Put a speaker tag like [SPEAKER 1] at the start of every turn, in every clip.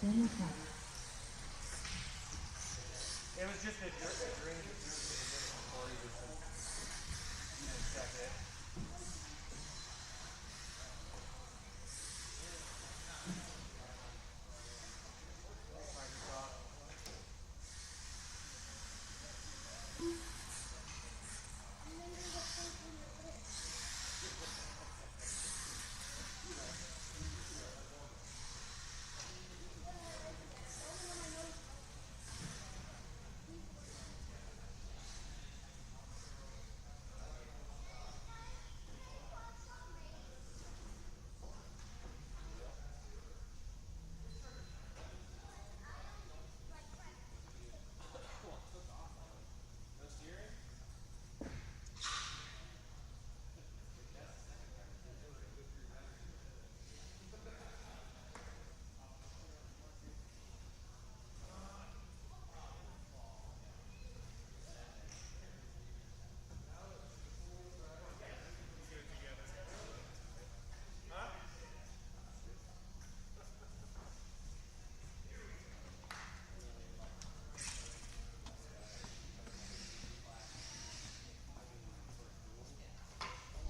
[SPEAKER 1] It was just a drink before you just check it.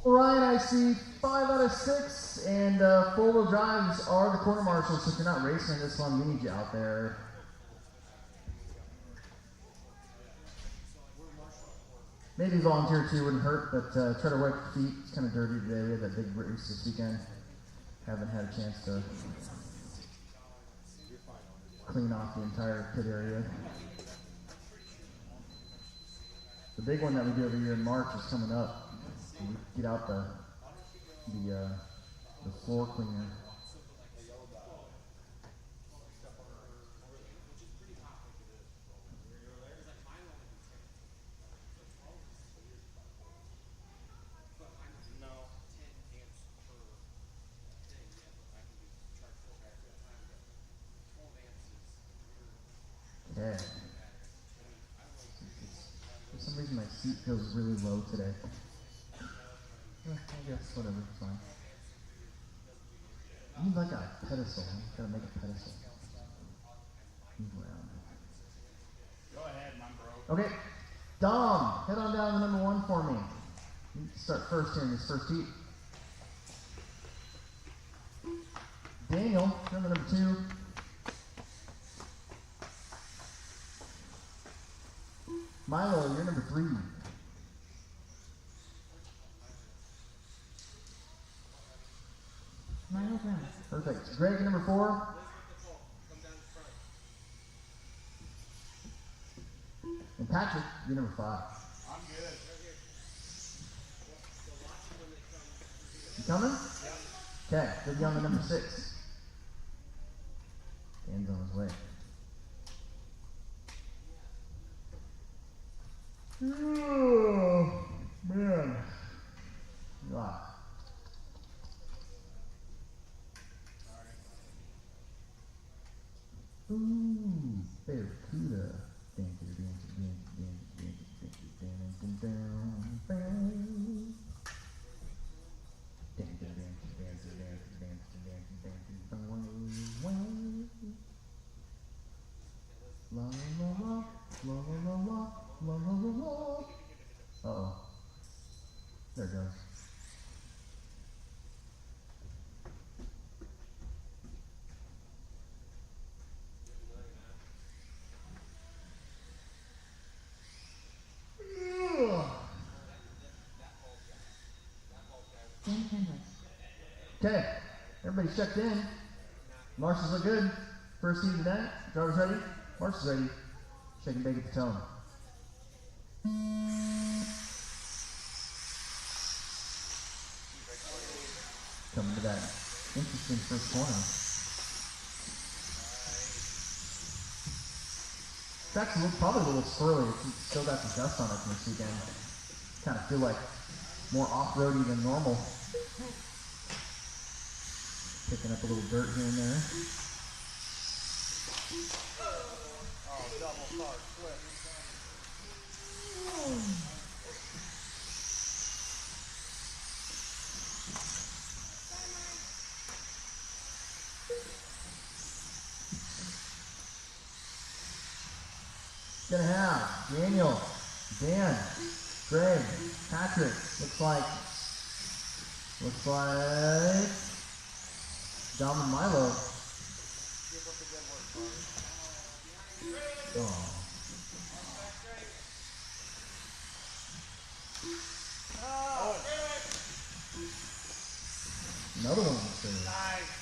[SPEAKER 2] Ryan, I see 5 out of 6, and 4-wheel drives are the quarter marshals. So if you're not racing this one, we need you out there. Maybe volunteer too wouldn't hurt, but try to wipe your feet. It's kind of dirty today. We had that big race this weekend. Haven't had a chance to clean off the entire pit area. The big one that we do every year in March is coming up. We get out the floor cleaner. Okay. For some reason my seat feels really low today. I guess whatever, it's fine. I need like a pedestal. I gotta make a pedestal. Move around.
[SPEAKER 1] Go ahead, my bro.
[SPEAKER 2] Okay, Dom, head on down to number 1 for me. You can start first here in this first heat. Daniel, number 2. Milo, you're number 3.
[SPEAKER 3] Milo's round.
[SPEAKER 2] Perfect. Greg, number 4. And Patrick, you're number 5.
[SPEAKER 1] I'm good.
[SPEAKER 2] You coming?
[SPEAKER 1] Yep.
[SPEAKER 2] Okay, good on the number 6. Dan's on his way. Oh, man. Ah. Ooh, Barracuda. La la la, la la la, la la la la. Uh-oh. There it goes. Okay, everybody checked in. Marshals look good. First team tonight. Drivers ready? Marshals ready. Shake and bake at the tone. Coming to that interesting first corner. Track's probably a little swirly. It's still got some dust on it from this weekend. Kind of feel like more off-roady than normal. Picking up a little dirt here and there.
[SPEAKER 1] Oh, double car flip.
[SPEAKER 2] Gonna have Daniel, Dan, Greg, Patrick. Looks like Dom and Milo.
[SPEAKER 1] Keep up the good work, Bobby.
[SPEAKER 2] Oh.
[SPEAKER 1] Oh.
[SPEAKER 2] Another one was there.
[SPEAKER 1] Nice.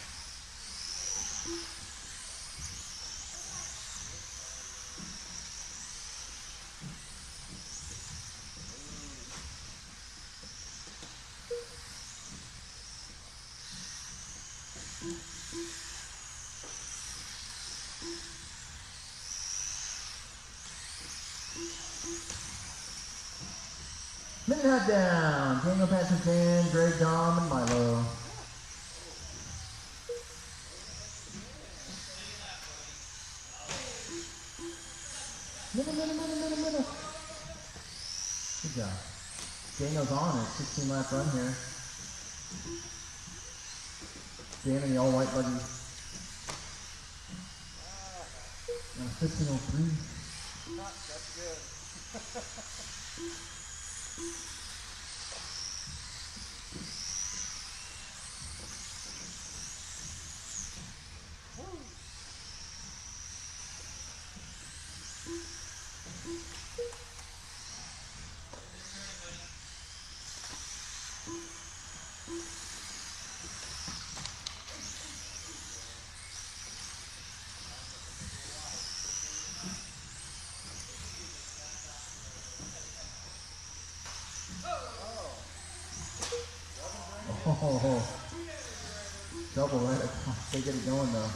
[SPEAKER 2] Minute half down. Daniel, Patrick, Dan, Greg, Dom, and Milo. Middle. Good job. Daniel's on it. 16 lap run here. Dan in the all white buggy. 15:03.
[SPEAKER 1] That's good.
[SPEAKER 2] Oh, double right across. They get it going though.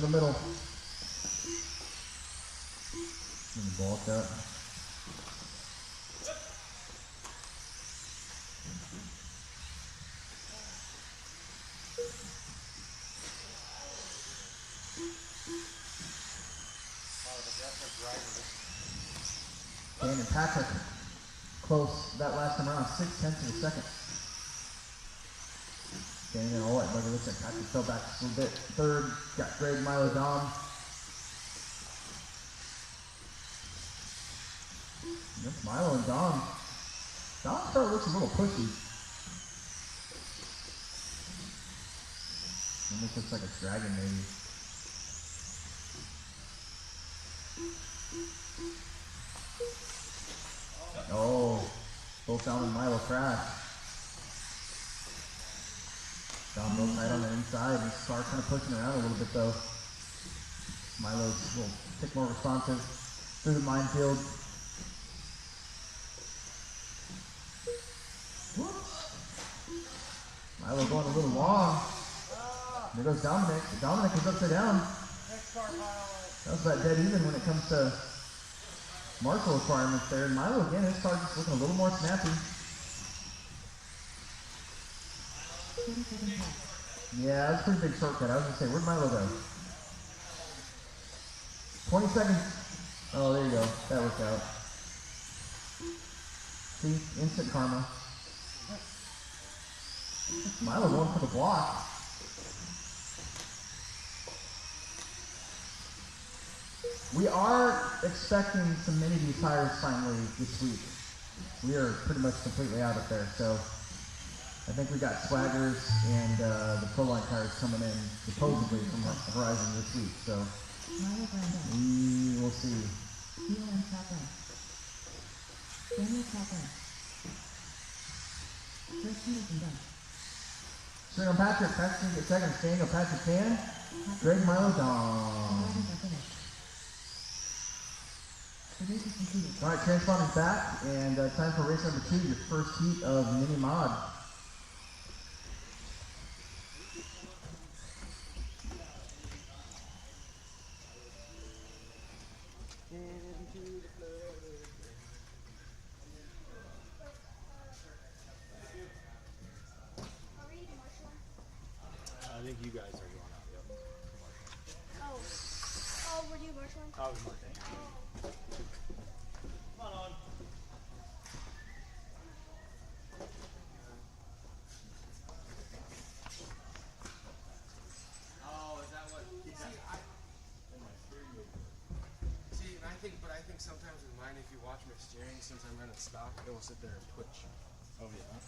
[SPEAKER 2] Middle. And the ball cut. Dan and Patrick close that last time around, 0.6 of a second. Dan and all right, but it looks like Patrick fell back just a little bit. Third, got Greg, Milo, Dom. That's Milo and Dom. Dom's car looks a little pushy. Almost looks like a dragon maybe. Oh, both Dom and Milo crash. Dom real tight on the inside. His car kind of pushing around a little bit though. Milo's a little bit more responsive through the minefield. Milo going a little long. There goes Dominic. Dominic is upside down. That was that dead even when it comes to marshal requirements there. And Milo again, his car just looking a little more snappy. Yeah, that's a pretty big shortcut. I was gonna say, where'd Milo go? 20 seconds. Oh, there you go. That worked out. See, instant karma. Milo going for the block. We are expecting some mini tires finally this week. We are pretty much completely out of there, so I think we got Swaggers and the Pro Line tires coming in supposedly from Horizon this week, so we will see. String on Patrick. Patrick can get second. Daniel, Patrick can. Greg, Milo, Dom. All right, transponding back, and time for race number 2, your first heat of mini mod.
[SPEAKER 1] Into the flood. You guys are going out. Yep.
[SPEAKER 3] Oh. Oh, were you marshalling?
[SPEAKER 1] I was marking.
[SPEAKER 3] Oh.
[SPEAKER 1] Come on.
[SPEAKER 4] Oh, is that what? But I think sometimes with mine, if you watch my steering, since I'm running stock, it will sit there and twitch.
[SPEAKER 1] Oh yeah.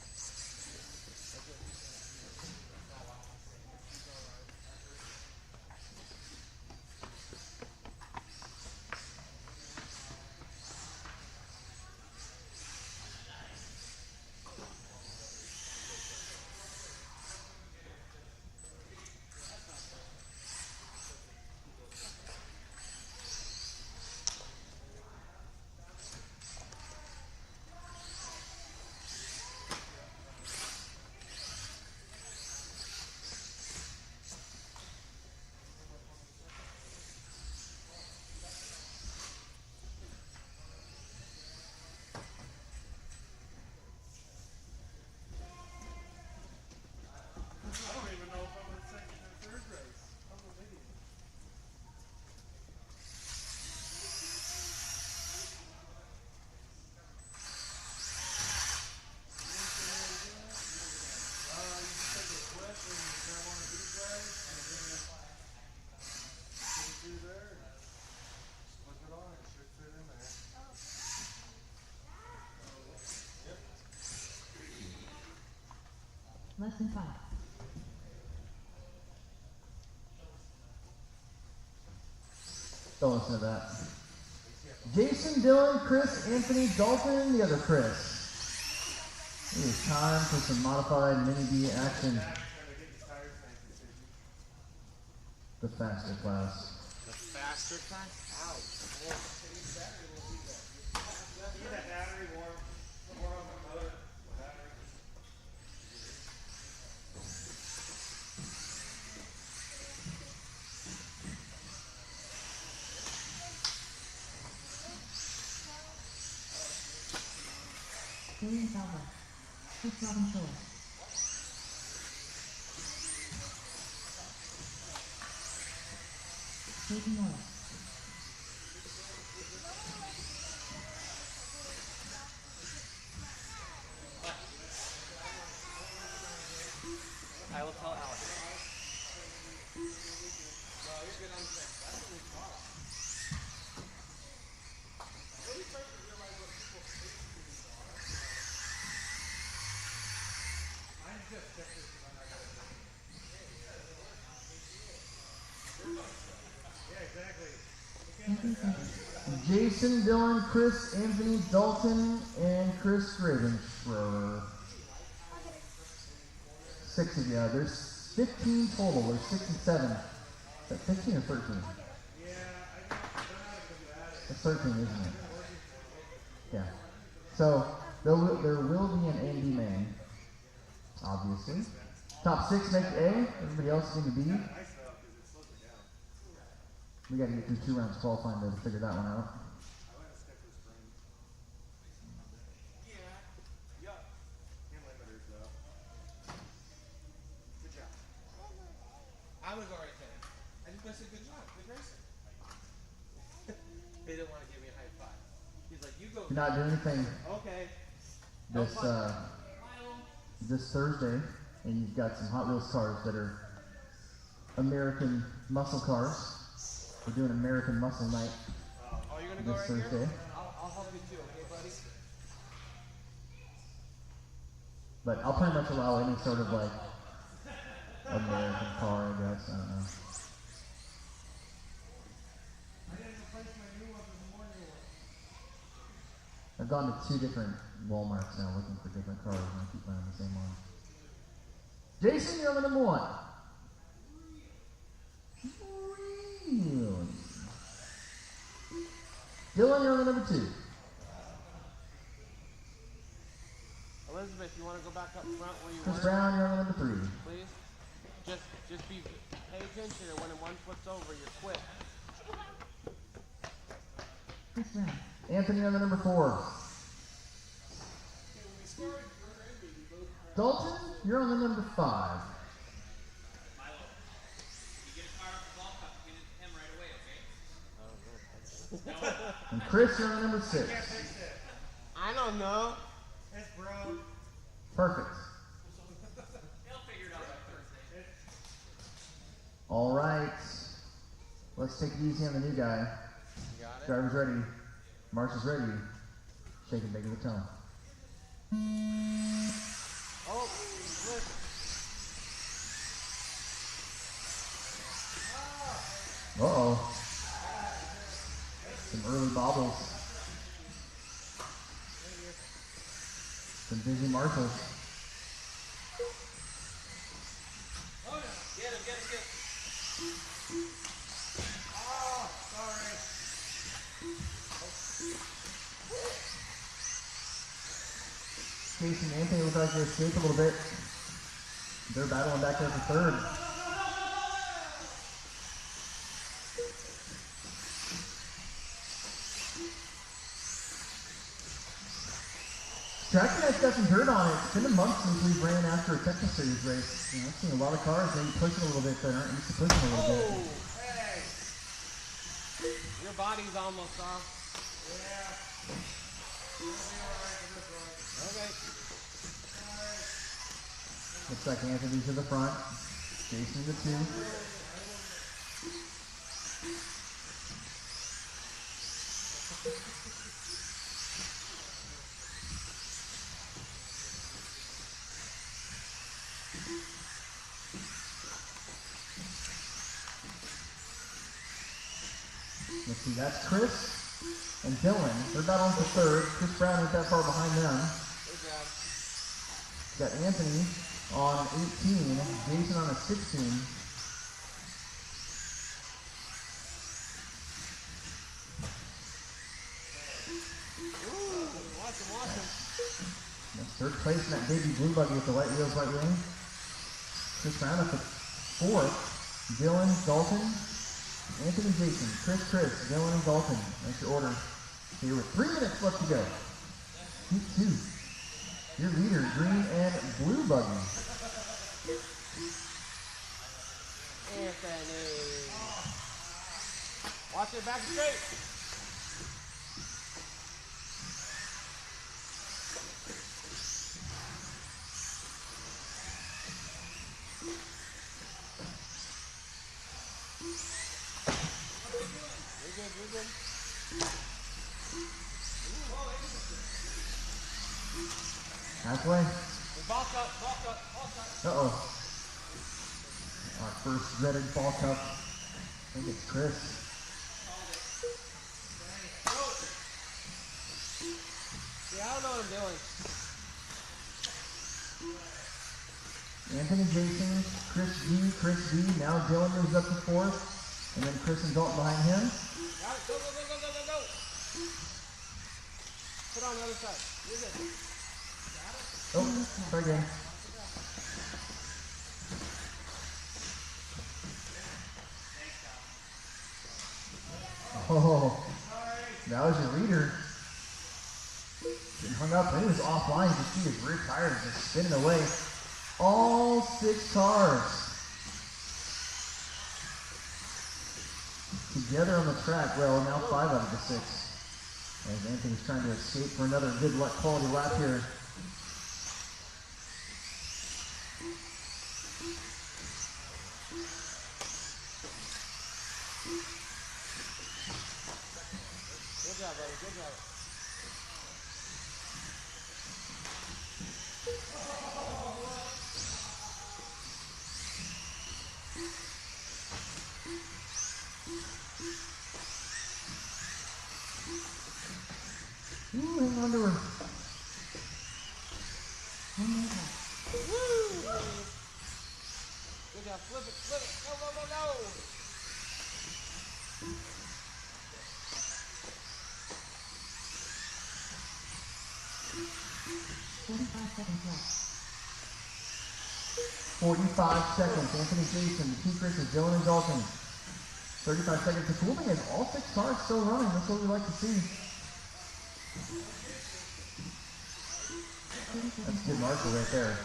[SPEAKER 4] I don't even know if I'm in second or third race. I'm an idiot. You just take a quit and you grab one of these guys and then you put it through there and slip it on. It should fit in there. Yep.
[SPEAKER 5] Less than 5.
[SPEAKER 2] Don't listen to that. Jason, Dylan, Chris, Anthony, Dalton, the other Chris. It is time for some modified mini B action. The faster class.
[SPEAKER 4] The faster time? Ouch. Get that battery warm. Warm up the motor. Battery.
[SPEAKER 5] Julian Salva. Chris Robin Shore. Jason Morris.
[SPEAKER 1] I will tell Alex.
[SPEAKER 5] Anthony Sanders.
[SPEAKER 2] Jason, Dylan, Chris, Anthony, Dalton, and Chris Ravenschroeder. 6 of you. There's 15 total. There's 6 and 7. Is that 15 or 13? It's 13, isn't it? Yeah. So there will be an A and B main, obviously. Top 6 make A. Everybody else is in the B. We got to get through 2 rounds qualifying to figure that one out.
[SPEAKER 4] Good job. I was already saying. I said good job. Good racing. They didn't want to give me a high five. He's like, you go.
[SPEAKER 2] You're not doing anything
[SPEAKER 4] Okay.
[SPEAKER 2] this Thursday, and you've got some Hot Wheels cars that are American muscle cars. We're doing American Muscle Night
[SPEAKER 4] Oh, you're going to go
[SPEAKER 2] this
[SPEAKER 4] right
[SPEAKER 2] Thursday.
[SPEAKER 4] here? I'll help you too, okay, buddy?
[SPEAKER 2] But I'll pretty much allow any sort of like American car, I guess. I don't know.
[SPEAKER 4] I didn't replace my new one this morning.
[SPEAKER 2] I've gone to 2 different Walmarts now looking for different cars, and I keep finding the same one. Jason, you're on the number 1. Really? Dylan, you're on the number 2.
[SPEAKER 4] Elizabeth, you want to go back up front where you
[SPEAKER 2] Chris
[SPEAKER 4] were?
[SPEAKER 2] Brown, you're on the number 3.
[SPEAKER 4] Please? Just pay attention, and when one flips over, you're quick.
[SPEAKER 5] Chris Brown.
[SPEAKER 2] Anthony on the number 4. Dalton, you're on the number 5. And Chris, you're on number 6.
[SPEAKER 4] Can't fix it.
[SPEAKER 1] I don't know.
[SPEAKER 4] It's broke.
[SPEAKER 2] Perfect.
[SPEAKER 1] He'll figure it out by Thursday.
[SPEAKER 2] All right. Let's take it easy on the new guy.
[SPEAKER 1] You got it?
[SPEAKER 2] Driver's ready. March is ready. Shake and bake of the tone.
[SPEAKER 1] Oh, flip.
[SPEAKER 2] Uh-oh. Some early bobbles. Some busy marshals.
[SPEAKER 1] Get him, get him, get him.
[SPEAKER 4] Oh, sorry.
[SPEAKER 2] Jason and Anthony look like they escaped a little bit. They're battling back there for third. Track Night's got some dirt on it. It's been a month since we ran after a Texas Series race. You know, I've seen a lot of cars maybe pushing a little bit that aren't used to pushing a little bit.
[SPEAKER 4] Hey.
[SPEAKER 1] Your body's almost off.
[SPEAKER 4] Yeah. We'll be alright for this one.
[SPEAKER 1] Okay.
[SPEAKER 2] Looks like Anthony to the front. Jason to 2. Let's see, that's Chris and Dylan. They're battling for third. Chris Brown ain't that far behind them.
[SPEAKER 1] Good job.
[SPEAKER 2] Got Anthony on 18, Jason on a 16.
[SPEAKER 1] Ooh, watch him, watch him.
[SPEAKER 2] That's third place in that baby blue buggy with the white wheels, white wing. Chris Brown up to 4th. Dylan, Dalton, Anthony, Jason, Chris, Dylan, and Dalton. That's your order. Here with 3 minutes left to go. Heat 2. Your leader, green and blue buggy.
[SPEAKER 1] Anthony. Watch it back straight. You're good.
[SPEAKER 2] Halfway.
[SPEAKER 1] Ball cut.
[SPEAKER 2] Uh-oh. Our first dreaded ball cup. I think it's Chris.
[SPEAKER 1] See, I don't know what I'm doing.
[SPEAKER 2] Anthony, Jason, Chris D. Now Dylan moves up to 4th. And then Chris and Dalton behind him.
[SPEAKER 1] Got it. Go. Put on the other side. You're good.
[SPEAKER 2] Oh, try again. Oh, that was your leader. Getting hung up, and he was offline. You can see his rear tires just spinning away. All 6 cars together on the track. Well, now 5 out of the 6. As Anthony's trying to escape for another good luck quality lap here.
[SPEAKER 1] Good job, buddy. Good job.
[SPEAKER 2] Ooh, hang on to her.
[SPEAKER 5] 1 minute left.
[SPEAKER 1] Woo! Good job. Flip it. Go.
[SPEAKER 5] 45 seconds left.
[SPEAKER 2] 45 seconds. Anthony, Jason, the 2 Chris's, Dylan, and Dalton. 35 seconds. The cool thing is all 6 cars still running. That's what we like to see. That's good marshal right there.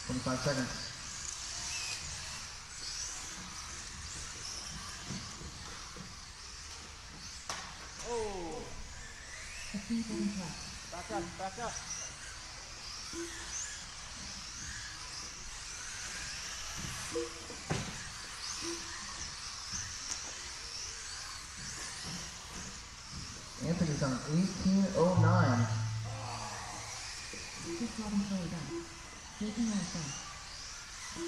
[SPEAKER 2] 25 seconds.
[SPEAKER 5] 15 seconds left.
[SPEAKER 1] Back up, back up.
[SPEAKER 2] Anthony's on 18:09.
[SPEAKER 5] 6 round control done. Jason round done.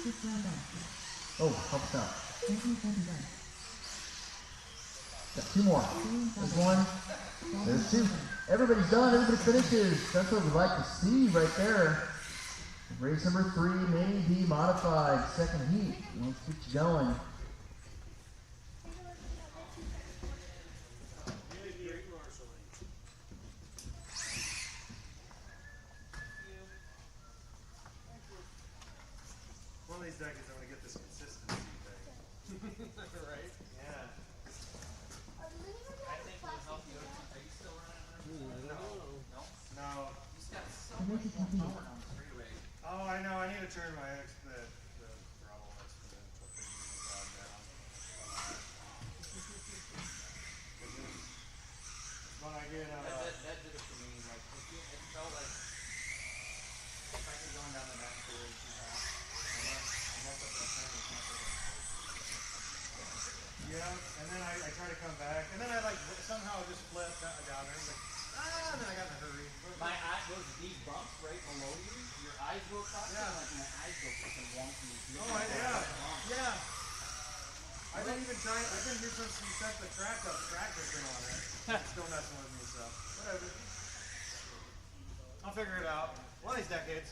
[SPEAKER 5] 6 round done.
[SPEAKER 2] Oh, help us out.
[SPEAKER 5] 1920 done.
[SPEAKER 2] Got two more. There's one. There's two. Everybody's done. Everybody finishes. That's what we'd like to see right there. Race number 3 may be modified. Second heat. Let's get you going.
[SPEAKER 4] One of these decades, I'm gonna get this consistency thing. Right? Yeah.
[SPEAKER 3] Are we leaving
[SPEAKER 1] I
[SPEAKER 3] the
[SPEAKER 1] think it would
[SPEAKER 3] plastic
[SPEAKER 1] help you.
[SPEAKER 3] here?
[SPEAKER 1] Are you still running? No. No?
[SPEAKER 4] No.
[SPEAKER 1] You just got so
[SPEAKER 5] The race
[SPEAKER 1] much
[SPEAKER 5] is
[SPEAKER 1] more
[SPEAKER 5] complete.
[SPEAKER 1] power on the freeway.
[SPEAKER 4] Oh, I know. I need to turn my the throttle exponential thing down. When I get
[SPEAKER 1] That did it for me. Like, it felt like if I could going down the back way too fast. I woke up that time with nothing.
[SPEAKER 4] yeah, and then I try to come back, and then I like somehow just flip down there. It's like and then I got in a hurry.
[SPEAKER 1] My eye, those deep bumps right below you, your eyes go across
[SPEAKER 4] Yeah.
[SPEAKER 1] like my eyes go freaking wonky.
[SPEAKER 4] Oh, yeah. I didn't even try. I've been here since you set the track up. Track has been on it. It's still messing with me, so whatever. I'll figure it out. One of these decades.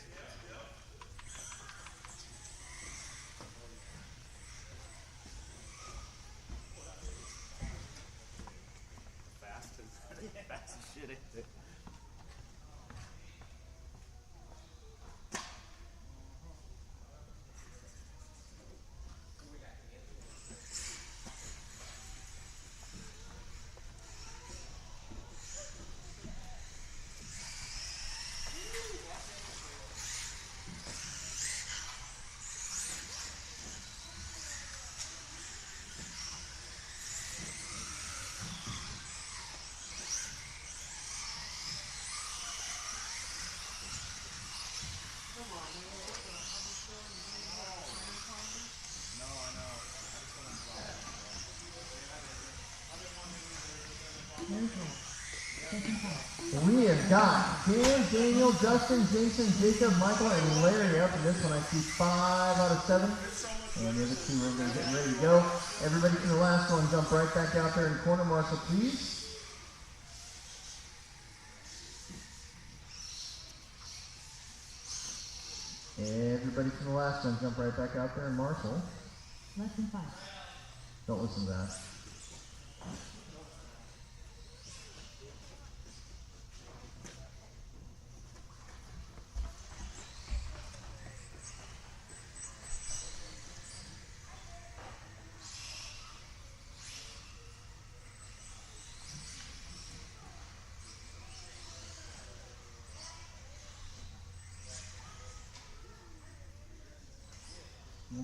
[SPEAKER 4] Fast as shit, ain't it?
[SPEAKER 5] Very close. Second pass.
[SPEAKER 2] We have got Dan, Daniel, Justin, Jason, Jacob, Michael, and Larry up in this one. I see 5 out of 7. And the other 2 are going to get ready to go. Everybody from the last one, jump right back out there in the corner. Marshall, please. Everybody from the last one, jump right back out there. And Marshall,
[SPEAKER 5] Less than 5.
[SPEAKER 2] don't listen to that.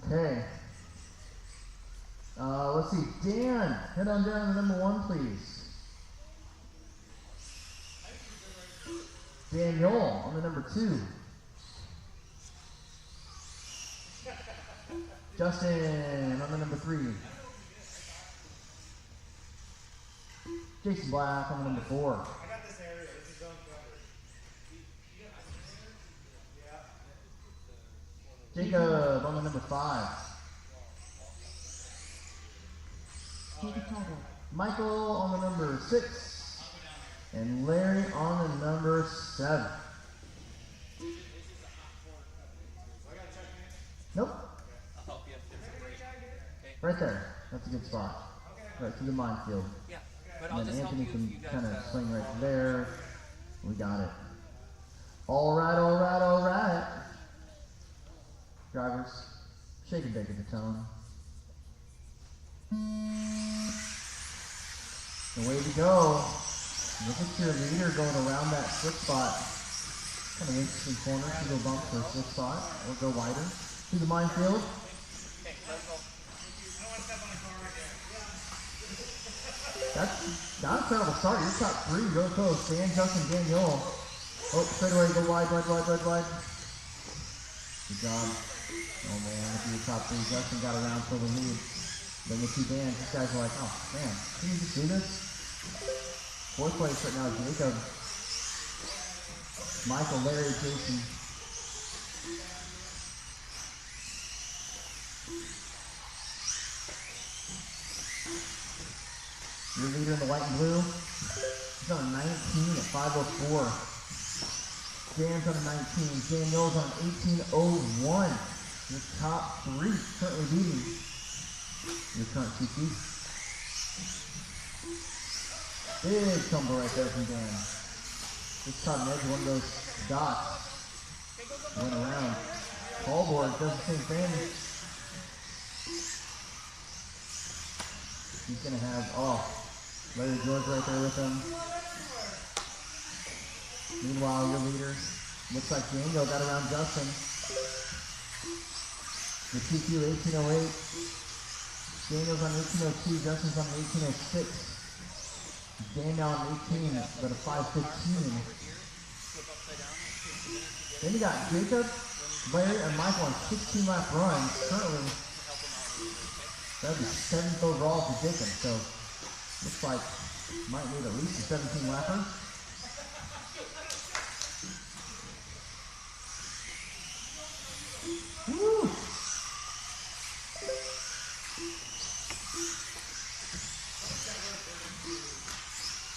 [SPEAKER 2] Okay. Let's see. Dan, head on down to number 1, please. Daniel on the number 2. Justin on the number 3. Jason Black on the number 4.
[SPEAKER 4] I got this area. This is done covered.
[SPEAKER 2] Jacob on the number 5.
[SPEAKER 5] Jacob Toggle.
[SPEAKER 2] Michael on the number 6. And Larry on the number 7. Nope.
[SPEAKER 1] I'll help you if there's a break. Okay.
[SPEAKER 2] Right there. That's a good spot. Right through the minefield.
[SPEAKER 1] Yeah. But I'll
[SPEAKER 2] And then
[SPEAKER 1] just help
[SPEAKER 2] Anthony
[SPEAKER 1] you if you
[SPEAKER 2] can
[SPEAKER 1] guys
[SPEAKER 2] kind of swing right
[SPEAKER 1] fall.
[SPEAKER 2] there. We got it. All right, all right, all right. Drivers, shake and bake at the tone. Away we go. Look at your leader going around that slip spot. Kind of interesting corner. She go bump for a slip spot or go wider. To the minefield.
[SPEAKER 1] Okay, let's go.
[SPEAKER 2] That's Not a terrible start. Your top three really close. Dan, Justin, Daniel. Oh, straight away, go wide. Good job. Oh man, look at your top three. Justin got around for the lead. Then the two bands, these guys are like, oh man, can you just do this? Fourth place right now, Jacob. Michael, Larry, Jason. Your leader in the white and blue. He's on a 19 at 5:04. Dan's on a 19. Daniel's on 18:01. Your top three currently beating your current TT. Big tumble right there from Dan. Just caught an edge of one of those dots. Went around. Paulboard does the same thing. He's going to have, Larry George right there with him. Meanwhile, your leader, looks like Daniel got around Justin. The TQ 18:08. Daniel's on 18:02. Justin's on 18:06. Dan now on 18, but a 5:15. Then you got Jacob, Larry, and Michael on 16 lap runs. Currently, that would be 7th overall for Jacob. So, looks like might need at least a 17 lapper. Woo!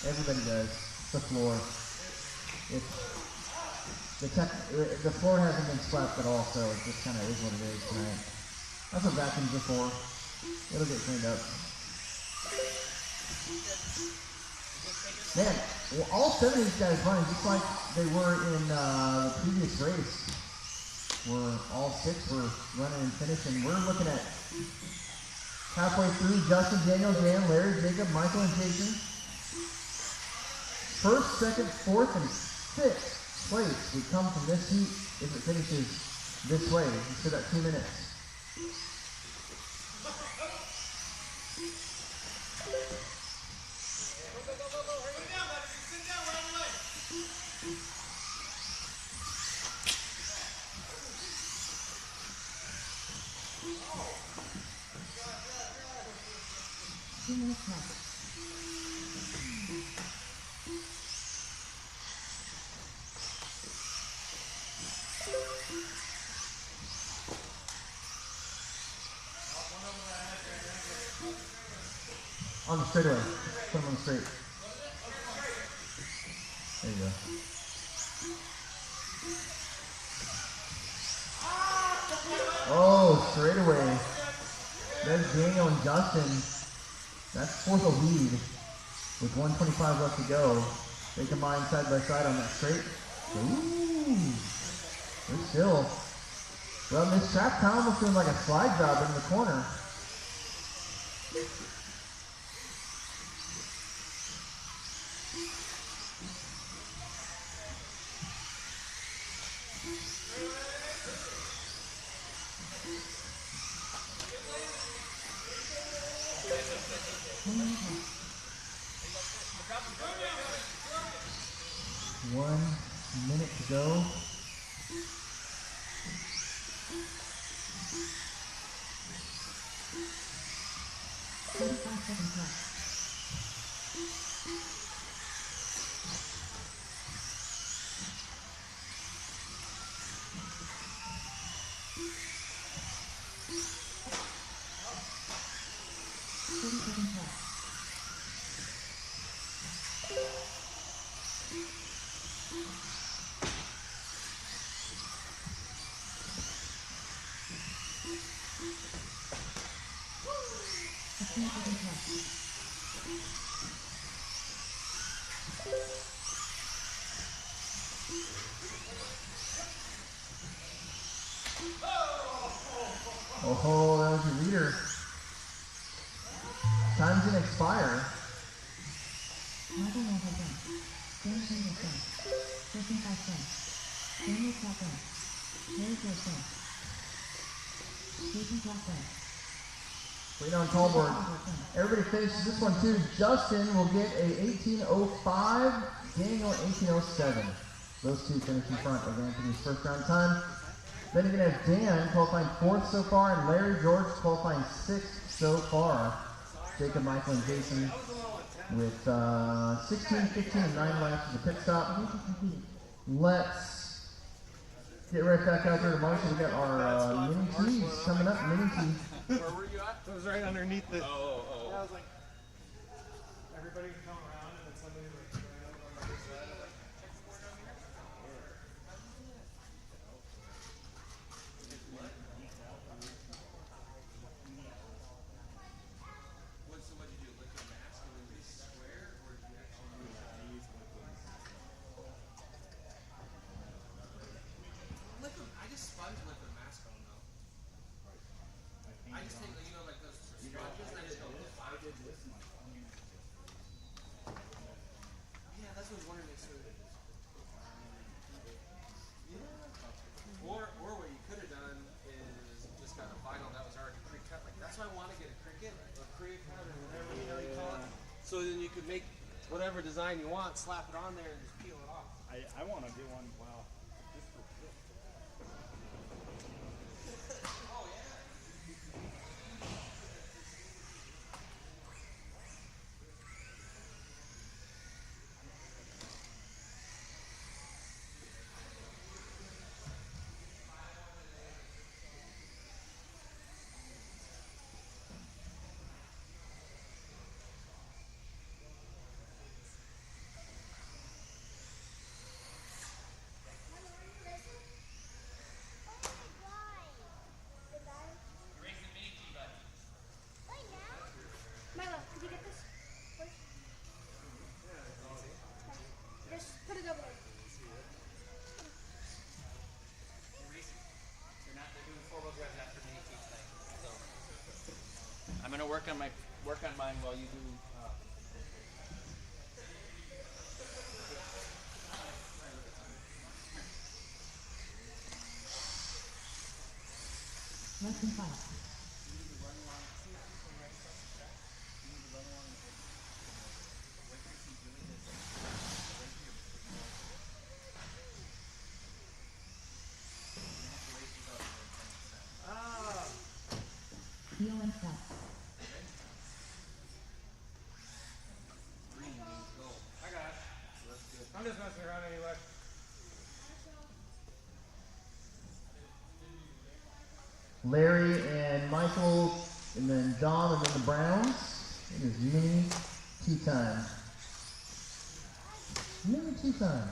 [SPEAKER 2] Everybody does. It's the floor. The floor hasn't been swept at all, so it just kind of is what it is tonight. That's what vacuums are for. It'll get cleaned up. Man, well, all 7 of these guys running just like they were in the previous race, where all 6 were running and finishing. We're looking at halfway through: Justin, Daniel, Dan, Larry, Jacob, Michael, and Jason. First, second, fourth, and 6th place would come from this heat if it finishes this way. You still got 2 minutes. On the straightaway. Put him on the straight. There you go. Oh, straightaway. There's Daniel and Justin. That's for the lead. With 1:25 left to go. They combine side by side on that straight. Ooh. They're still. Well, this trap kind of almost doing like a slide job in the corner. To go.
[SPEAKER 5] 45 seconds left.
[SPEAKER 2] Oh, that was your leader. Time's gonna expire.
[SPEAKER 5] Michael Walker done. Dan Sanders done. Justin Fox done. Daniel Clark done. Larry George done. Jason Clark done.
[SPEAKER 2] Waiting on call board. Everybody finishes this one too. Justin will get a 18:05. Daniel 18:07. Those two finish in front of Anthony's first round time. Then you're going to have Dan qualifying 4th so far, and Larry George qualifying 6th so far. Jacob, Michael, and Jason with 16, 15, and 9 laps of the pit stop. Let's get right back out there to Marshall. We got our mini tees coming up. Mini tee.
[SPEAKER 4] Where were you at? It was right underneath the.
[SPEAKER 1] Oh.
[SPEAKER 4] Yeah, I was like, everybody can come around, and then somebody like ran up on the other side. I'm like, checkerboard down here.
[SPEAKER 1] So what did you do? Lick the mask and then be square, or did you actually use I just sponge lick the mask on though. I just take like those sponges and I just go. I did this one. Yeah, that's what I was wondering. Yeah. Or what you could have done is just got a vinyl that was already pre-cut. Like that's why I want to get a cricket or pre-cut or whatever you call it. So then you could make whatever design you want, slap it on there, and just peel it off.
[SPEAKER 4] I want to do one. Wow.
[SPEAKER 3] Milo, could you get this? First? Just put it over there.
[SPEAKER 1] They're doing 4-wheel drives after mini team tonight. So I'm gonna work on mine while you do.
[SPEAKER 5] Less than 5. Heel and step.
[SPEAKER 4] I got it. I'm just messing around anyway.
[SPEAKER 2] Larry and Michael, and then Dom, and then the Browns. It is mini tea time. Mini tea time.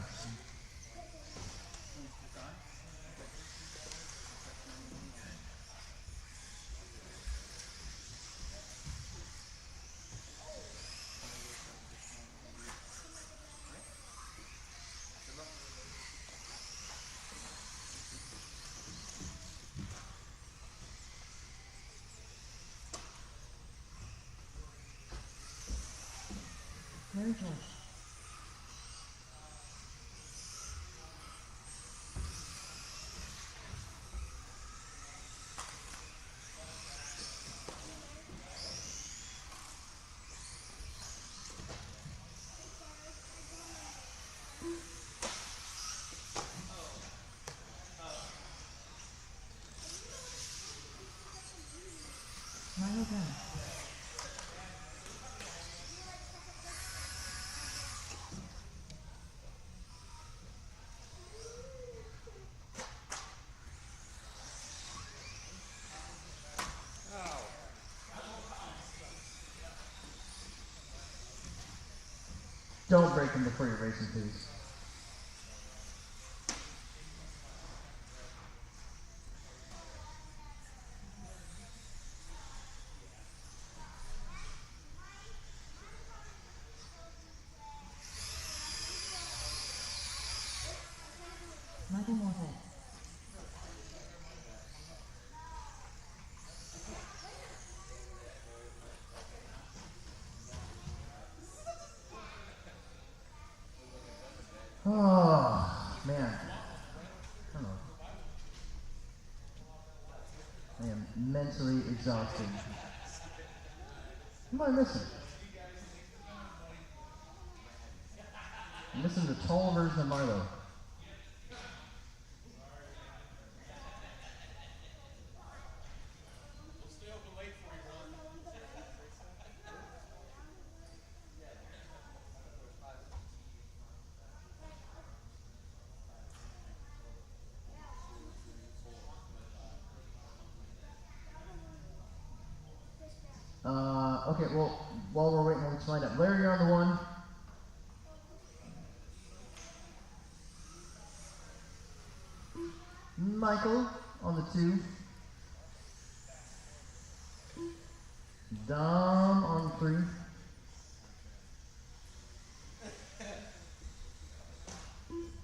[SPEAKER 5] Very George. Milo Brown.
[SPEAKER 2] Don't break them before you're racing, please.
[SPEAKER 5] Michael Moorhead.
[SPEAKER 2] Oh, man. I don't know. I am mentally exhausted. Who am I missing? I'm missing the tall version of Milo. Okay, well, while we're waiting, let's find out. Larry, you're on the one. Michael on the two. Dom on the three.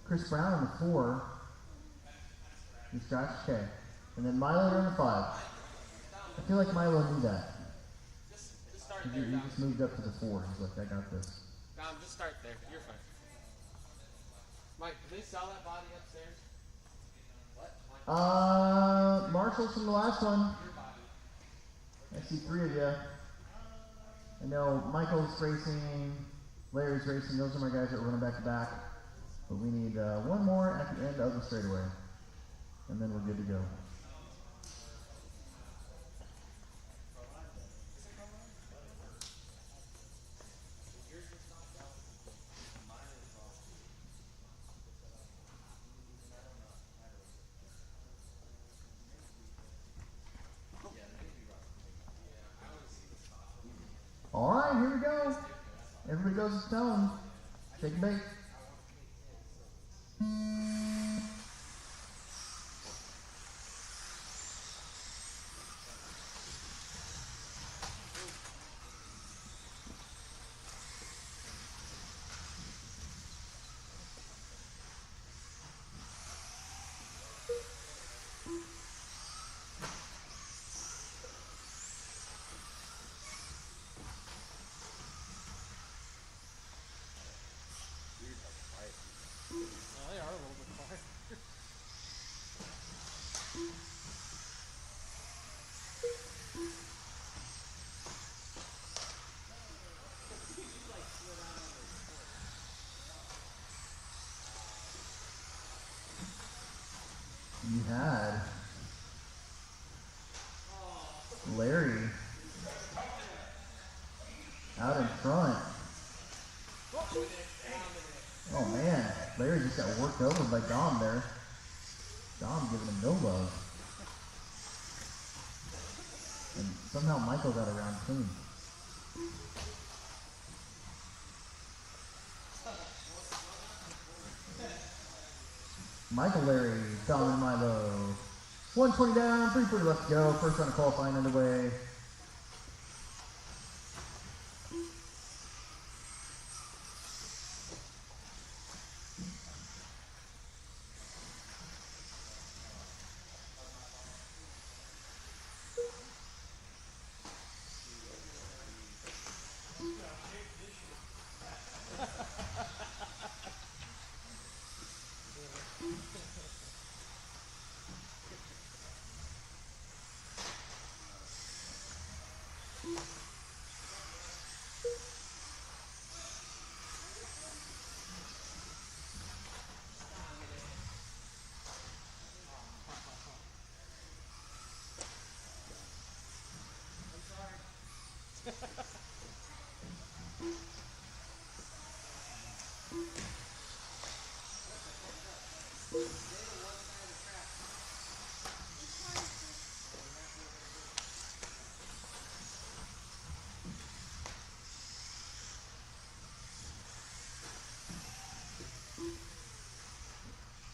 [SPEAKER 2] Chris Brown on the four. You scratch? Okay. And then Milo on the five. I feel like Milo knew that.
[SPEAKER 1] Just start
[SPEAKER 2] He
[SPEAKER 1] there, Dom.
[SPEAKER 2] just moved up to the four. He's like, I got this.
[SPEAKER 1] Dom, just start there. You're fine. Mike, do they sell that body upstairs? What?
[SPEAKER 2] Marshall's from the last one. I see three of you. I know Michael's racing, Larry's racing. Those are my guys that are running back to back. But we need one more at the end of the straightaway. And then we're good to go. All right, here we go. Everybody goes to stone. Take a bait.
[SPEAKER 1] They are a little bit quiet.
[SPEAKER 2] You had Larry out in front. Oh man, Larry just got worked over by Dom there. Dom giving him no love. And somehow Michael got around clean. Michael, Larry, Dom, and Milo. 120 down, 340 left to go. First round of qualifying underway.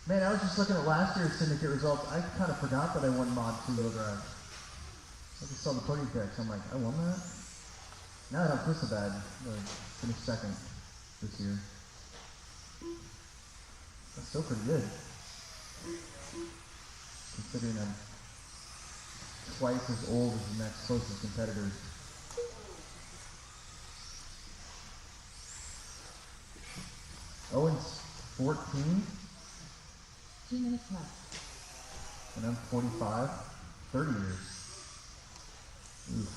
[SPEAKER 2] Man, I was just looking at last year's syndicate results. I kind of forgot that I won Mod 2-wheel drive. I just saw the podium picks. I'm like, I won that? Now I don't feel so bad. I finished second this year. That's still pretty good. Considering I'm twice as old as the next closest competitors. Owen's 14.
[SPEAKER 5] 2 minutes left.
[SPEAKER 2] And I'm 45, 30 years. Oof.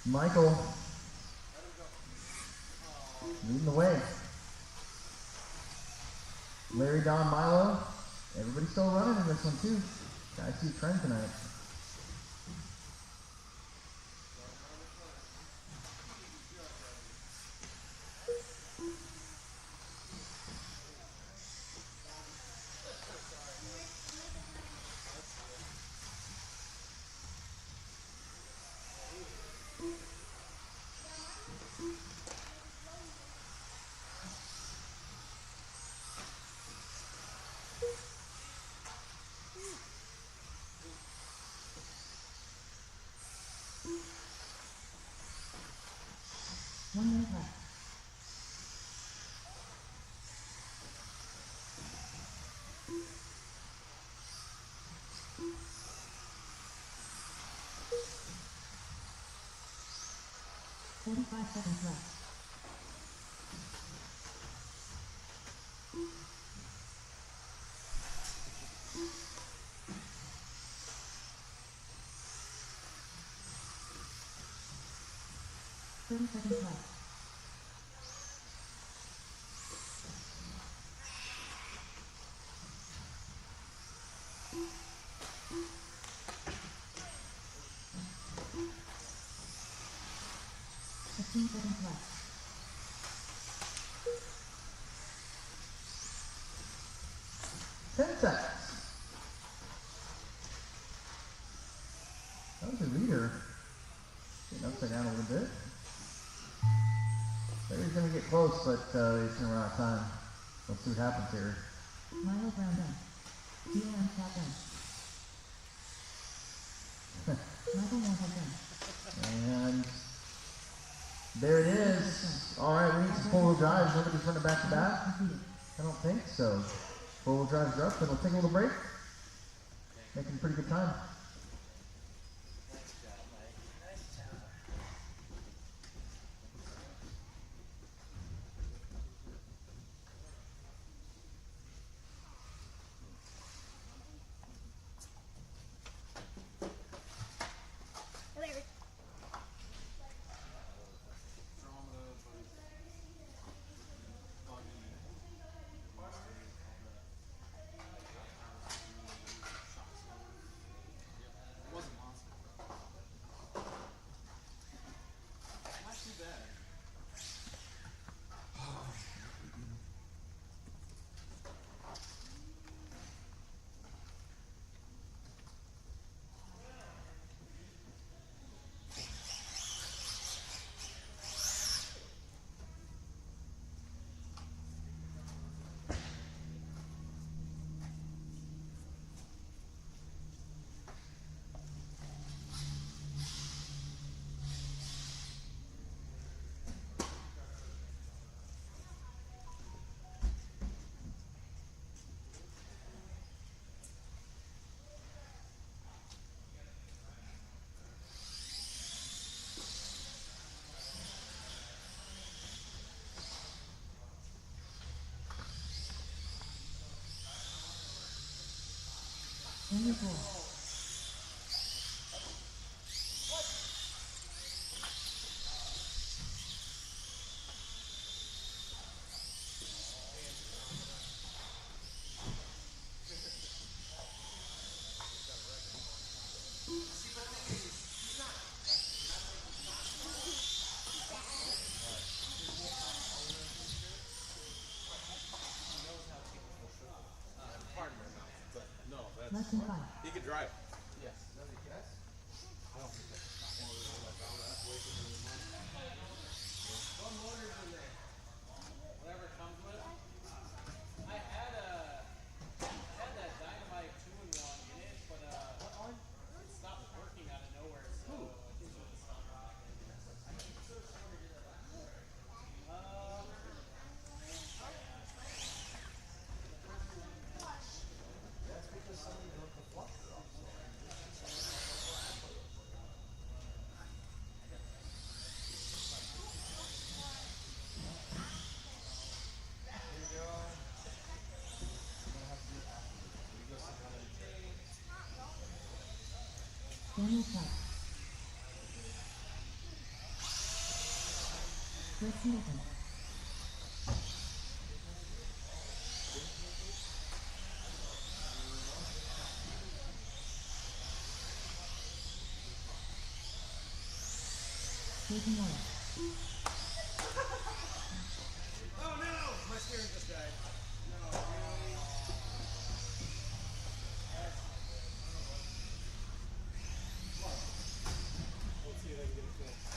[SPEAKER 2] Michael leading the way. Larry, Don, Milo, everybody's still running in this one too. Guys see a trend tonight.
[SPEAKER 5] One minute left. Forty-five seconds left. Thirty seconds left. Fifteen seconds left.
[SPEAKER 2] 10 seconds. That was a leader. Getting upside down a little bit. Larry's gonna get close, but he's gonna run out of time. Let's see what happens here.
[SPEAKER 5] Milo ground down. DLM flat down. Michael won't hold down.
[SPEAKER 2] And there it is. All right, we need some four-wheel drives. Nobody's running back to back.
[SPEAKER 5] Completed.
[SPEAKER 2] I don't think so. Four-wheel drives are up, then we'll take a little break. Making pretty good time.
[SPEAKER 3] Larry.
[SPEAKER 5] Only four. Less than five.
[SPEAKER 1] He could drive. Whatever comes with it. I had that dynamite 2-in-1 in it, but it stopped working out of nowhere, so I think it was stopped.
[SPEAKER 5] Daniel Clark. Good condition. Taking oil.
[SPEAKER 1] Oh no! My steering just died. No, let's see if I can get it fixed.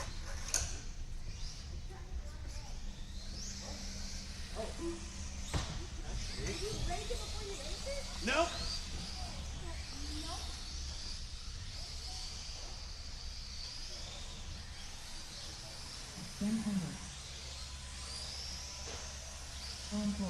[SPEAKER 3] Did you break it before you ate it?
[SPEAKER 1] Nope.
[SPEAKER 3] No.
[SPEAKER 5] 100. On 4.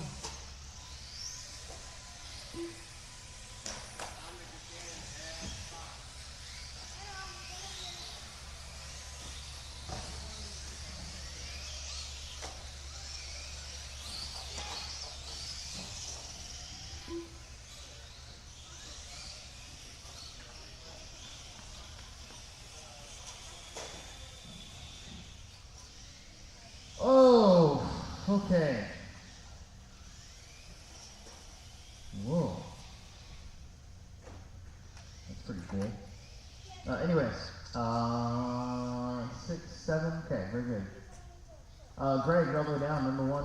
[SPEAKER 2] Oh, okay. Whoa. That's pretty cool. Anyways, 6, 7. Okay, very good. Greg, you're all the way down, number 1.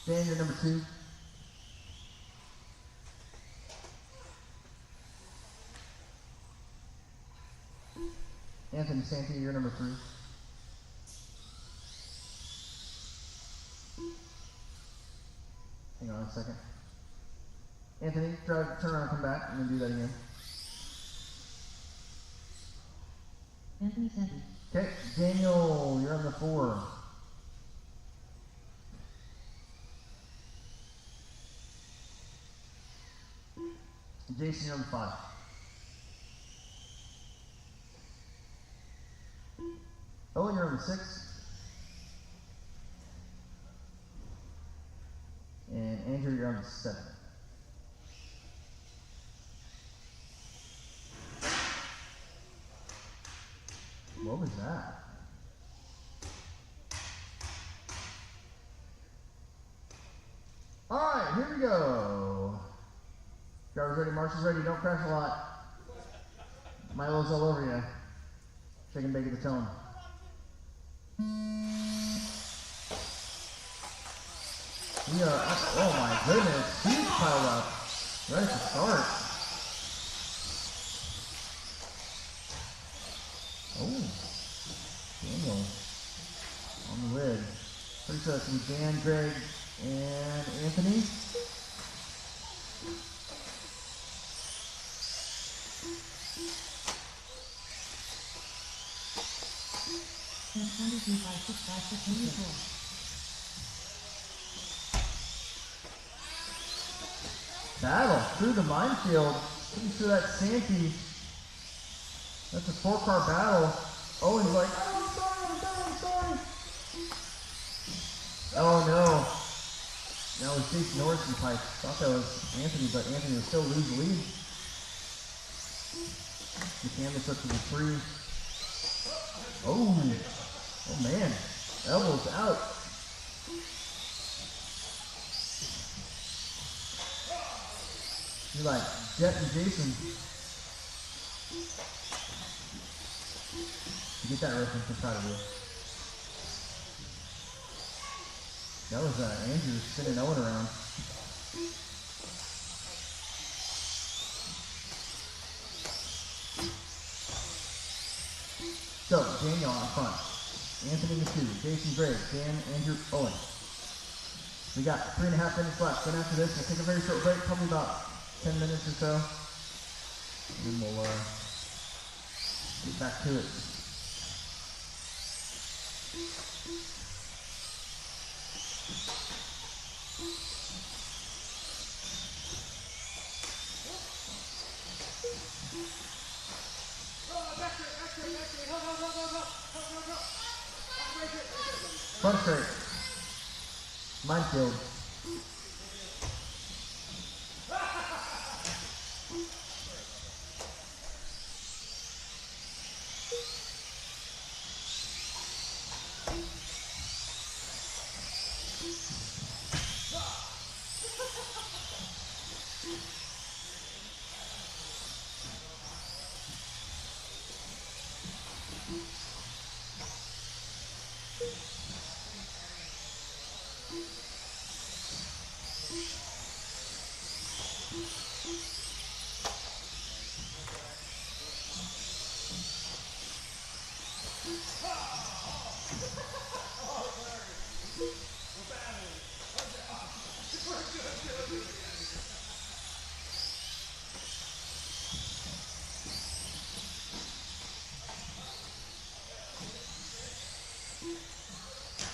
[SPEAKER 2] Dan, you're number 2. Anthony Santee, you're number 3. Hang on a second. Anthony, turn around, come back, and then do that again.
[SPEAKER 5] Anthony Santee.
[SPEAKER 2] Okay, Daniel, you're on the 4. Jason, you're on the 5. Owen, you're on the 6. And Andrew, you're on the 7. What was that? Alright, here we go. Driver's ready, Marshall's ready, don't crash a lot. Milo's all over you. Shake and bake at the tone. We are up, oh my goodness, huge pile up. Right at the start. Oh, Daniel on the lid. Pretty sure that's gonna be Dan, Greg, and Anthony.
[SPEAKER 5] And 23 by 6 by 6
[SPEAKER 2] Battle through the minefield. Pretty sure that's Santee. That's a 4-car battle. Owen's like, oh, I'm sorry. Oh no. That was Jason Norris and Pike. Thought that was Anthony, but Anthony will still lose the lead. The canvas up to the 3. Oh man. Elbows out. You're like Jet and Jason. You get that reference, I'm proud of you. That was Andrew spinning Owen around. So, Daniel on front. Anthony the 2, Jason Greg, Dan, Andrew, Owen. We got 3.5 minutes left. Then after this, we'll take a very short break, probably about 10 minutes or so. And then we'll get back to it. Front straight. Minefield.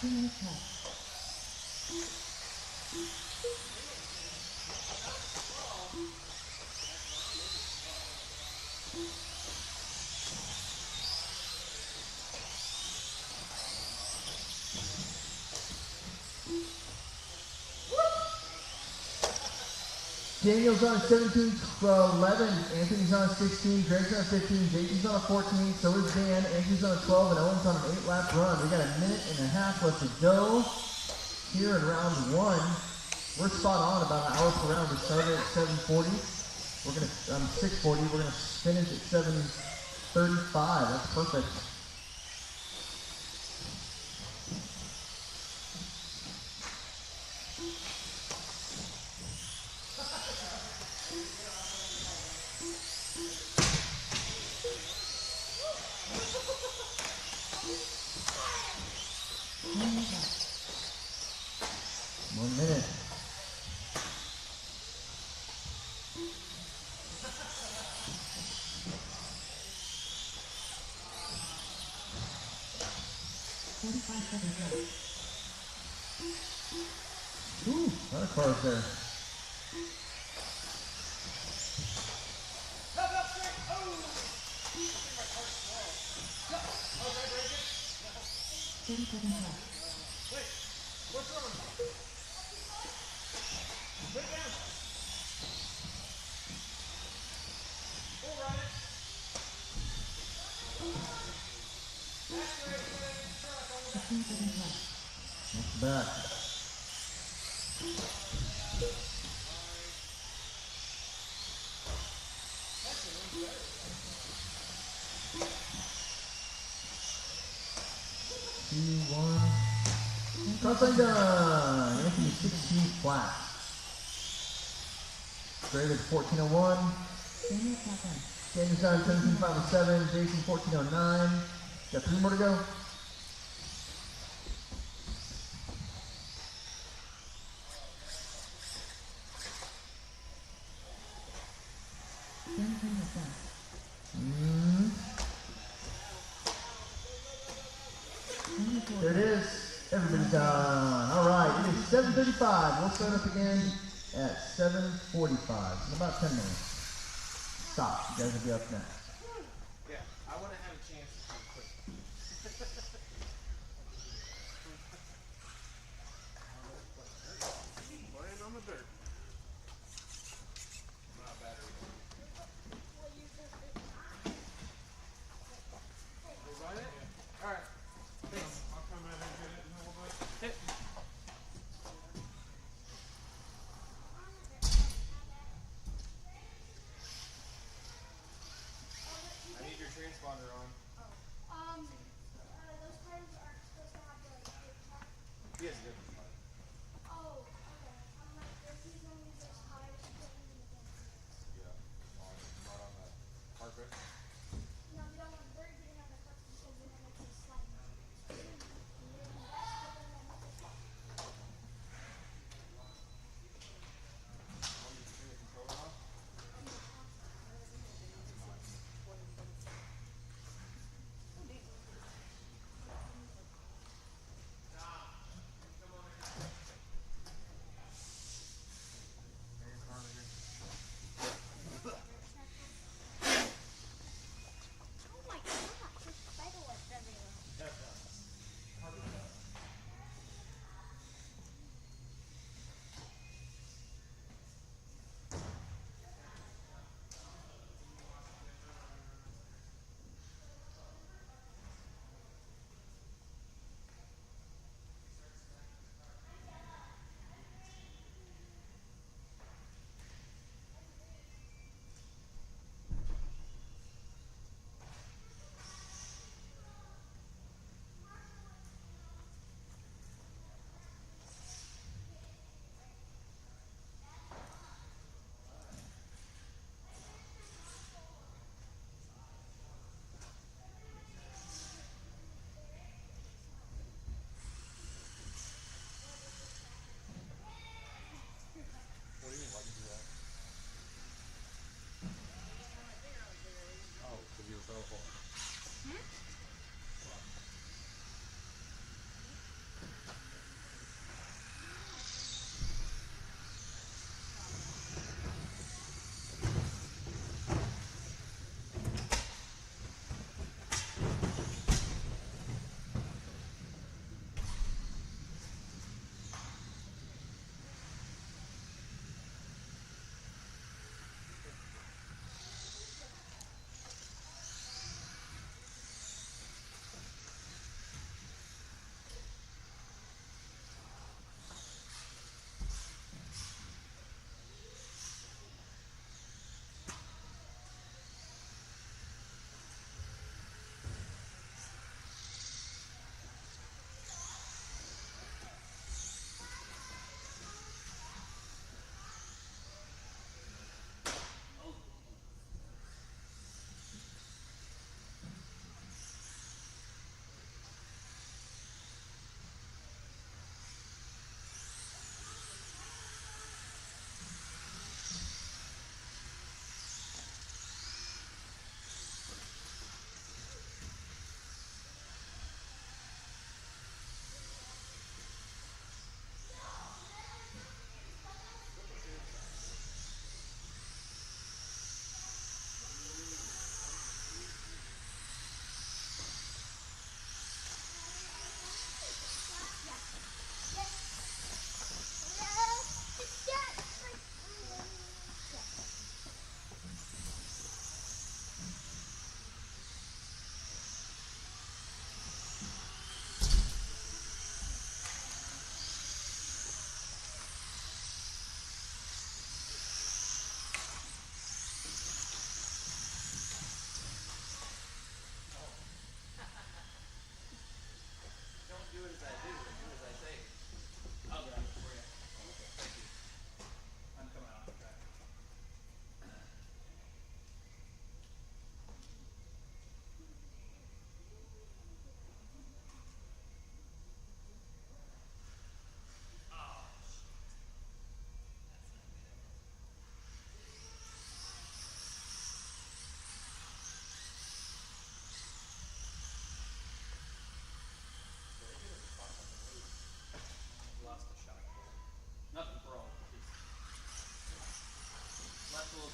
[SPEAKER 5] 2 minutes left.
[SPEAKER 2] Daniel's on a 17-11, Anthony's on a 16, Greg's on a 15, Jason's on a 14, so is Dan, Andrew's on a 12, and Owen's on an 8-lap run. We got a minute and a half left to go here in round 1. We're spot on, about an hour per round. We started at 7:40. We're gonna 6:40. We're gonna finish at 7:35. That's perfect. Ooh, a lot of cars there.
[SPEAKER 4] Wait, what's wrong? Put it down. We'll run it.
[SPEAKER 2] That's back. Crossline done. Anthony 16 flat. Graded 1401. Daniel's done 17.507. Jason 1409. Got 3 more to go. There it is. Everybody's done. All right, it is 7:35. We'll start up again at 7:45. In about 10 minutes. Stop. You guys will be up next.
[SPEAKER 1] Yeah, I want to have a chance to do quick. Laying on the dirt. Not battery. We run it? All right. Thanks.
[SPEAKER 4] I'll come in and get it in a little bit.
[SPEAKER 1] Hey.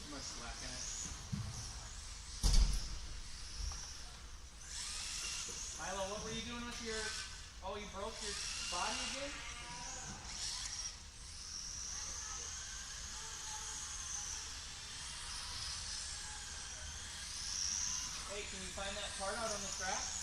[SPEAKER 6] Too much slack in it. Milo, what were you doing with your... Oh, you broke your body again? Hey, can you find that part out on the track?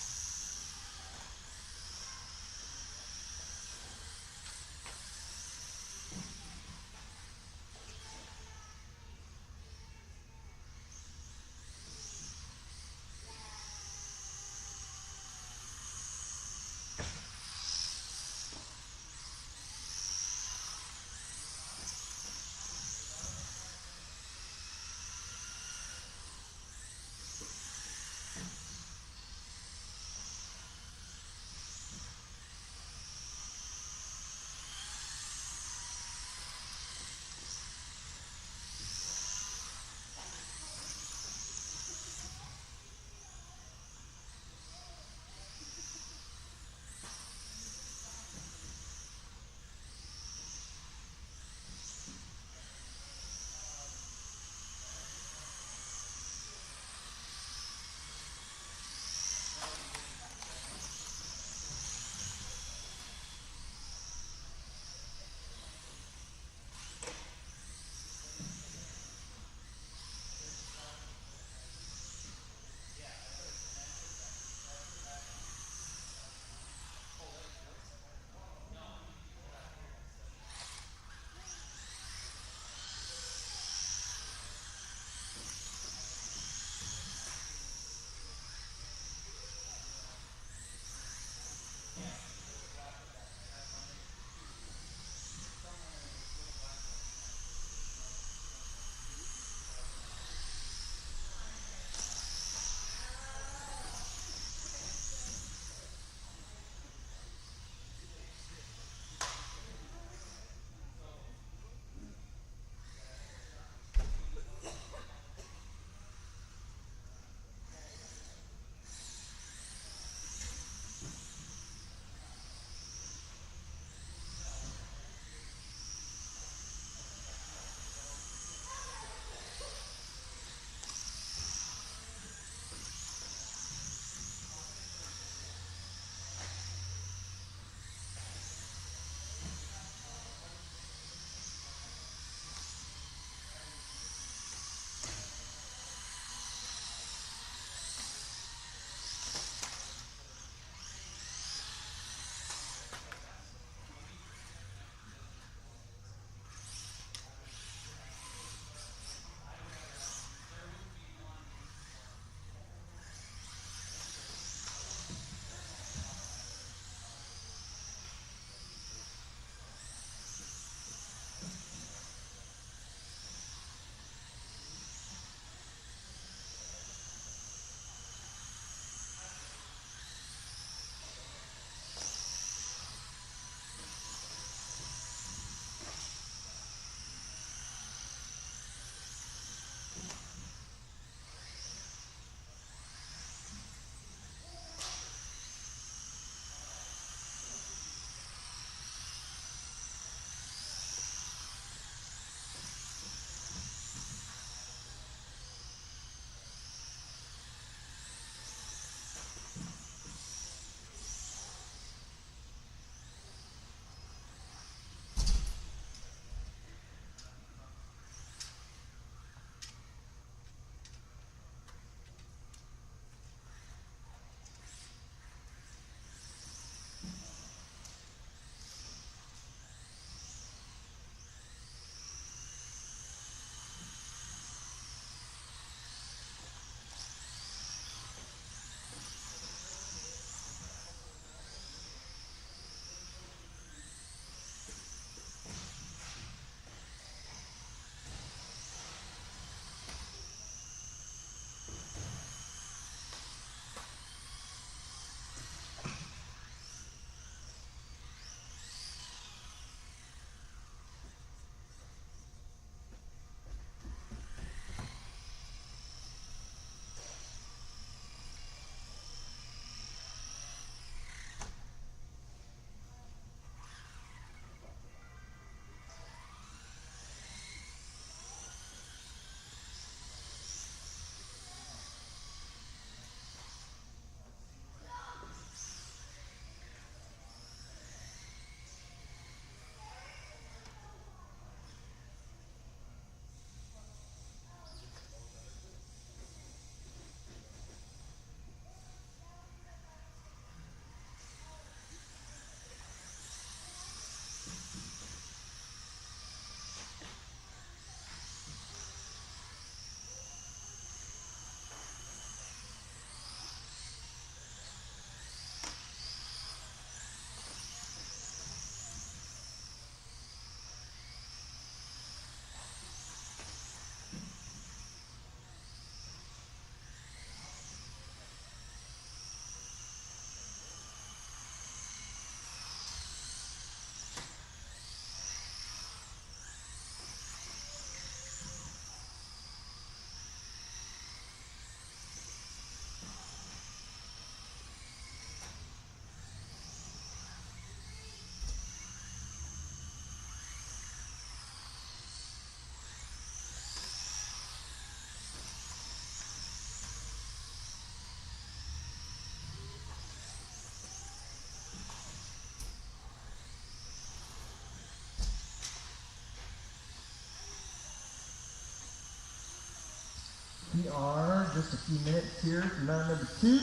[SPEAKER 2] We are just a few minutes here from round number 2.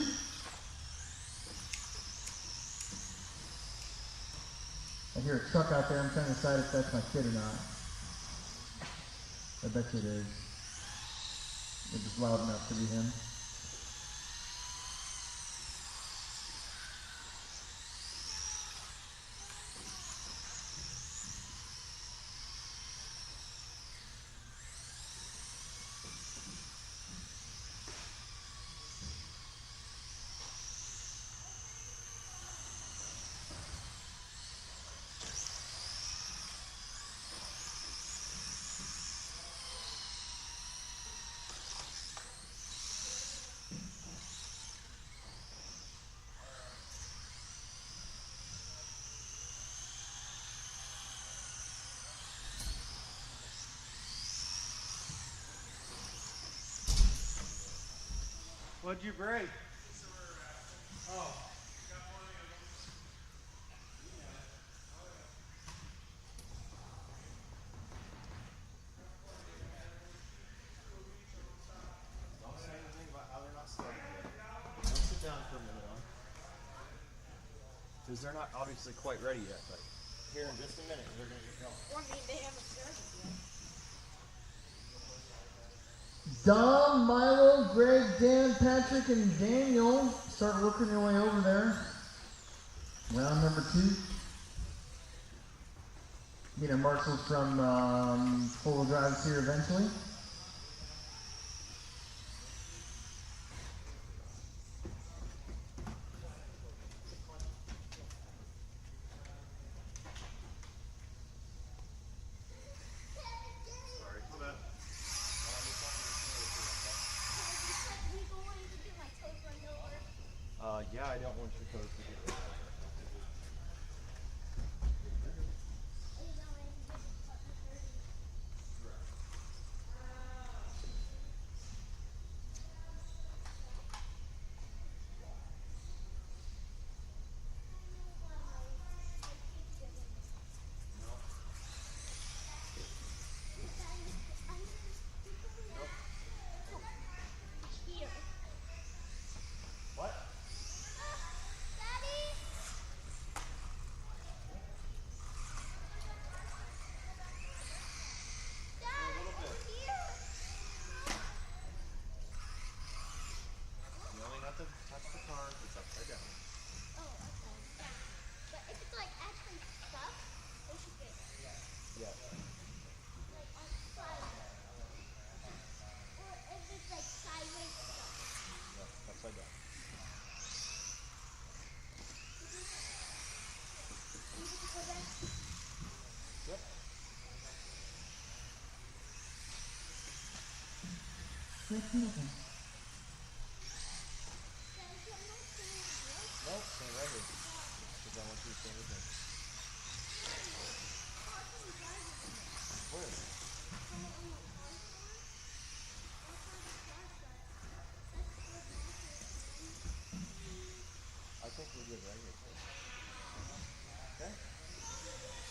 [SPEAKER 2] I hear a truck out there. I'm trying to decide if that's my kid or not. I bet you it is. It was loud enough to be him.
[SPEAKER 4] What'd you break? Oh.
[SPEAKER 7] Don't say anything about how they're not starting yet. Don't sit down for a minute, because they're not obviously quite ready yet, but here in just a minute they're going to get going.
[SPEAKER 3] Or maybe they haven't started yet.
[SPEAKER 2] Dom, Milo, Greg, Dan, Patrick, and Daniel start working their way over there. Round number 2. Get our marshals from four-wheel drives here eventually.
[SPEAKER 7] Yeah, I don't want your toes to get wet.
[SPEAKER 3] Here.
[SPEAKER 7] What?
[SPEAKER 3] Daddy! Dad, over here!
[SPEAKER 7] You only have to touch the car if it's upside down.
[SPEAKER 3] Oh, okay. Yeah. But if it's like actually stuck, they should get it.
[SPEAKER 7] Yeah.
[SPEAKER 3] Like on the side. Or if it's like sideways stuck.
[SPEAKER 7] Yeah, upside down.
[SPEAKER 3] You get to go back.
[SPEAKER 7] Yep.
[SPEAKER 5] Switch movement.
[SPEAKER 3] Daddy, can I stay here?
[SPEAKER 7] Nope, stay right here. Because I want you to stay with me. Where? I think we're good right here. Okay?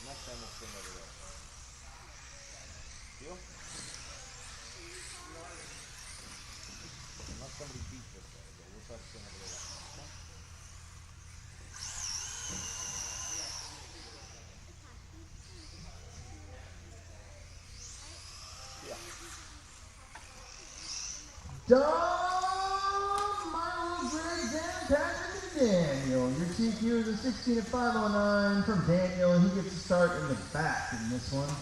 [SPEAKER 7] Next time we'll swing over there. Deal? Unless somebody beats this way, but we'll try to swing over there. Okay? Yeah.
[SPEAKER 2] Dom, Milo, Greg, Dan, Patrick, and Daniel. Your TQ is a 16 at 509 from Daniel. He gets to start in the back in this one.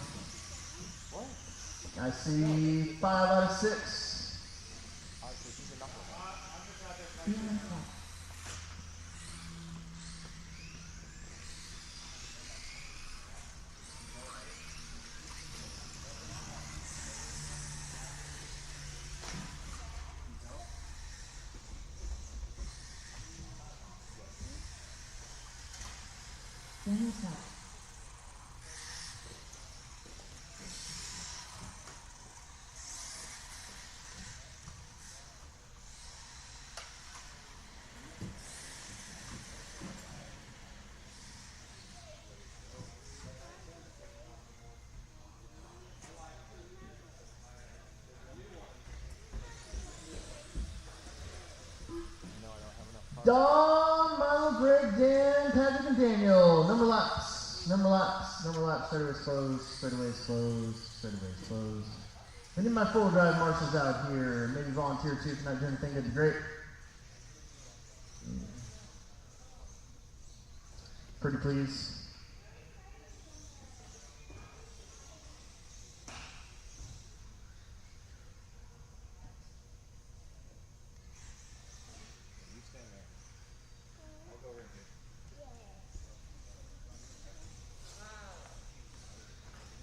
[SPEAKER 7] What?
[SPEAKER 2] I see 5 out of 6.
[SPEAKER 7] Because he's a knucklehead.
[SPEAKER 5] Beyond step. Beyond step.
[SPEAKER 2] Don, Milo, Greg, Dan, Patrick, and Daniel. Number laps. Number laps. Number laps. Straightaways closed. Straightaways closed. Straightaways closed. I need my full drive marshals out here. Maybe volunteer too if you're not doing anything. That'd be great. Pretty please.
[SPEAKER 7] You stand there. I'll go right here.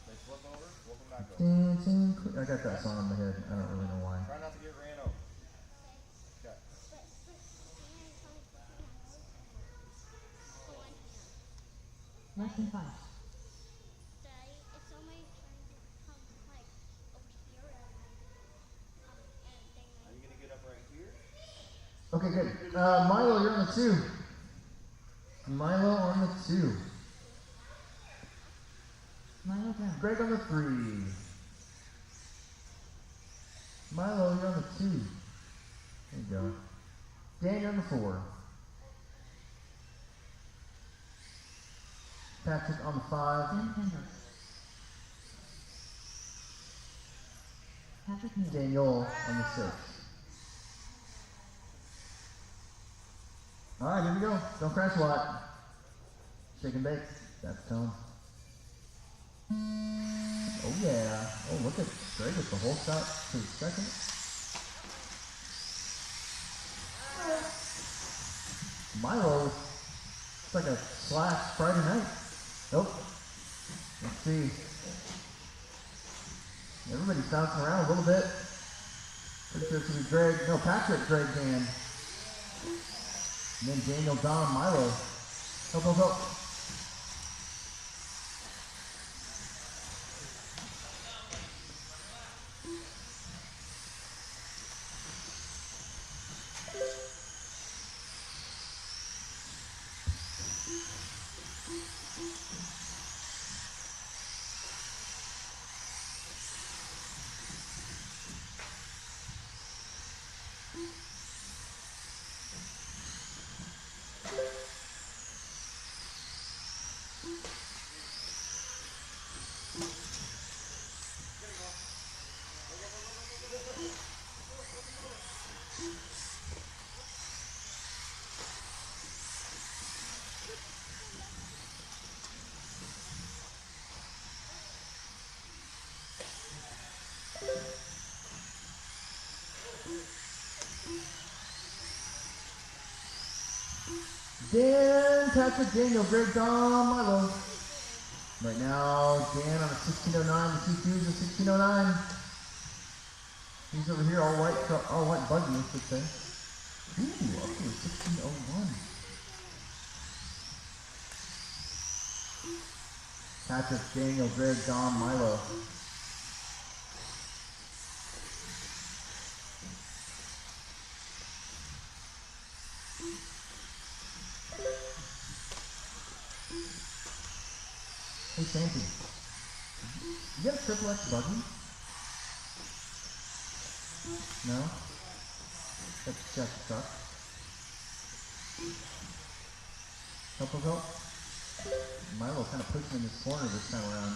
[SPEAKER 7] They flip over, flip them back over.
[SPEAKER 2] Dancing. I got that song in my head. I don't really know why.
[SPEAKER 7] Try not to get ran over. Okay.
[SPEAKER 5] Less than 5.
[SPEAKER 3] If somebody trying to come like over here and they
[SPEAKER 7] Are you gonna get up right here?
[SPEAKER 2] Okay, good. Milo, you're on the 2. Milo on the 2.
[SPEAKER 5] Milo down.
[SPEAKER 2] Greg on the 3. Milo, you're on the 2. There you go. Dan, you're on the 4. Patrick on the 5.
[SPEAKER 5] Dan Kendall. Patrick Neal.
[SPEAKER 2] Daniel on the 6. Alright, here we go. Don't crash a lot. Shake and bake. That's the tone. Oh yeah. Oh, look at Greg with the whole shot to the second. Milo, it's like a slash Friday night. Nope. Let's see. Everybody's bouncing around a little bit. Pretty sure it's going to be Greg. No, Patrick, Greg, Dan. And then Daniel, Dom, Milo. Help, help, help. Dan, Patrick, Daniel, Greg, Dom, Milo. Right now, Dan on a 1609. The T2 is a 1609. He's over here, all white buggy, I should say. Ooh, up to a 1601. Patrick, Daniel, Greg, Dom, Milo. Hey, Santy. You got a triple X buggy? No? That's just a truck. Help. Milo kind of pushing in this corner this time around.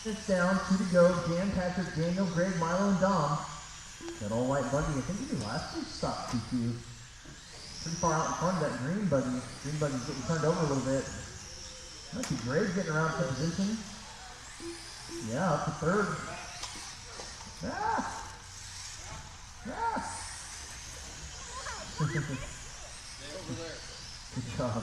[SPEAKER 2] It's down, 2 to go. Dan, Patrick, Daniel, Greg, Milo, and Dom. That all white buggy, I think he last year's stock TQ. Pretty far out in front of that green buggy. Green buggy's getting turned over a little bit. Might be Greg getting around to position. Yeah, up to 3rd. Ah! Ah!
[SPEAKER 1] Stay over there.
[SPEAKER 2] Good job.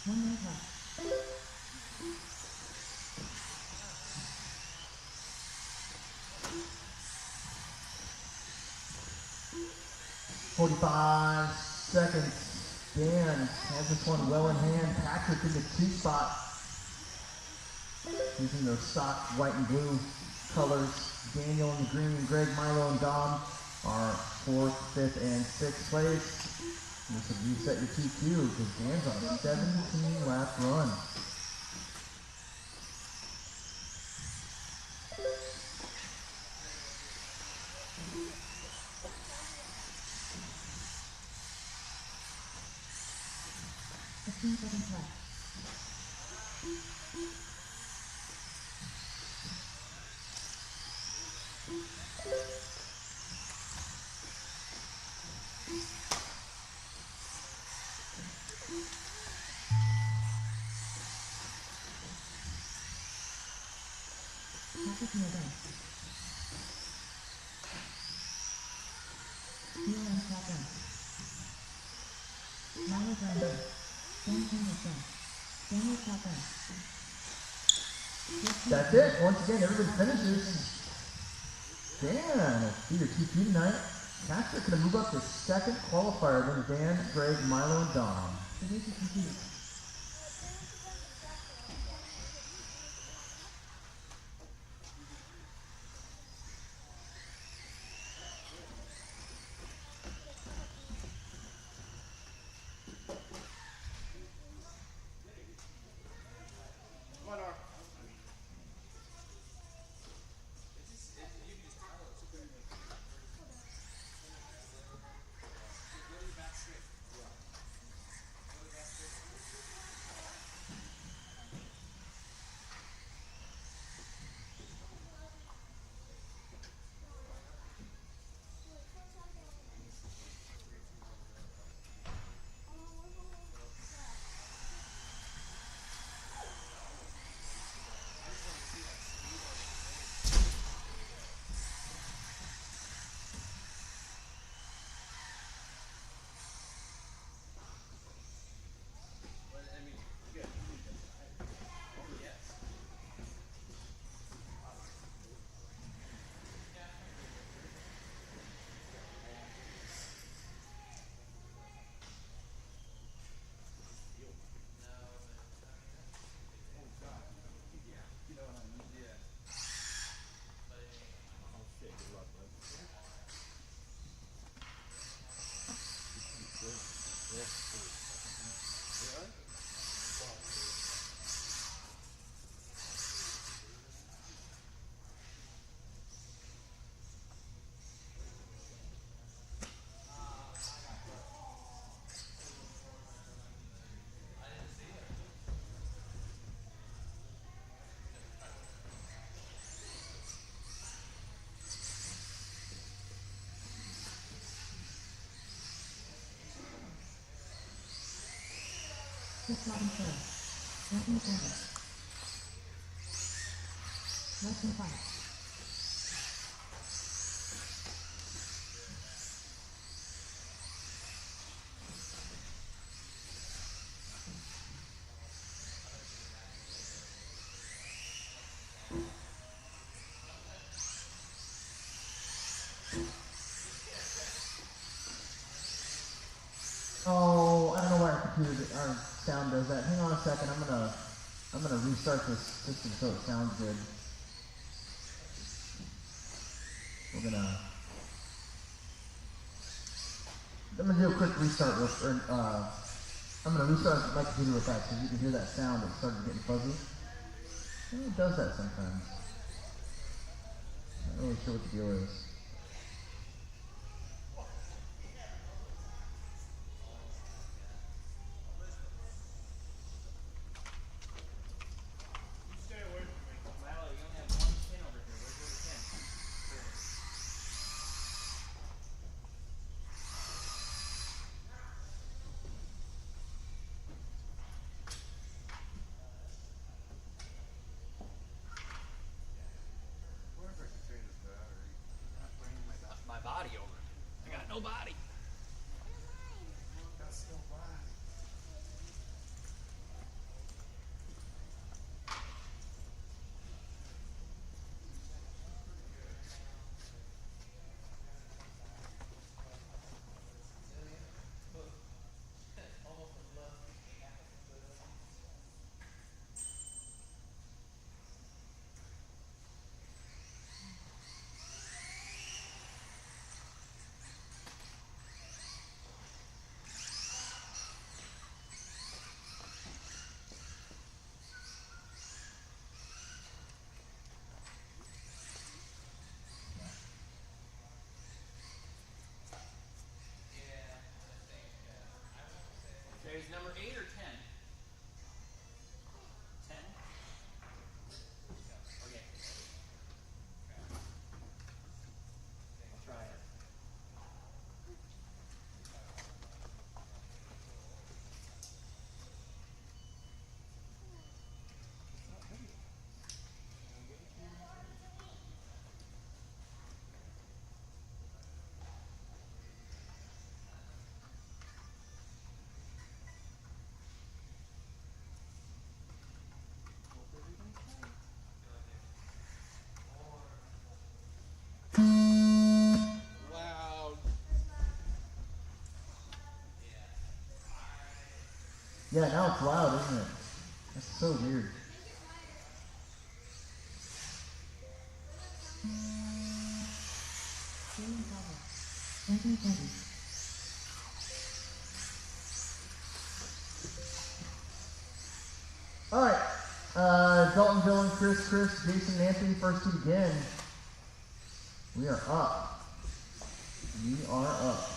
[SPEAKER 5] One minute left.
[SPEAKER 2] 45 seconds. Dan has this one well in hand. Patrick in the 2 spot. Using those stock white and blue colors. Daniel in the green, Greg, Milo, and Dom are 4th, 5th, and 6th place. This would reset your TQ because Dan's on a 17 lap run.
[SPEAKER 5] Seconds left. Patrick near base. Steele and top right. Milo ground base. Dan Campbell front. Daniel top right.
[SPEAKER 2] That's it. Once again, everybody finishes. Dan will be your TQ tonight. Patrick going to move up to 2nd qualifier. Then Dan, Greg, Milo, and Dom.
[SPEAKER 5] The race is complete.
[SPEAKER 4] Come on, Nor.
[SPEAKER 5] Six bottom four. Left in 7. Left in 5.
[SPEAKER 2] Oh, I don't know why our sound does that. Hang on a second. I'm gonna restart this system so it sounds good. I'm gonna do a quick restart I'm gonna restart my computer real fast so you can hear that sound. It started getting fuzzy. It does that sometimes. Not really sure what the deal is. Yeah, now it's loud, isn't it? That's so weird.
[SPEAKER 5] Training progress. Starting 30.
[SPEAKER 2] All right. Dalton, Dylan, Chris, Jason, and Anthony, first two again. We are up. We are up.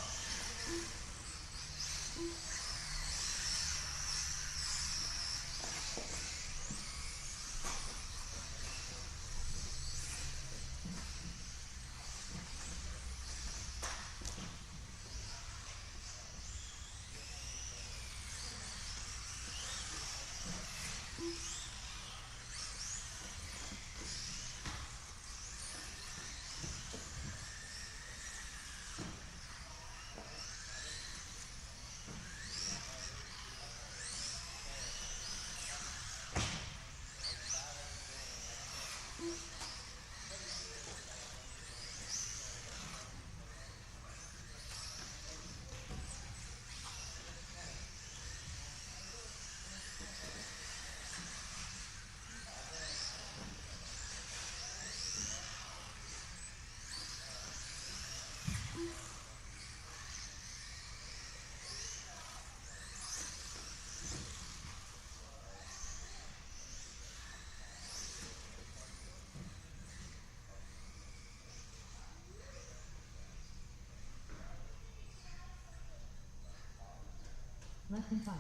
[SPEAKER 5] Less than 5.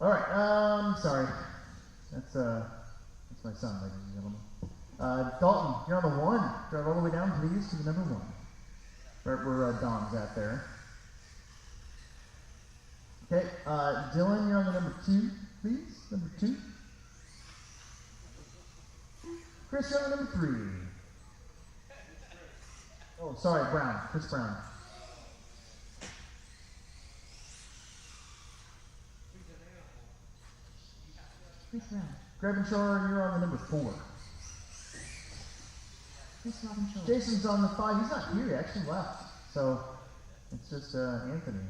[SPEAKER 2] All right. Sorry. That's my son, ladies and gentlemen. Dalton, you're on the 1. Drive all the way down, please, to the number 1. Right where Dom's at there. Okay. Dylan, you're on the number 2, please. Number 2. Chris, you're on the number 3. Oh, sorry, Brown. Chris Brown.
[SPEAKER 5] Chris Brown.
[SPEAKER 2] Grevenshire, you're on the number 4.
[SPEAKER 5] Chris Robinson.
[SPEAKER 2] Jason's on the 5. He's not here. He actually left. So it's just Anthony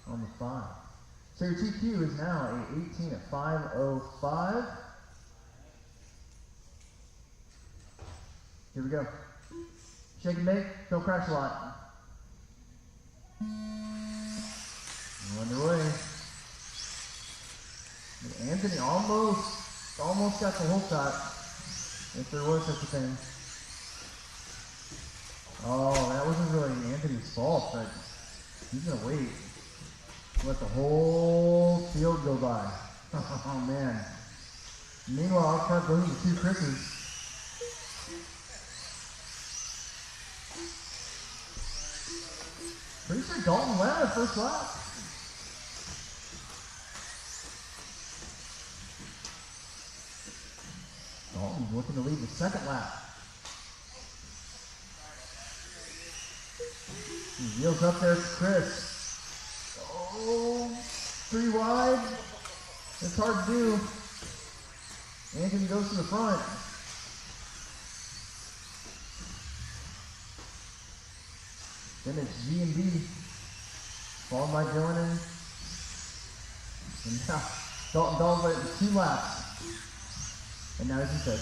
[SPEAKER 2] on the 5. So your TQ is now a 18 at 5:05. Here we go. Shake and bake. Don't crash a lot. We're underway. Anthony almost got the whole shot, if there was such a thing. Oh, that wasn't really Anthony's fault, but he's gonna wait. Let the whole field go by. Oh man. Meanwhile, I'll start going to 2 Chris's. Pretty sure Dalton went at first lap. Dalton's looking to lead the second lap. He wheels up there to Chris. Oh, 3 wide. It's hard to do. Anthony goes to the front. Then it's G and B. Followed by Dylan and now Dalton went 2 laps. And now, as he said,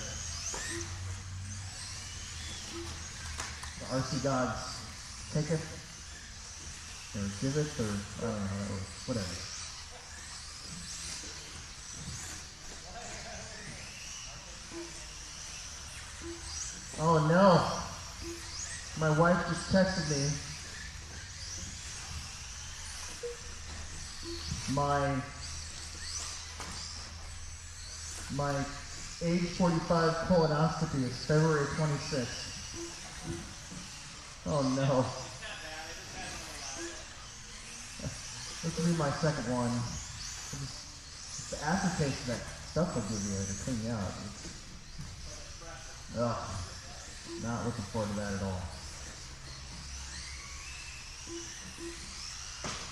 [SPEAKER 2] the RC gods take it, or give it, or I don't know how that works, whatever. Oh no, my wife just texted me. My age 45 colonoscopy is February 26th. Oh no. This will be my second one. It's the aftertaste of that stuff will give you to clean you out. Ugh. Not looking forward to that at all.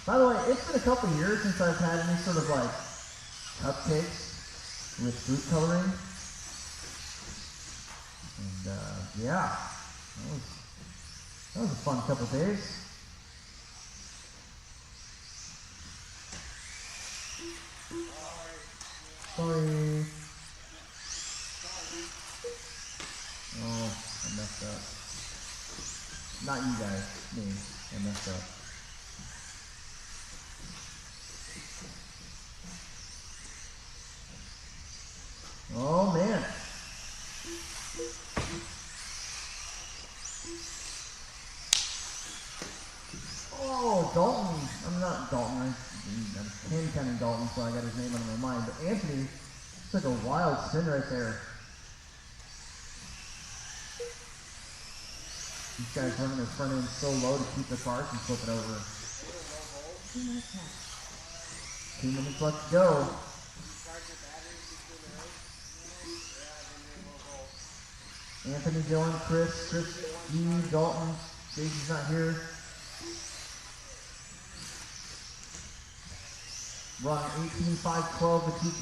[SPEAKER 2] By the way, it's been a couple years since I've had any sort of like cupcakes with food coloring. And yeah, that was a fun couple days. Sorry. Oh, I messed up. Not you guys, me. I messed up. Oh man. Oh, Dalton. I'm not Dalton. I'm hand counting Dalton, so I got his name on my mind. But Anthony took a wild spin right there. These guys running their front end so low to keep the cars from flipping over. 2 minutes left to go. Anthony, Dylan, Chris, Steve, Dalton. Jason's not here. Run 18.512 to TQ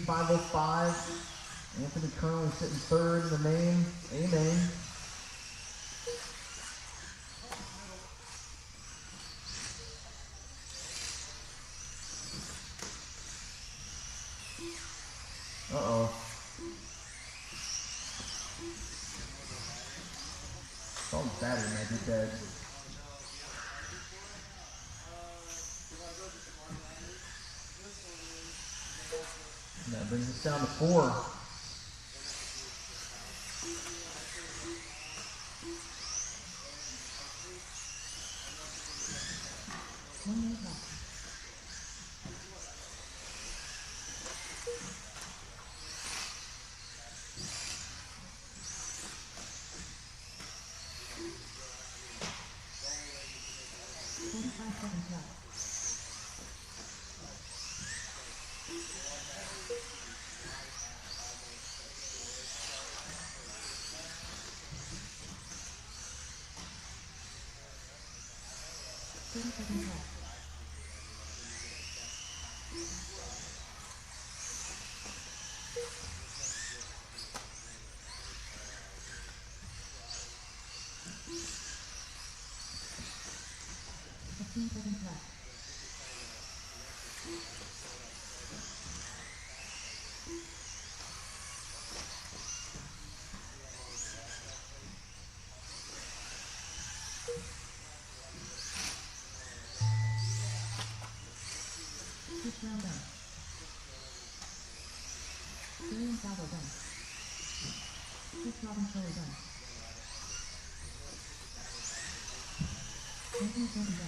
[SPEAKER 2] 18.505. Anthony currently sitting third in the main, A main. Uh-oh. Dalton's battery might be dead. That brings us down to 4.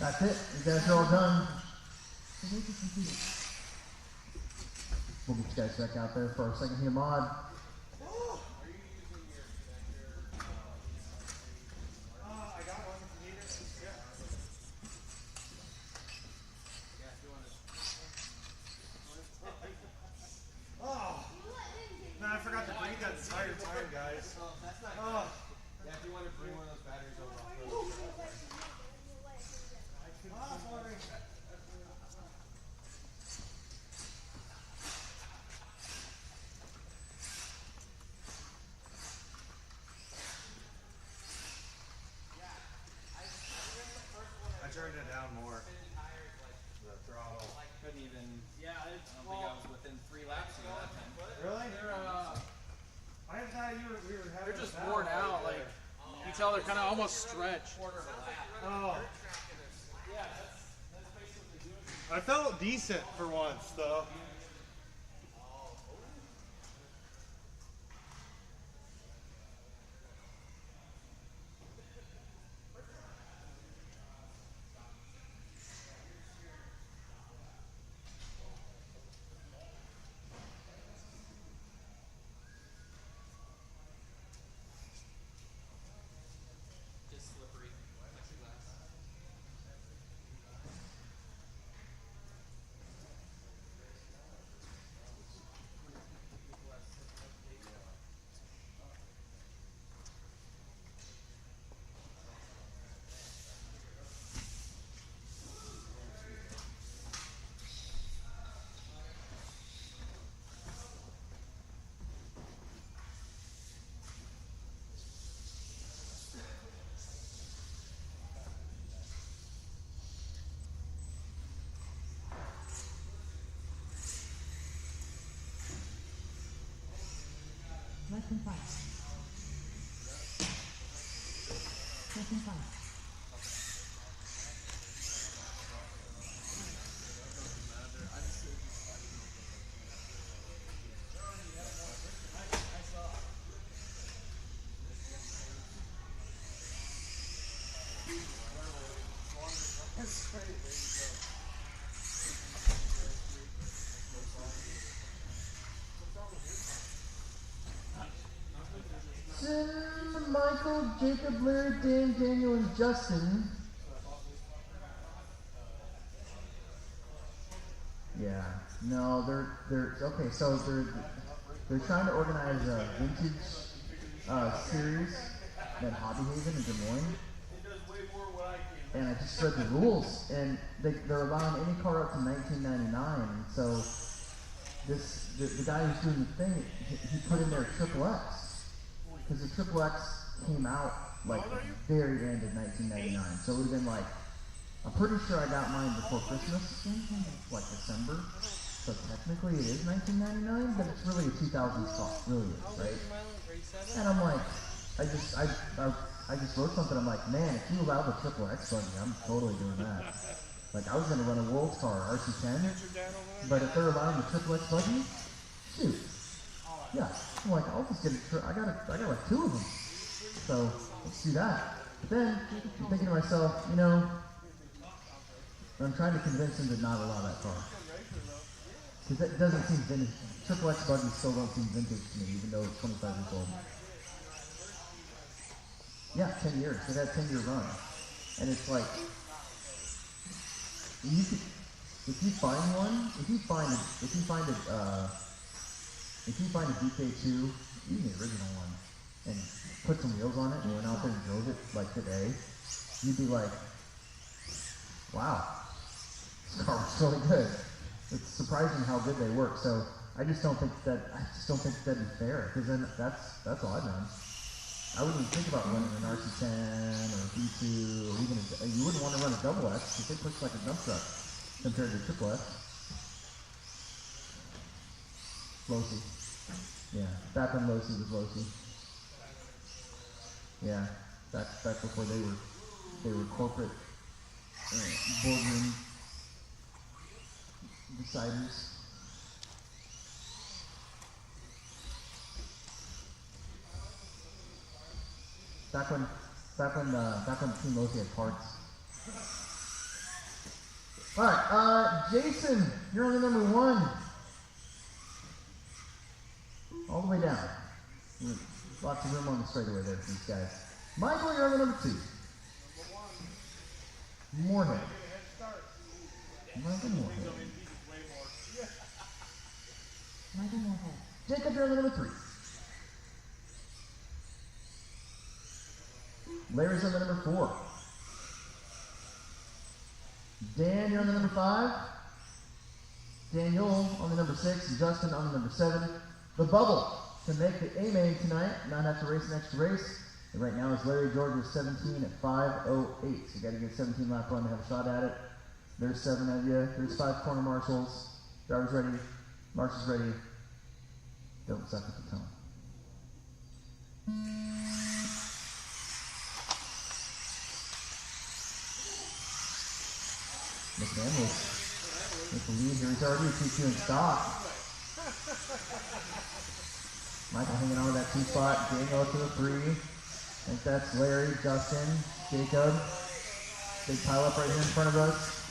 [SPEAKER 2] That's it. You guys are all done. We'll get you guys back out there for our second here mod.
[SPEAKER 4] I got one if you need it. Yeah. Oh, man, I forgot to bring that entire time, guys.
[SPEAKER 1] Oh, that's not
[SPEAKER 4] Oh.
[SPEAKER 1] Yeah, if you want to bring one of those batteries over, I'll throw it.
[SPEAKER 4] Sorry. I turned it down more. The throttle.
[SPEAKER 6] Couldn't even. Yeah, I don't think I was within 3 laps of that time.
[SPEAKER 4] Really? I thought we were having.
[SPEAKER 6] They're just worn out. Like you tell, they're kind of almost stretched.
[SPEAKER 4] Oh. I felt decent for once, though.
[SPEAKER 6] Just slippery. Plexiglass.
[SPEAKER 5] Justin 5. Justin 5.
[SPEAKER 2] Sim, Michael, Jacob, Larry, Dan, Daniel, and Justin. Yeah, no, they're okay. So they're trying to organize a vintage series at Hobby Haven in Des Moines. And I just read the rules, and they're allowing any car up to 1999. And so the guy who's doing the thing, he put in there Triple X, because the Triple X came out like very end of 1999. So it would have been like, I'm pretty sure I got mine before Christmas, like December. So technically it is 1999, but it's really a 2000s car, really is, right? And I'm like, I just wrote something. I'm like, man, if you allow the Triple X buggy, I'm totally doing that. Like, I was gonna run a World's car, RC10, but if they're allowing the Triple X buggy, shoot, yeah. I'm like, I'll just get I got like 2 of them, so let's do that. But then I'm thinking to myself, you know, I'm trying to convince him to not allow that car, because that doesn't seem vintage. Triple X buggies still don't seem vintage to me, even though it's 25 years old. Yeah, 10 years. It had a 10-year run. And it's like, you could, if you find one, if you find a DK2, even the original one, and put some wheels on it and went out there and drove it like today, you'd be like, wow, this car was really good. It's surprising how good they work. So I just don't think that'd be fair, because then that's all I've done. I wouldn't even think about running an RC10 or a V2, or even you wouldn't want to run a double X, because they push like a dump truck compared to triple X. Losi. Yeah, back when Losi was Losi. Yeah, back before they were corporate boardroom deciders. Back when Team Losi had parts. All right, Jason, you're on the number 1. All the way down. Lots of room on the straightaway there for these guys. Michael, you're on the number 2. Moorhead. Michael Moorhead.
[SPEAKER 5] Michael Moorhead.
[SPEAKER 2] Jacob, you're on the number 3. Larry's on the number 4. Dan, you're on the number 5. Daniel on the number 6. And Justin on the number 7. The bubble to make the A main tonight, not have to race an extra race. And right now is Larry George with 17 at 5:08. So you got to get 17 lap run to have a shot at it. There's 7 of you. There's 5 corner marshals. Drivers ready. Marshals ready. Don't suck at the tone. McManus with the lead here. He's already 2-2 in stock. Michael hanging on to that 2 spot. Daniel up to the 3. I think that's Larry, Justin, Jacob. Big pile up right here in front of us.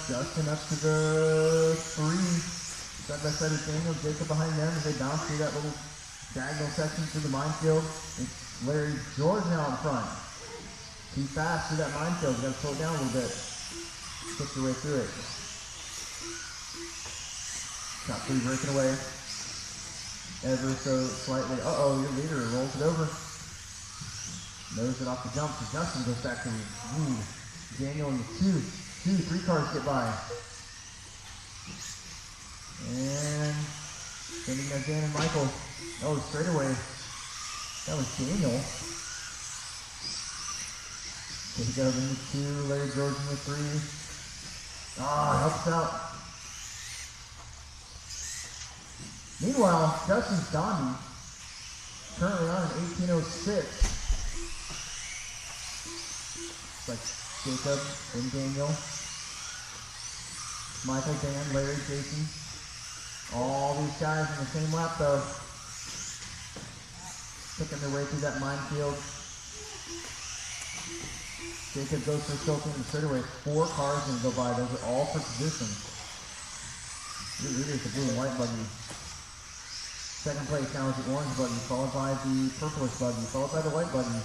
[SPEAKER 2] Justin up to the 3. Side by side with Daniel. Jacob behind them as they bounce through that little diagonal section through the minefield. It's Larry George now in front. Too fast through that minefield. You got to slow it down a little bit. Push your way through it. Top 3 breaking away. Ever so slightly. Uh-oh, your leader rolls it over. Knows it off the jump. So Justin goes back to the lead. Daniel in the 3 cars get by. And sending that Dan and Michael. Oh, straight away. That was Daniel. Jacob in the 2, Larry George in the 3. Helps out. Meanwhile, Justin's Dondi, currently on an 1806. It's like Jacob and Daniel, Michael, Dan, Larry, Jason. All these guys in the same lap though. Picking their way through that minefield. Jacob goes for silking the straightaway. 4 cars going to go by. Those are all for position. Your leader is the blue and white buggy. Second place now is the orange buggy, followed by the purplish buggy, followed by the white buggy.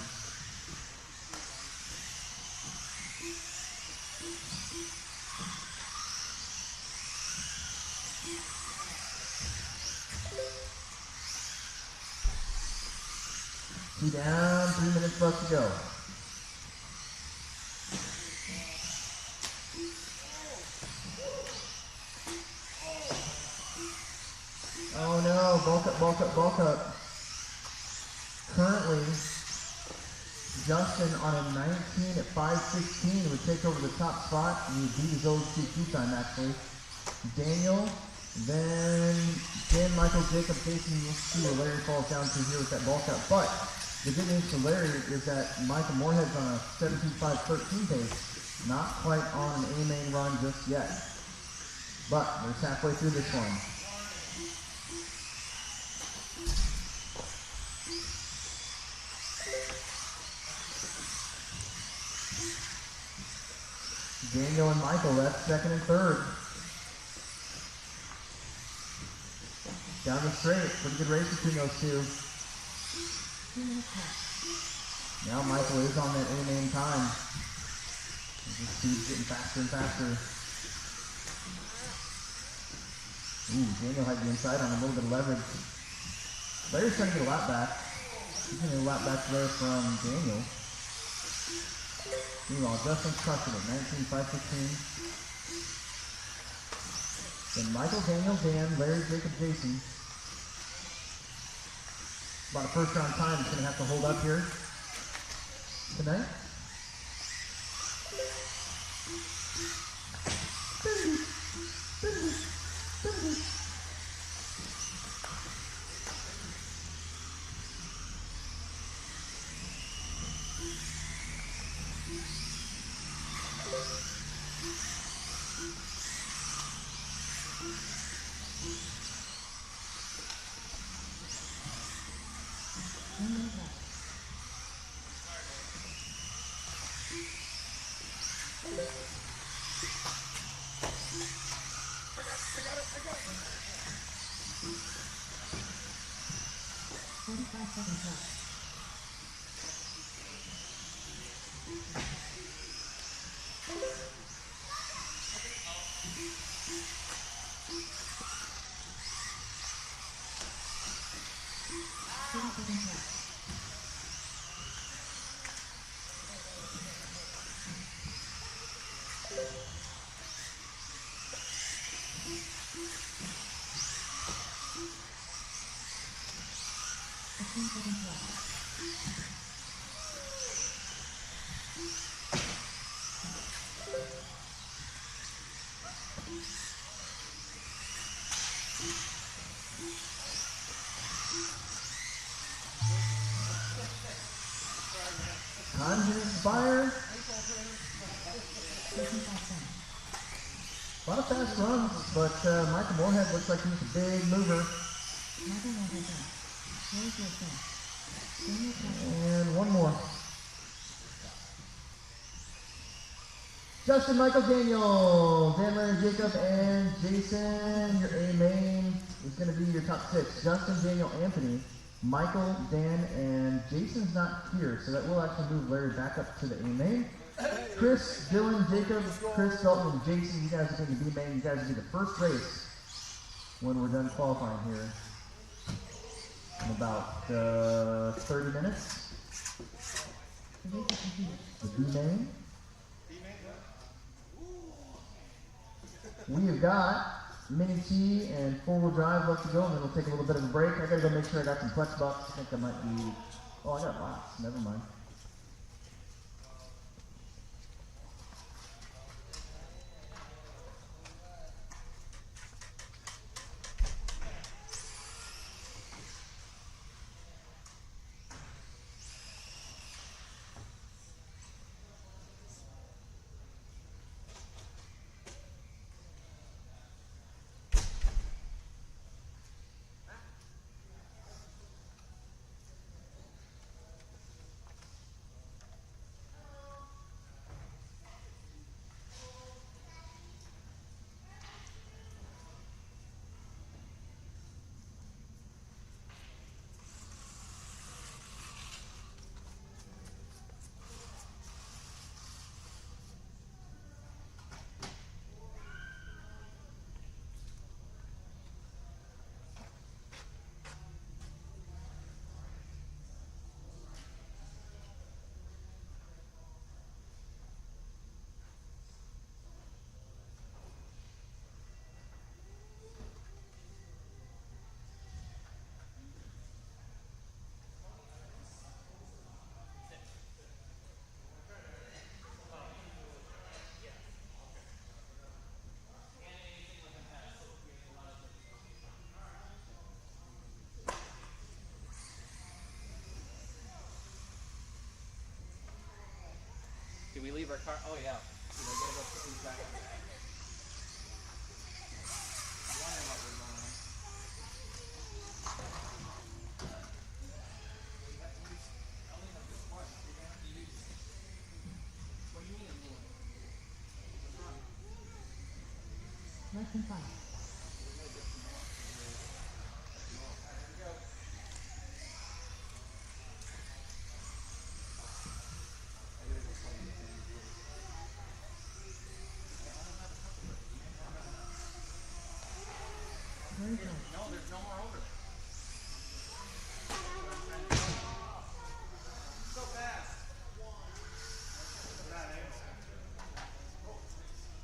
[SPEAKER 2] Two down, 3 minutes left to go. Oh no, bulk up, bulk up, bulk up. Currently, Justin on a 19 at 5:16 would take over the top spot, and he would beat his old CQ time actually. Daniel, then Dan, Michael, Jacob, Jason, we'll see where Larry falls down to here with that bulk up. But the good news for Larry is that Michael Moorhead's on a 17.513 pace, not quite on an A-main run just yet. But we're just halfway through this one. Daniel and Michael left second and third. Down the straight, pretty good race between those two. Now Michael is on that A-main time. His speed's getting faster and faster. Ooh, Daniel had the inside on a little bit of leverage. Larry's trying to get a lap back. He's getting a lap back there from Daniel. Meanwhile, Justin's crushing it, 19.515. Then Michael, Daniel, Dan, Larry, Jacob, Jason. About a first round time, he's going to have to hold up here tonight. Conjures fire. A lot of fast runs, but Michael Moorhead looks like he's a big mover. And one more. Justin, Michael, Daniel, Dan, Larry, Jacob, and Jason. Your A main is going to be your top 6. Justin, Daniel, Anthony, Michael, Dan, and Jason's not here, so that will actually move Larry back up to the A main. Chris, Dylan, Jacob, Chris, Dalton, and Jason, you guys are going to be main. You guys will be the first race when we're done qualifying here in about 30 minutes. The B main. We have got Mini T and 4-wheel drive left to go, and then we'll take a little bit of a break. I gotta go make sure I got some flex bucks. I think I might be. Oh, I got lots. Never mind.
[SPEAKER 6] leave our car. Oh yeah. Dude, I gotta go put these back. I'm wondering what we're going on. I only have this one. You're gonna have to use. What do you mean? What's wrong?
[SPEAKER 5] Less than 5. Very good.
[SPEAKER 6] No, there's no more over there. So fast.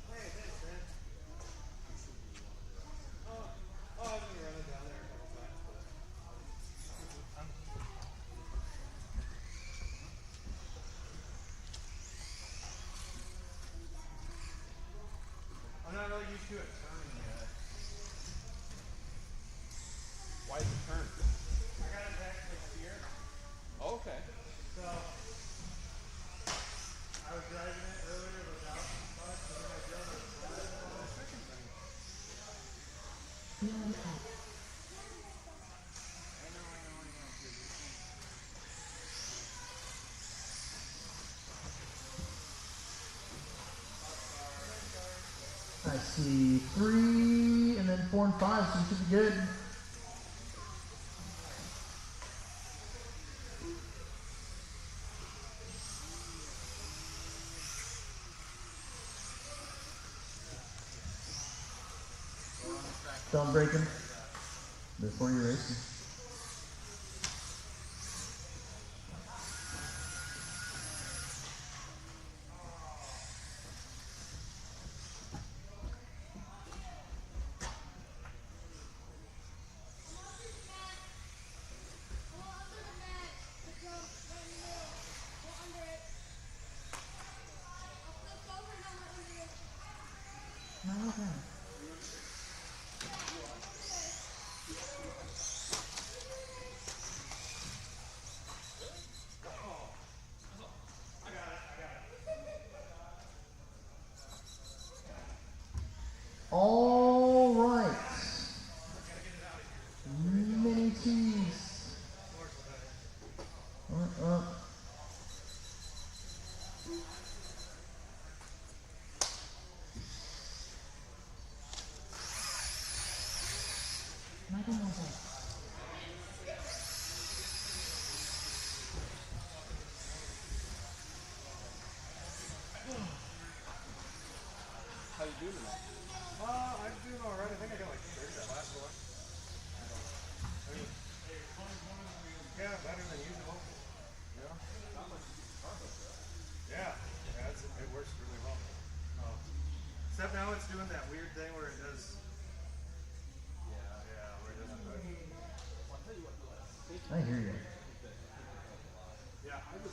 [SPEAKER 4] Hey, thanks, man. Oh, I've been running down there a couple times, but I'm not really used to it turning yet.
[SPEAKER 6] Why is it turned?
[SPEAKER 4] I got it back to steer,
[SPEAKER 6] Oh, okay.
[SPEAKER 4] so I was driving it earlier without much, and then I drove it with the second thing.
[SPEAKER 5] Feel and cut.
[SPEAKER 2] I see 3 and then 4 and 5, so you should be good. Don't break him before you race him.
[SPEAKER 5] Mile down.
[SPEAKER 2] All right. Mini T's.
[SPEAKER 5] Michael Moses.
[SPEAKER 6] How you doing tonight?
[SPEAKER 4] I'm doing alright. I think I got like 30 that last one. I mean, yeah, better than usual. Yeah. Yeah, it works really well. Except now it's doing that weird thing where it does. Yeah, where it doesn't.
[SPEAKER 2] I hear you.
[SPEAKER 4] Yeah, I was.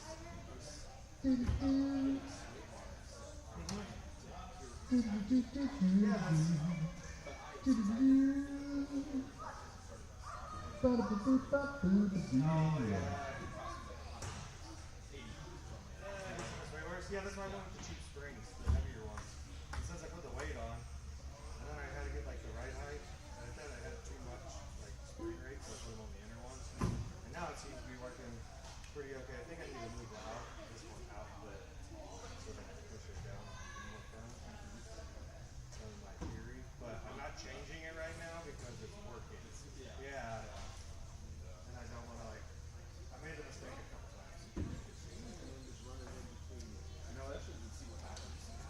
[SPEAKER 4] Yeah, that's why I went with the cheap springs, the heavier ones. And since I put the weight on, and then I had to get like the right height, and I thought I had too much like spring rate, so I put them on the inner ones. And now it seems to be working pretty okay. I think I need to move this one out a bit so that I can push it down more firm. That's my theory, but I'm not changing it right now because it's working. Yeah. And I don't want to like. I made the mistake a couple times.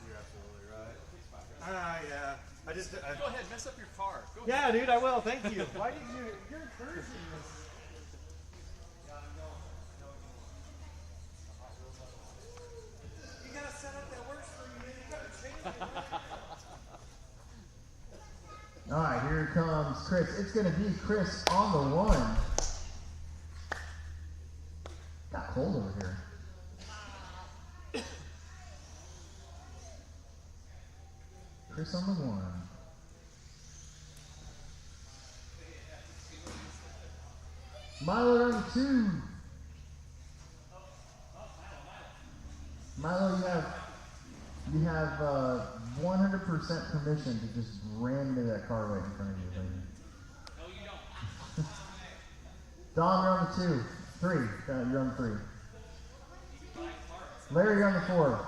[SPEAKER 4] You're absolutely right. Yeah. I just.
[SPEAKER 6] Go ahead, mess up your car. Go
[SPEAKER 4] Yeah, dude, I will. Thank you. Why did you're encouraging this? You got a setup that works for you, man. You gotta change it.
[SPEAKER 2] All right, here comes Chris. It's going to be Chris on the 1. Got cold over here. Chris on the 1. Milo on the 2. Milo, you have You have 100% permission to just ram into that car right in front of you, lady.
[SPEAKER 6] No, you don't.
[SPEAKER 2] Dom, you're on the 2. 3. You're on the 3.
[SPEAKER 6] You can buy parts.
[SPEAKER 2] Larry, you're on the 4.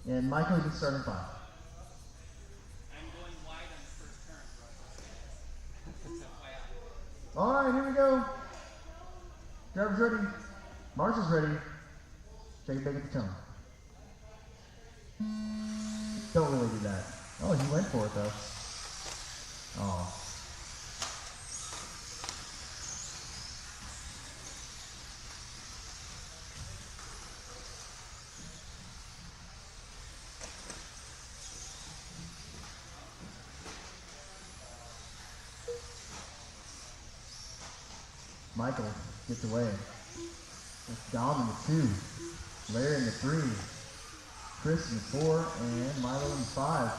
[SPEAKER 2] And Michael, you can start in 5.
[SPEAKER 6] I'm going wide on the first turn, bro. Just FYI.
[SPEAKER 2] All right, here we go. Driver's ready. Marshal's ready. Shake it back at the tongue. Don't really do that. Oh, he went for it though. Oh. Michael gets away. It's Dom in the 2. Larry in the 3. Chris in the 4. And Milo in the 5.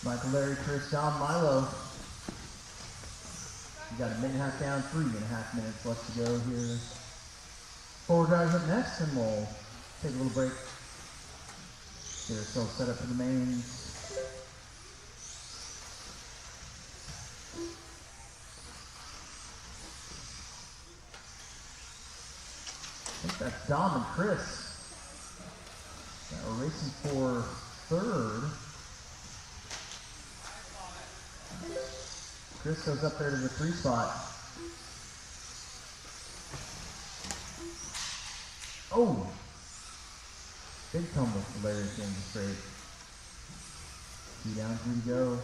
[SPEAKER 2] Michael, Larry, Chris, Dom, Milo. You got a minute and a half down, 3.5 minutes left to go here. 4 guys up next, and we'll take a little break. Get ourselves set up for the mains. I think that's Dom and Chris that are racing for 3rd. Chris goes up there to the 3 spot. Oh! Big tumble for Larry at the end of the straight. 2 down, 3 to go.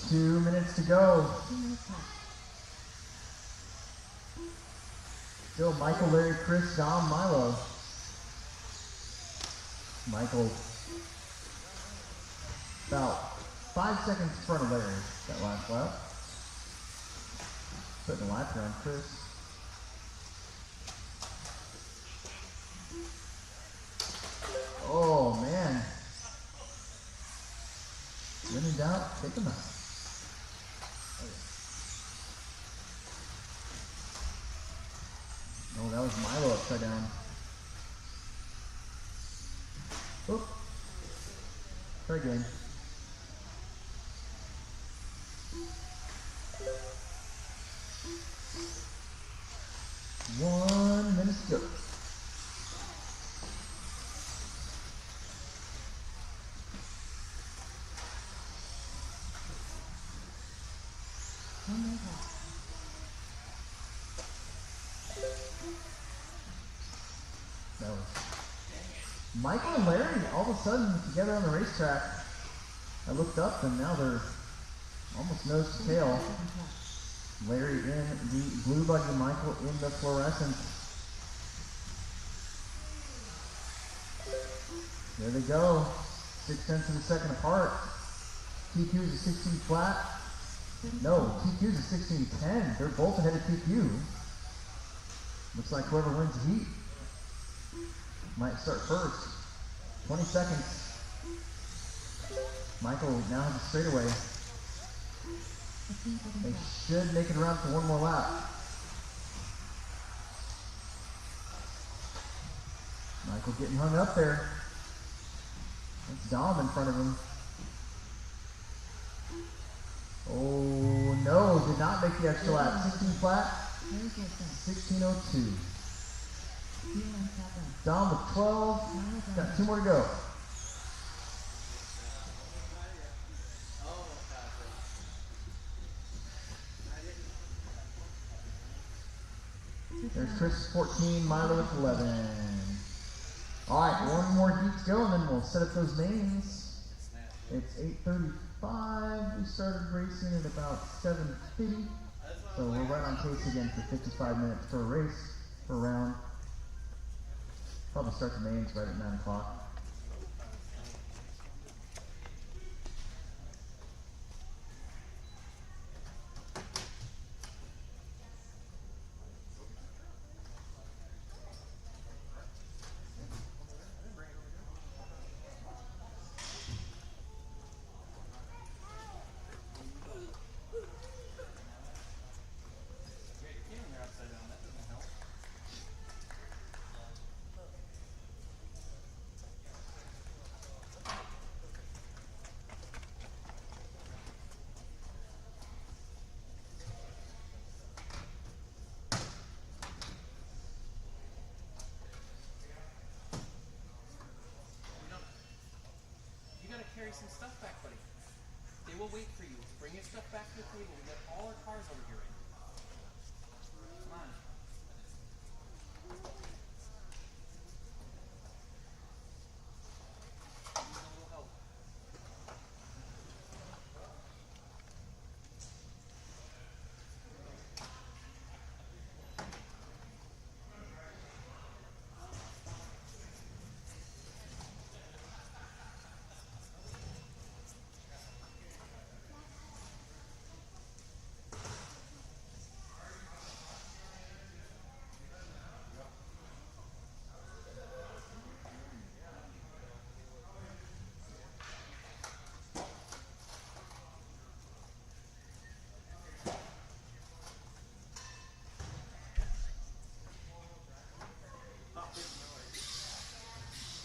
[SPEAKER 2] Two minutes to go. Still Michael, Larry, Chris, Dom, Milo. Michael about 5 seconds in front of Larry that last lap. Putting the lap around Chris. Oh man. When in doubt, take him out. Oh, that was Milo upside down. Oop. Try again. One minute to go. That was Michael and Larry all of a sudden together on the racetrack. I looked up and now they're almost nose to tail. Larry in the blue buggy, Michael in the fluorescent. There they go. 0.6 of a second apart. TQ is a 16 flat. No, TQ is a 16.10. They're both ahead of TQ. Looks like whoever wins the heat might start first. 20 seconds. Michael now has a straightaway. They should make it around for one more lap. Michael getting hung up there. That's Dom in front of him. Oh no, did not make the extra lap. 16 flat, 16.02. Dom with 12, got 2 more to go. There's Chris 14, Milo with 11. Alright, one more heat to go and then we'll set up those names. It's 8:35. We started racing at about 7:50. So we're right on pace again for 55 minutes per race, per round. Probably start the names right at 9 o'clock.
[SPEAKER 1] Carry some stuff back, buddy. They will wait for you. Bring your stuff back to the table. We got all our cars over here right now. Come on. Need a little help.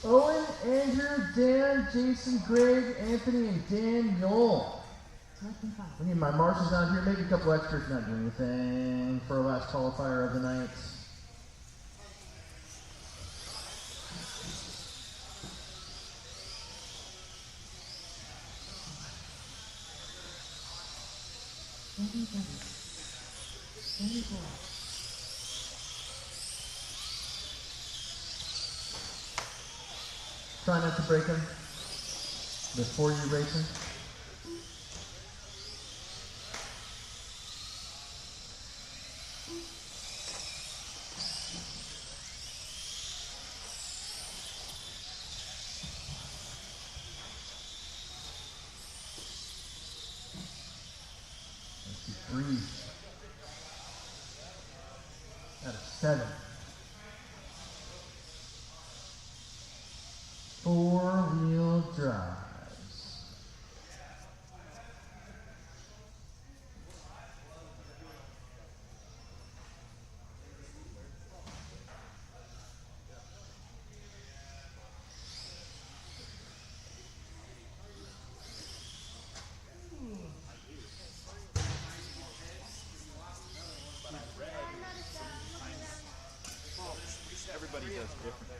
[SPEAKER 2] Owen, Andrew, Dan, Jason, Greg, Anthony, and Daniel. We need my marshals out here. Maybe a couple extras, not doing anything for our last qualifier of the night. Try not to break them before you're racing. Let's see, 3 out of 7. 4-wheel drives.
[SPEAKER 7] Everybody does different.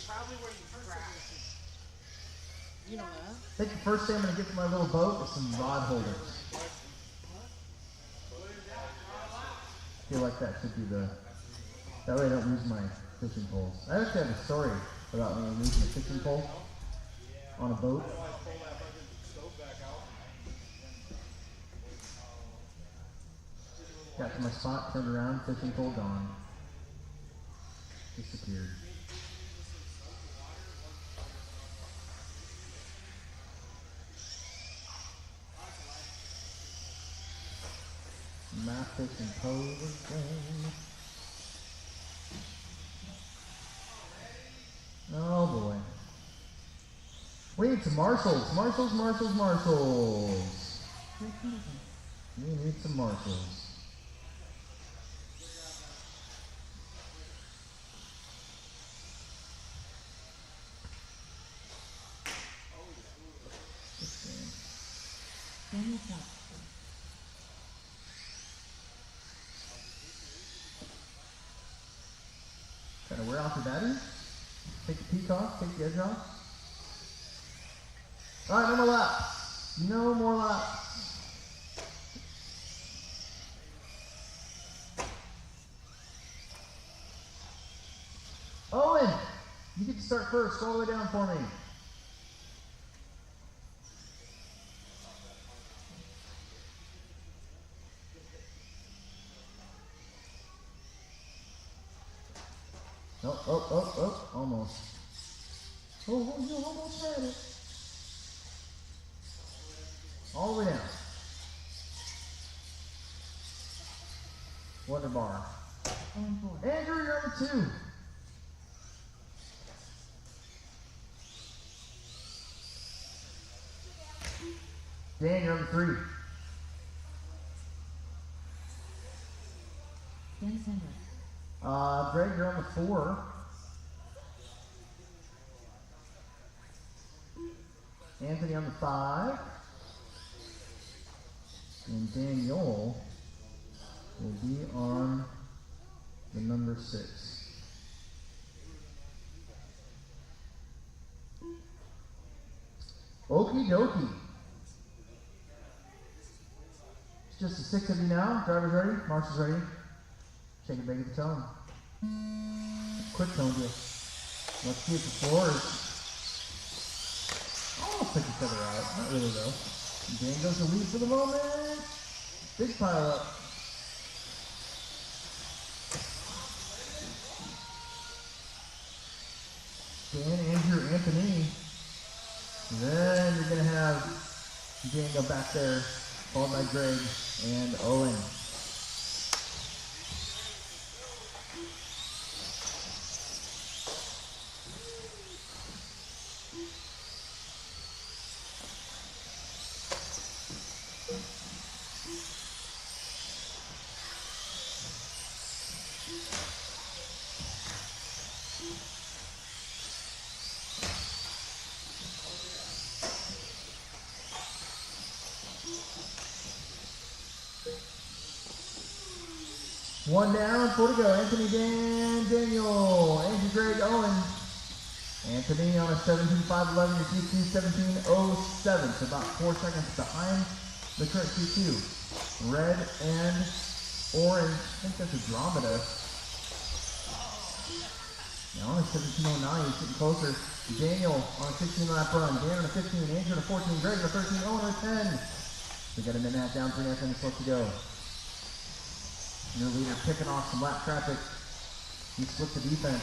[SPEAKER 1] Probably where you crash. You know that?
[SPEAKER 2] I think the first thing I'm going to get for my little boat is some rod holders. I feel like that should be that way I don't lose my fishing poles. I actually have a story about me losing a fishing pole on a boat. Got to my spot, turned around, fishing pole gone. Disappeared. My fishing pole was gone. Oh boy. We need some marshals. Marshals. We need some marshals.
[SPEAKER 5] Daniel Cup.
[SPEAKER 2] Trying to wear off your battery? Take the peak off, take the edge off. Alright, no more laps. No more laps. Owen, you get to start first. Go all the way down for me. Oh, almost. Oh, you almost had it. All the way down. Wonder bar.
[SPEAKER 5] Owen 4.
[SPEAKER 2] Andrew, you're number 2. Dan, you're number 3.
[SPEAKER 5] Dan Sandler.
[SPEAKER 2] Greg, you're on the 4. Anthony on the 5. And Daniel will be on the number 6. Okie dokie. It's just the 6 of you now. Driver's ready. Marshal's ready. Shake it, bake it, the tone. Quick tone deal. Let's see if the floor is almost took each other out. Not really though. Dan goes to lead for the moment. Big pile up. Dan, Andrew, Anthony. Then you're gonna have Daniel back there, followed by Greg and Owen. One down, 4 to go. Anthony, Dan, Daniel, Andrew, Greg, Owen. Anthony on a 17.511, your Q2 17.07, so about 4 seconds behind the current Q2. Red and orange, I think that's Andromeda. Now on a 17.09, he's getting closer. Daniel on a 16 lap run, Dan on a 15, Andrew on a 14, Greg on a 13, Owen on a 10. We got a minute and a half down, 3.5 minutes left to go. Your leader picking off some lap traffic. He split the defense.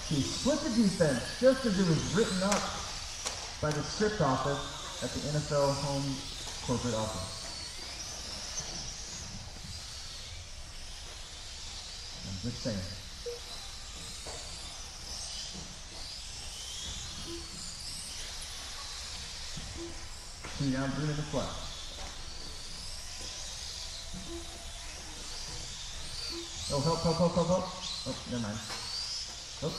[SPEAKER 2] He split the defense just as it was written up by the script office at the NFL home corporate office. I'm just saying. Two down, 3 minutes left. Oh, help. Oh, never mind. Oh.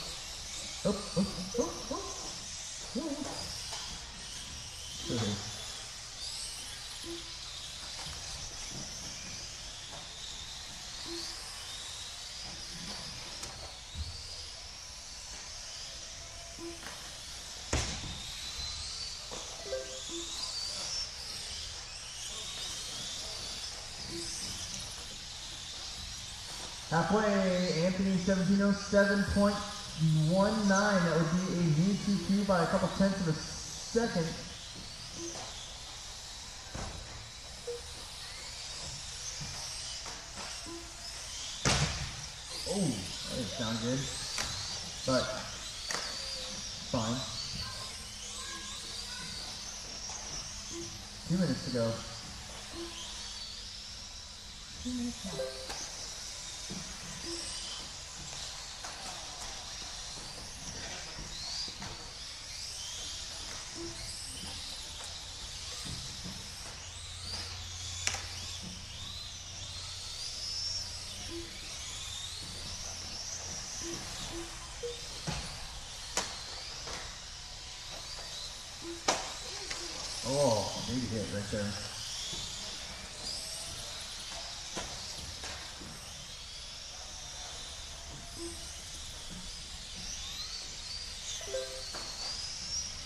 [SPEAKER 2] Okay. Halfway, Anthony 17.07.19. That would be a new Q2 by a couple tenths of a second. Oh, that didn't sound good. But, fine. 2 minutes to go.
[SPEAKER 5] 2 minutes left.
[SPEAKER 2] Oh, big hit right there.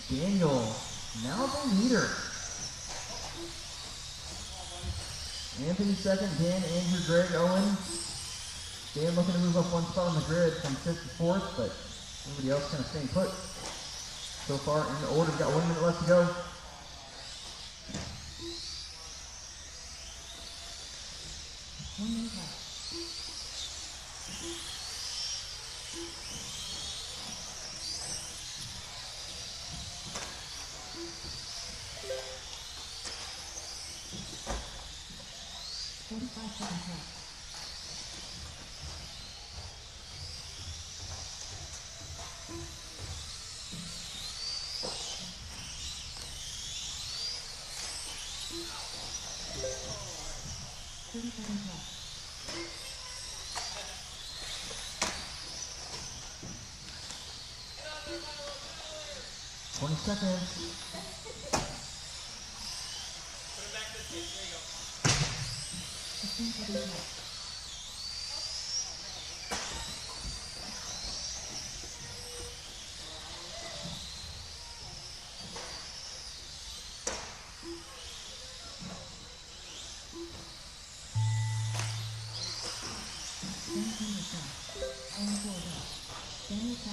[SPEAKER 2] Daniel, now the leader. Anthony second, Dan, Andrew, Greg, Owen. Dan looking to move up one spot on the grid from 5th to 4th, but everybody else kind of staying put. So far in the order, we've got 1 minute left to go.
[SPEAKER 5] 1 minute left. Seconds left.
[SPEAKER 2] Seconds.
[SPEAKER 6] Put it back this way. There you go.
[SPEAKER 5] 15 seconds left.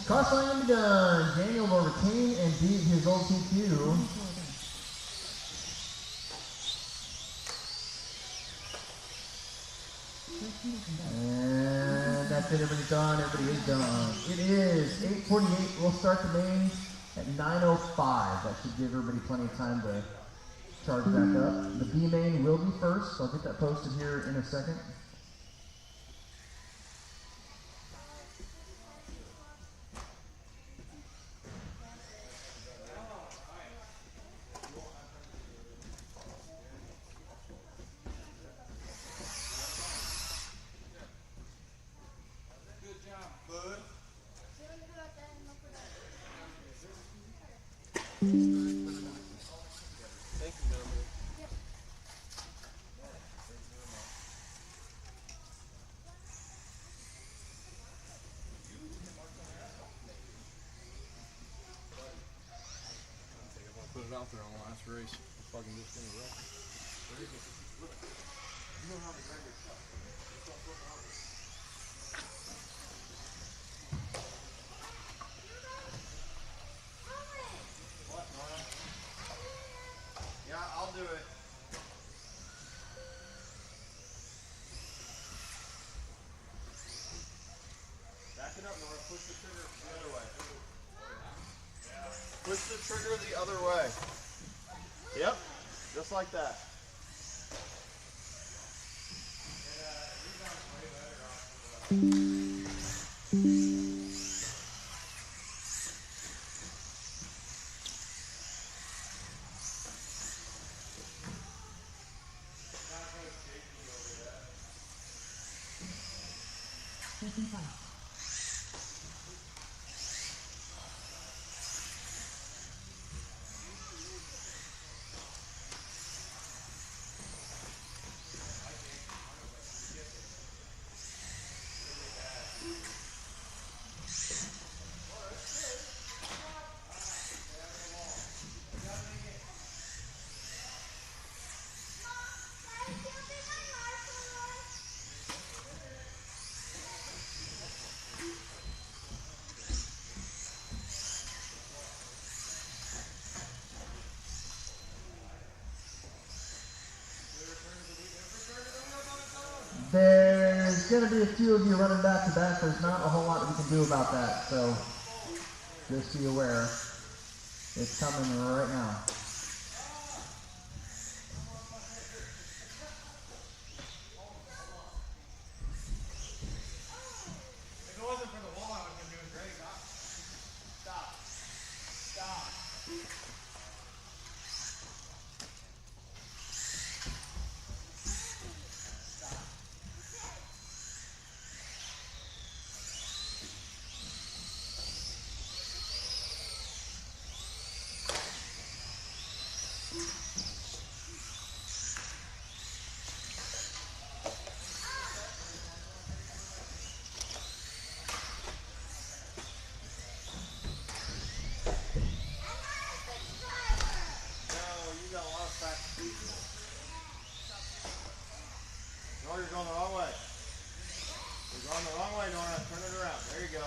[SPEAKER 2] Crossline to done. Daniel will retain and beat his old TQ. And that's it, everybody's done. Everybody is done. It is 8:48. We'll start the main at 9:05. That should give everybody plenty of time to charge back up. The B main will be first, so I'll get that posted here in a second.
[SPEAKER 7] Put it out there on the last race. Fucking just gonna wreck.
[SPEAKER 4] Yeah, I'll do it. Back it up, Nora. Push the trigger the other way. Push the trigger the other way. Yep, just like that.
[SPEAKER 2] going to be a few of you running back to back. There's not a whole lot that we can do about that, so just be aware. It's coming right now.
[SPEAKER 4] If it wasn't for the wall, I would have been doing great.
[SPEAKER 6] Stop. Stop.
[SPEAKER 7] No, you're going the wrong way. You're going the wrong way, Nora. Turn it around. There you go.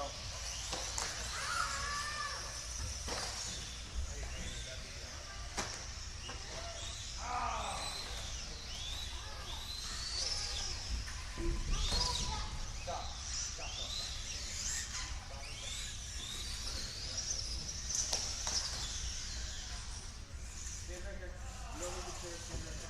[SPEAKER 6] Stand right here. You don't need the chair. Stand right here.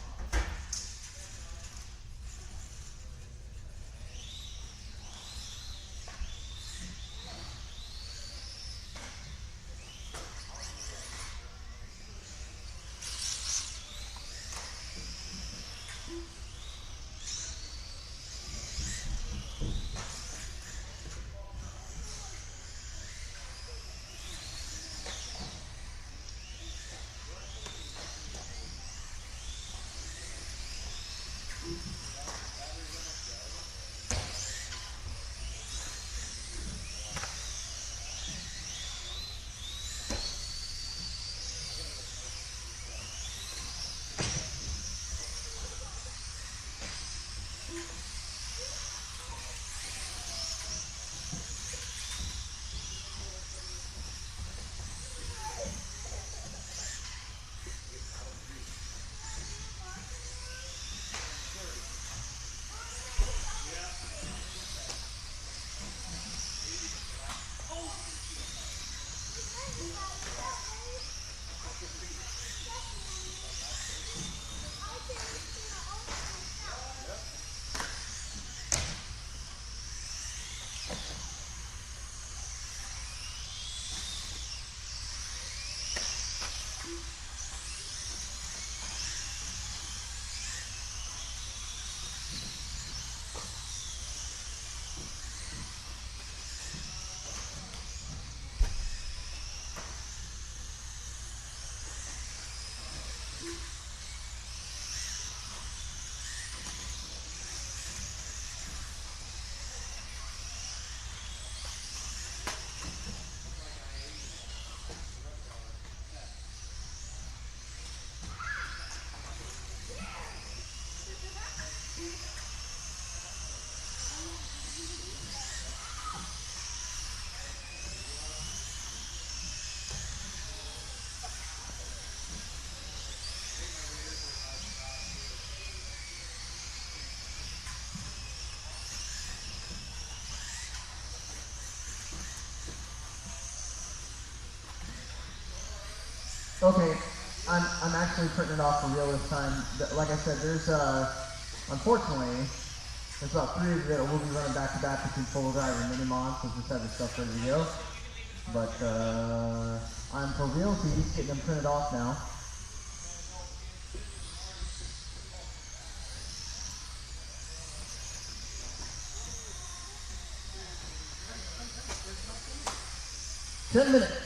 [SPEAKER 2] Okay, I'm actually printing it off for real this time. Like I said, there's unfortunately there's about 3 of you that will be running back to back between full drive and mini mods, so just have the stuff ready to go. But I'm for realsies getting them printed off now. Ten minutes.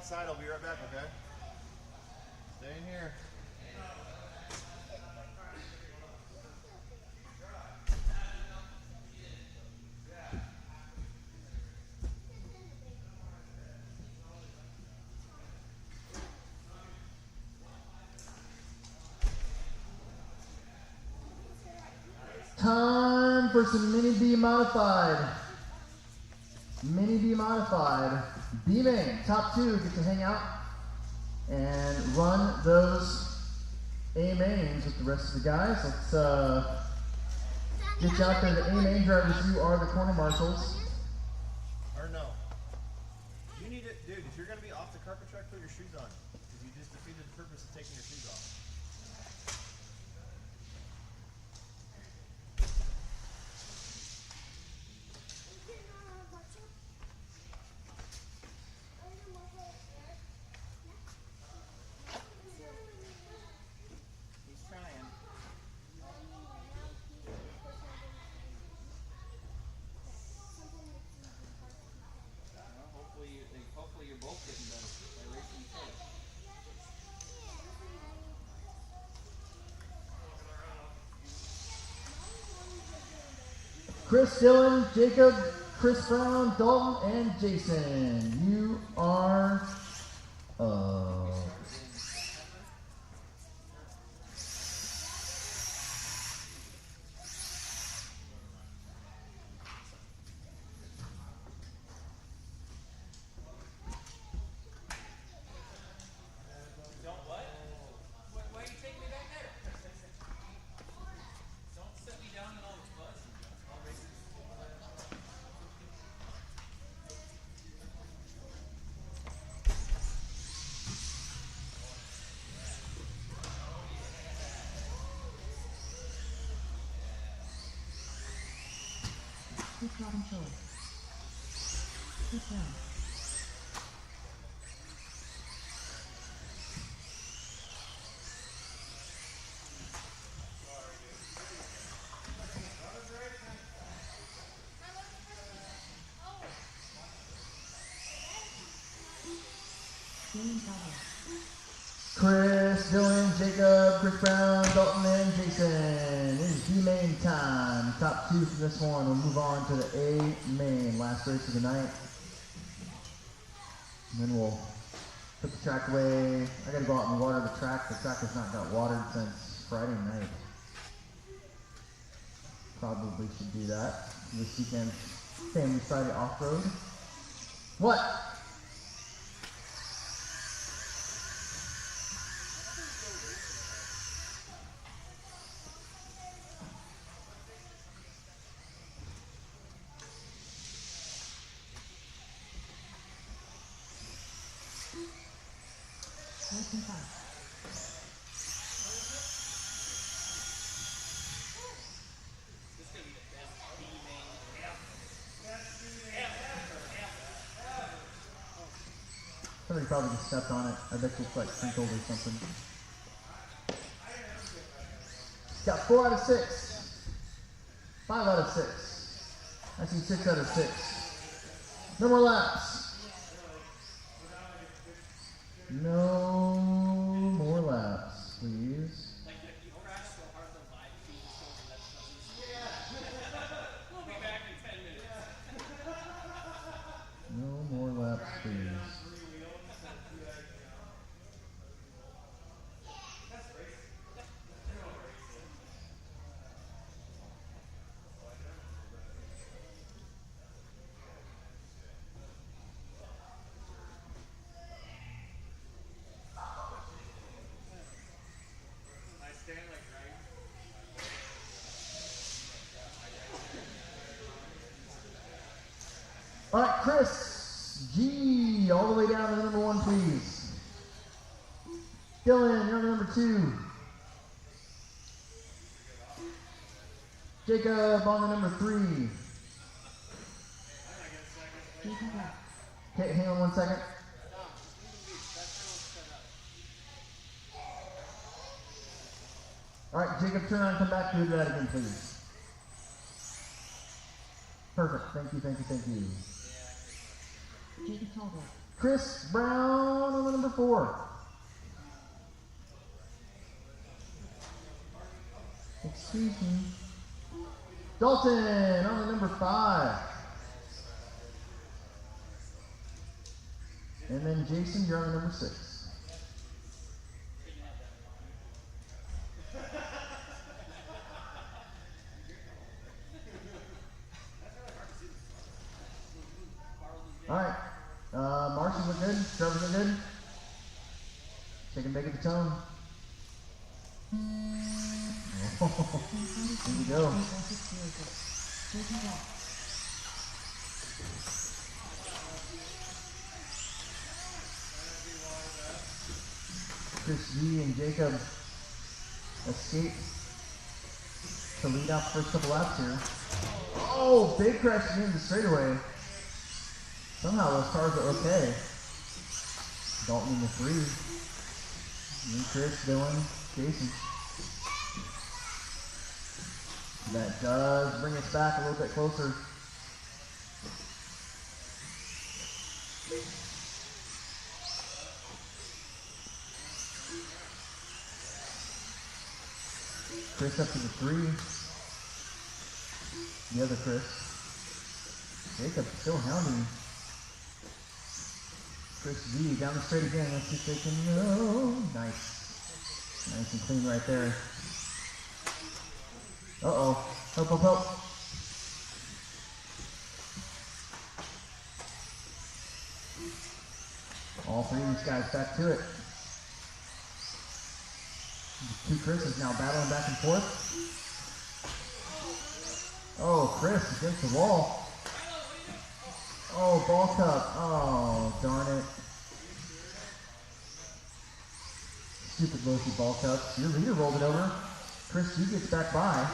[SPEAKER 7] outside. I'll be right back, okay? Stay in here.
[SPEAKER 2] Time for some Mini B modified. Mini B modified. B main, top two, get to hang out and run those A mains with the rest of the guys. Let's get you out there. The A main drivers, you are the corner marshals.
[SPEAKER 7] Or no. You need it, dude, if you're gonna be off the carpet track, put your shoes on. Because you just defeated the purpose of taking your shoes off.
[SPEAKER 6] He's trying. Well, hopefully you're both getting better by racing each other.
[SPEAKER 2] Chris Dillon, Jacob, Chris Brown, Dalton, and Jason. You are
[SPEAKER 6] Don't what? Why you take me back there? Don't set me down in all this buzz and junk. I'll race it.
[SPEAKER 5] Keep Robin Shore. Keep Brown. James Butler.
[SPEAKER 2] Chris Dillon, Jacob, Chris Brown, Dalton, and Jason. It is B main time. Top two for this one. We'll move on to the A main. Last race of the night. And then we'll put the track away. I gotta go out and water the track. The track has not got watered since Friday night. Probably should do that this weekend. Family Friday Offroad. What?
[SPEAKER 5] Racing 5.
[SPEAKER 6] This is gonna be the best B main.
[SPEAKER 2] Somebody probably just stepped on it. I bet it's like sprinkled or something. Got 4 out of 6. 5 out of 6. I see 6 out of 6. No more laps. No more laps, please.
[SPEAKER 6] Like you crash so hard the live feed shows that We'll be back in 10 minutes.
[SPEAKER 2] No more laps, please.
[SPEAKER 6] I stand like right.
[SPEAKER 2] All right, Chris G, all the way down to the number 1, please. Dylan, you're on the number 2. Jacob on the number 3.
[SPEAKER 5] Jacob left.
[SPEAKER 2] Okay, hang on 1 second. All right, Jacob, turn around and come back to that again, please. Perfect. Thank you, thank you, thank you.
[SPEAKER 5] Jacob Tallberg.
[SPEAKER 2] Chris Brown on the number 4. Excuse me. Dalton on the number 5. And then Jason, you're on the number 6. All right. Marshall look good. Trevor look good. Take and make it the tone. Oh, here we go. Chris G and Jacob escape to lead out the first couple laps here. Oh, big crash into the straightaway. Somehow those cars are okay. Dalton in the 3. Me, Chris, Dylan, Jason. That does bring us back a little bit closer. Chris up to the 3. The other Chris. Jacob still hounding Chris V down the straight again. Let's see if they can. No. Nice. Nice and clean right there. Uh-oh. Help, help, help. All 3 of these guys back to it. The 2 Chris's now battling back and forth. Oh, Chris against the wall. Oh, ball cup. Oh, darn it. Stupid low-key ball cup. Your leader rolled it over. Chris G gets back by.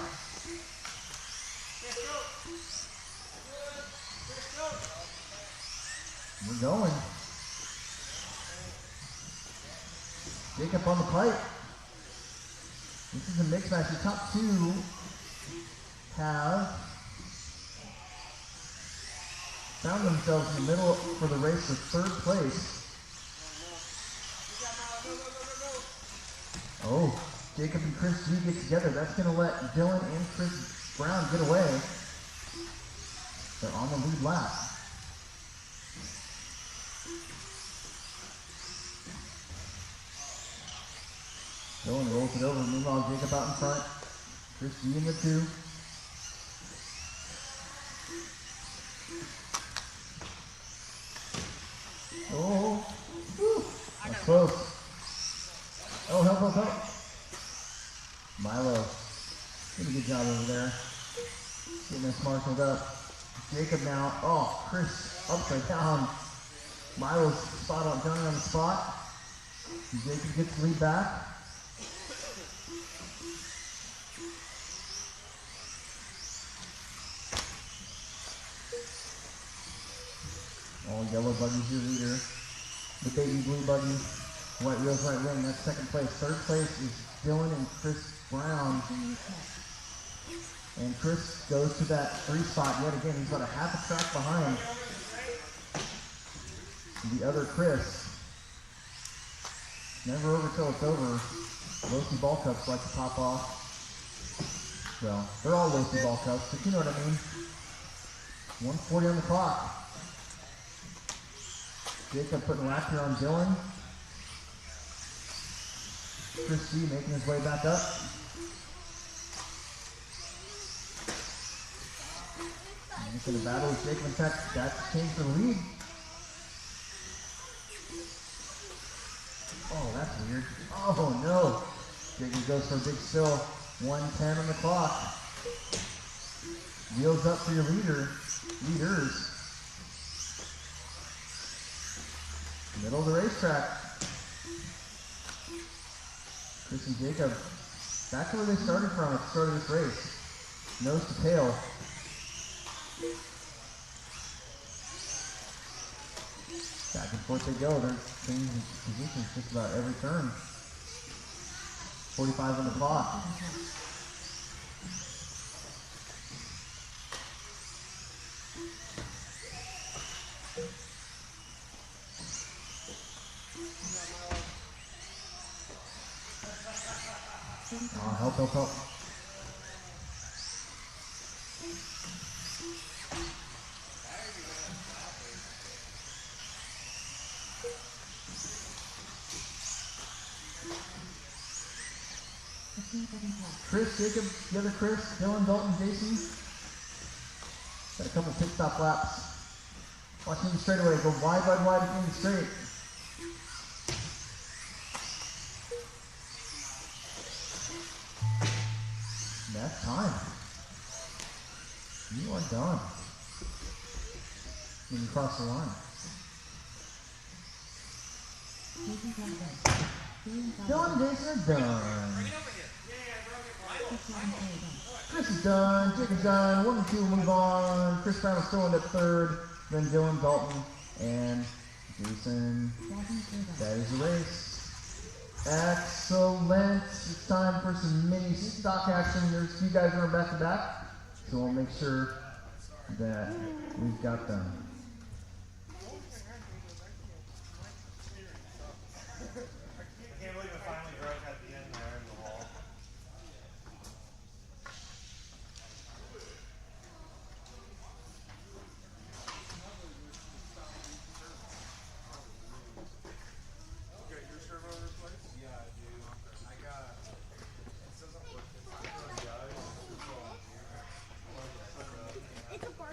[SPEAKER 2] We're going. Jacob on the pipe. This is a mix match. The top 2 have found themselves in the middle for the race for 3rd place. Oh, Jacob and Chris G get together. That's going to let Dylan and Chris Brown get away. They're on the lead lap. Dylan rolls it over. Meanwhile, Jacob out in front. Chris G in the 2. Oh, whew, that's close. Oh, help, help, help. Milo, did a good job over there. Getting this marshaled up. Jacob now, oh, Chris upside down. Milo's spot on, down on the spot. Jacob gets the lead back. All yellow buggy's your leader. The baby blue buggy, white wheels, right wing, that's 2nd place. 3rd place is Dylan and Chris Brown. And Chris goes to that 3 spot yet again. He's about a half a track behind the other Chris. Never over till it's over. Low-key ball cups like to pop off. Well, they're all low-key ball cups, but you know what I mean. 1:40 on the clock. Jacob putting a lap here on Dylan. Chris G making his way back up. And he's going to battle with Jacob. In fact, that's changed for the lead. Oh, that's weird. Oh, no. Jacob goes for a big spill. 1:10 on the clock. Wheels up for your leaders. Middle of the racetrack. Chris and Jacob back to where they started from at the start of this race. Nose to tail. Back and forth they go. They're changing positions just about every turn. 45 on the clock. Help, help, help. Chris, Jacob, the other Chris, Dylan, Dalton, Jason. Got a couple pit stop laps. Watch me straight away. Go wide, wide, wide, and straight. That's time. You are done. When you cross the line. Dylan and Jason are done. Chris is done. Jake is done. 1 and 2 move on. Chris Brown is still in at third. Then Dylan, Dalton, and Jason. That is the race. Excellent. It's time for some mini stock action. There's a few guys that are back to back, so we'll make sure that we've got them.
[SPEAKER 7] I can't believe it finally broke at the end there in the wall.
[SPEAKER 3] It's a bar.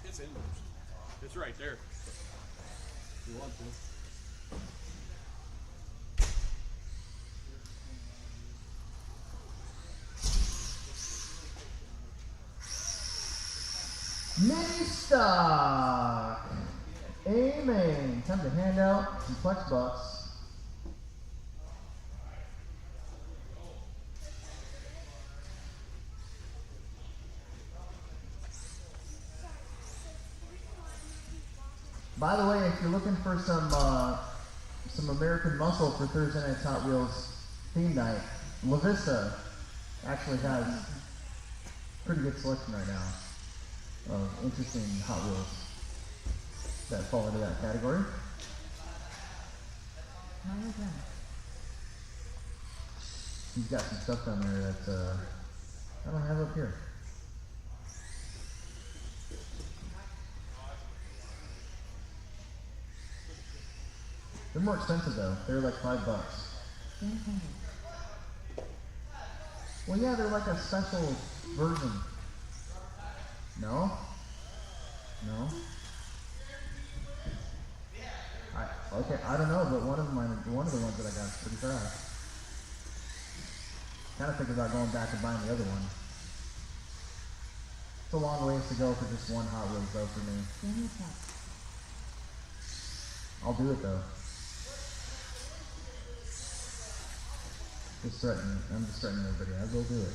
[SPEAKER 1] It's indoors. It's right there. If you want to.
[SPEAKER 2] Mini stock. Amen. Time to hand out some flex bucks. By the way, if you're looking for some American muscle for Thursday Night's Hot Wheels theme night, La Vista actually has pretty good selection right now of interesting Hot Wheels that fall into that category. He's got some stuff down there that I don't have up here. They're more expensive though. They're like $5. Well, yeah, they're like a special version. No? No? Okay, I don't know, but one of the ones that I got is pretty fast. Kind of thinking about going back and buying the other one. It's a long ways to go for just one Hot Wheels though for me. I'll do it though. Just threatening. I'm just threatening everybody. I will do it.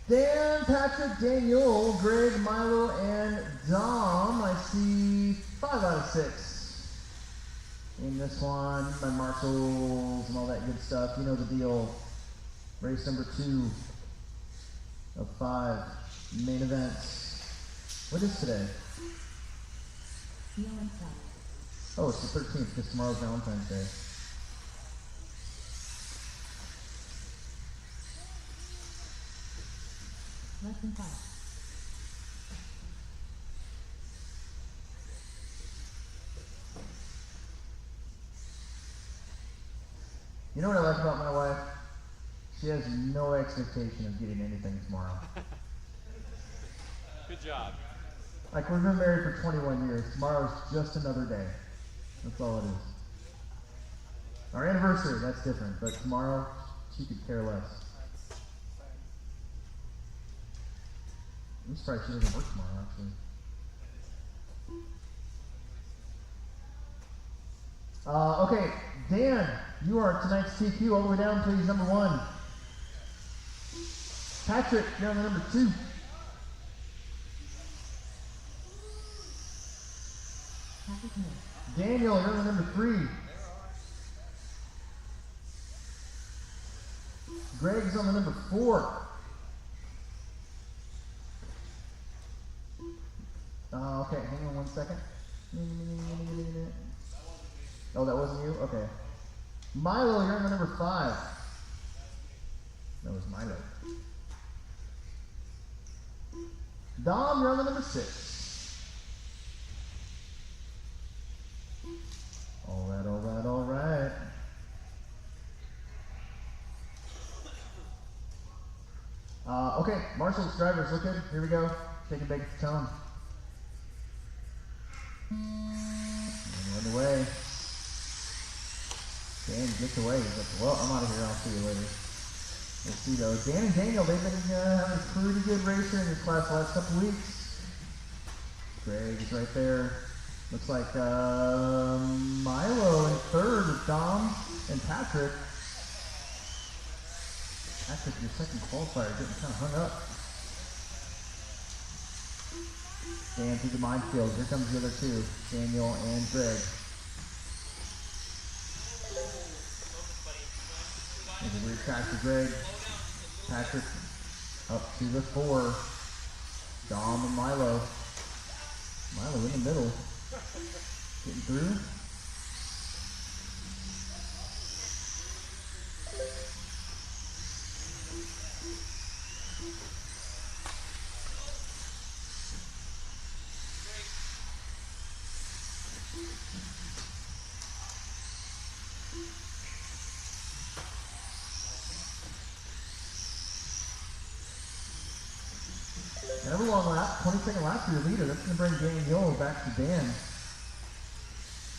[SPEAKER 2] Dan, Patrick, Daniel, Greg, Milo, and Dom. I see 5 out of 6 in this one. My Marshalls and all that good stuff. You know the deal. Race number 2 of 5 main events. What is today? Oh, it's the 13th because tomorrow's Valentine's Day.
[SPEAKER 5] Less than 5.
[SPEAKER 2] You know what I like about my wife? She has no expectation of getting anything tomorrow.
[SPEAKER 6] Good job.
[SPEAKER 2] Like, we've been married for 21 years. Tomorrow's just another day. That's all it is. Our anniversary, that's different. But tomorrow, she could care less. I'm surprised she doesn't work tomorrow, actually. Okay, Dan, you are tonight's TQ all the way down, please, number 1. Patrick, you're on the number 2.
[SPEAKER 5] Patrick missed.
[SPEAKER 2] Daniel, you're on the number 3. Greg's on the number 4. Okay, hang on 1 second. Oh, that wasn't you? Okay. Milo, you're on the number 5. That was Milo. Dom, you're on the number 6. All right, all right, all right. Okay, Marshall's drivers, look good. Here we go. Take it back to tone. Run away. Dan gets away. He's like, well, I'm out of here. I'll see you later. Let's see though. Dan and Daniel, they've been having a pretty good racer in this class the last couple weeks. Greg is right there. Looks like Milo in 3rd with Dom and Patrick. Patrick, your second qualifier, getting kind of hung up. Dan through the minefield. Here comes the other 2, Daniel and Greg. There's a weird crash for Greg. Patrick up to the 4. Dom and Milo. Milo in the middle. Getting through. Another long lap, 22nd lap for your leader. That's going to bring Daniel back to Dan.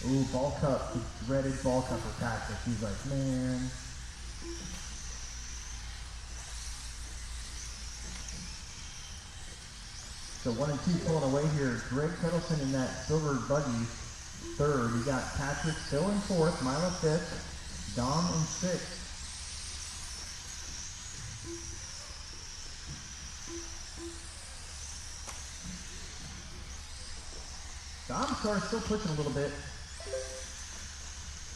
[SPEAKER 2] Ooh, ball cup, the dreaded ball cup for Patrick. He's like, man. So 1 and 2 pulling away here. Greg Kettleson in that silver buggy, 3rd. You got Patrick still in 4th, Milo 5th, Dom in 6th. Dom's car is still pushing a little bit,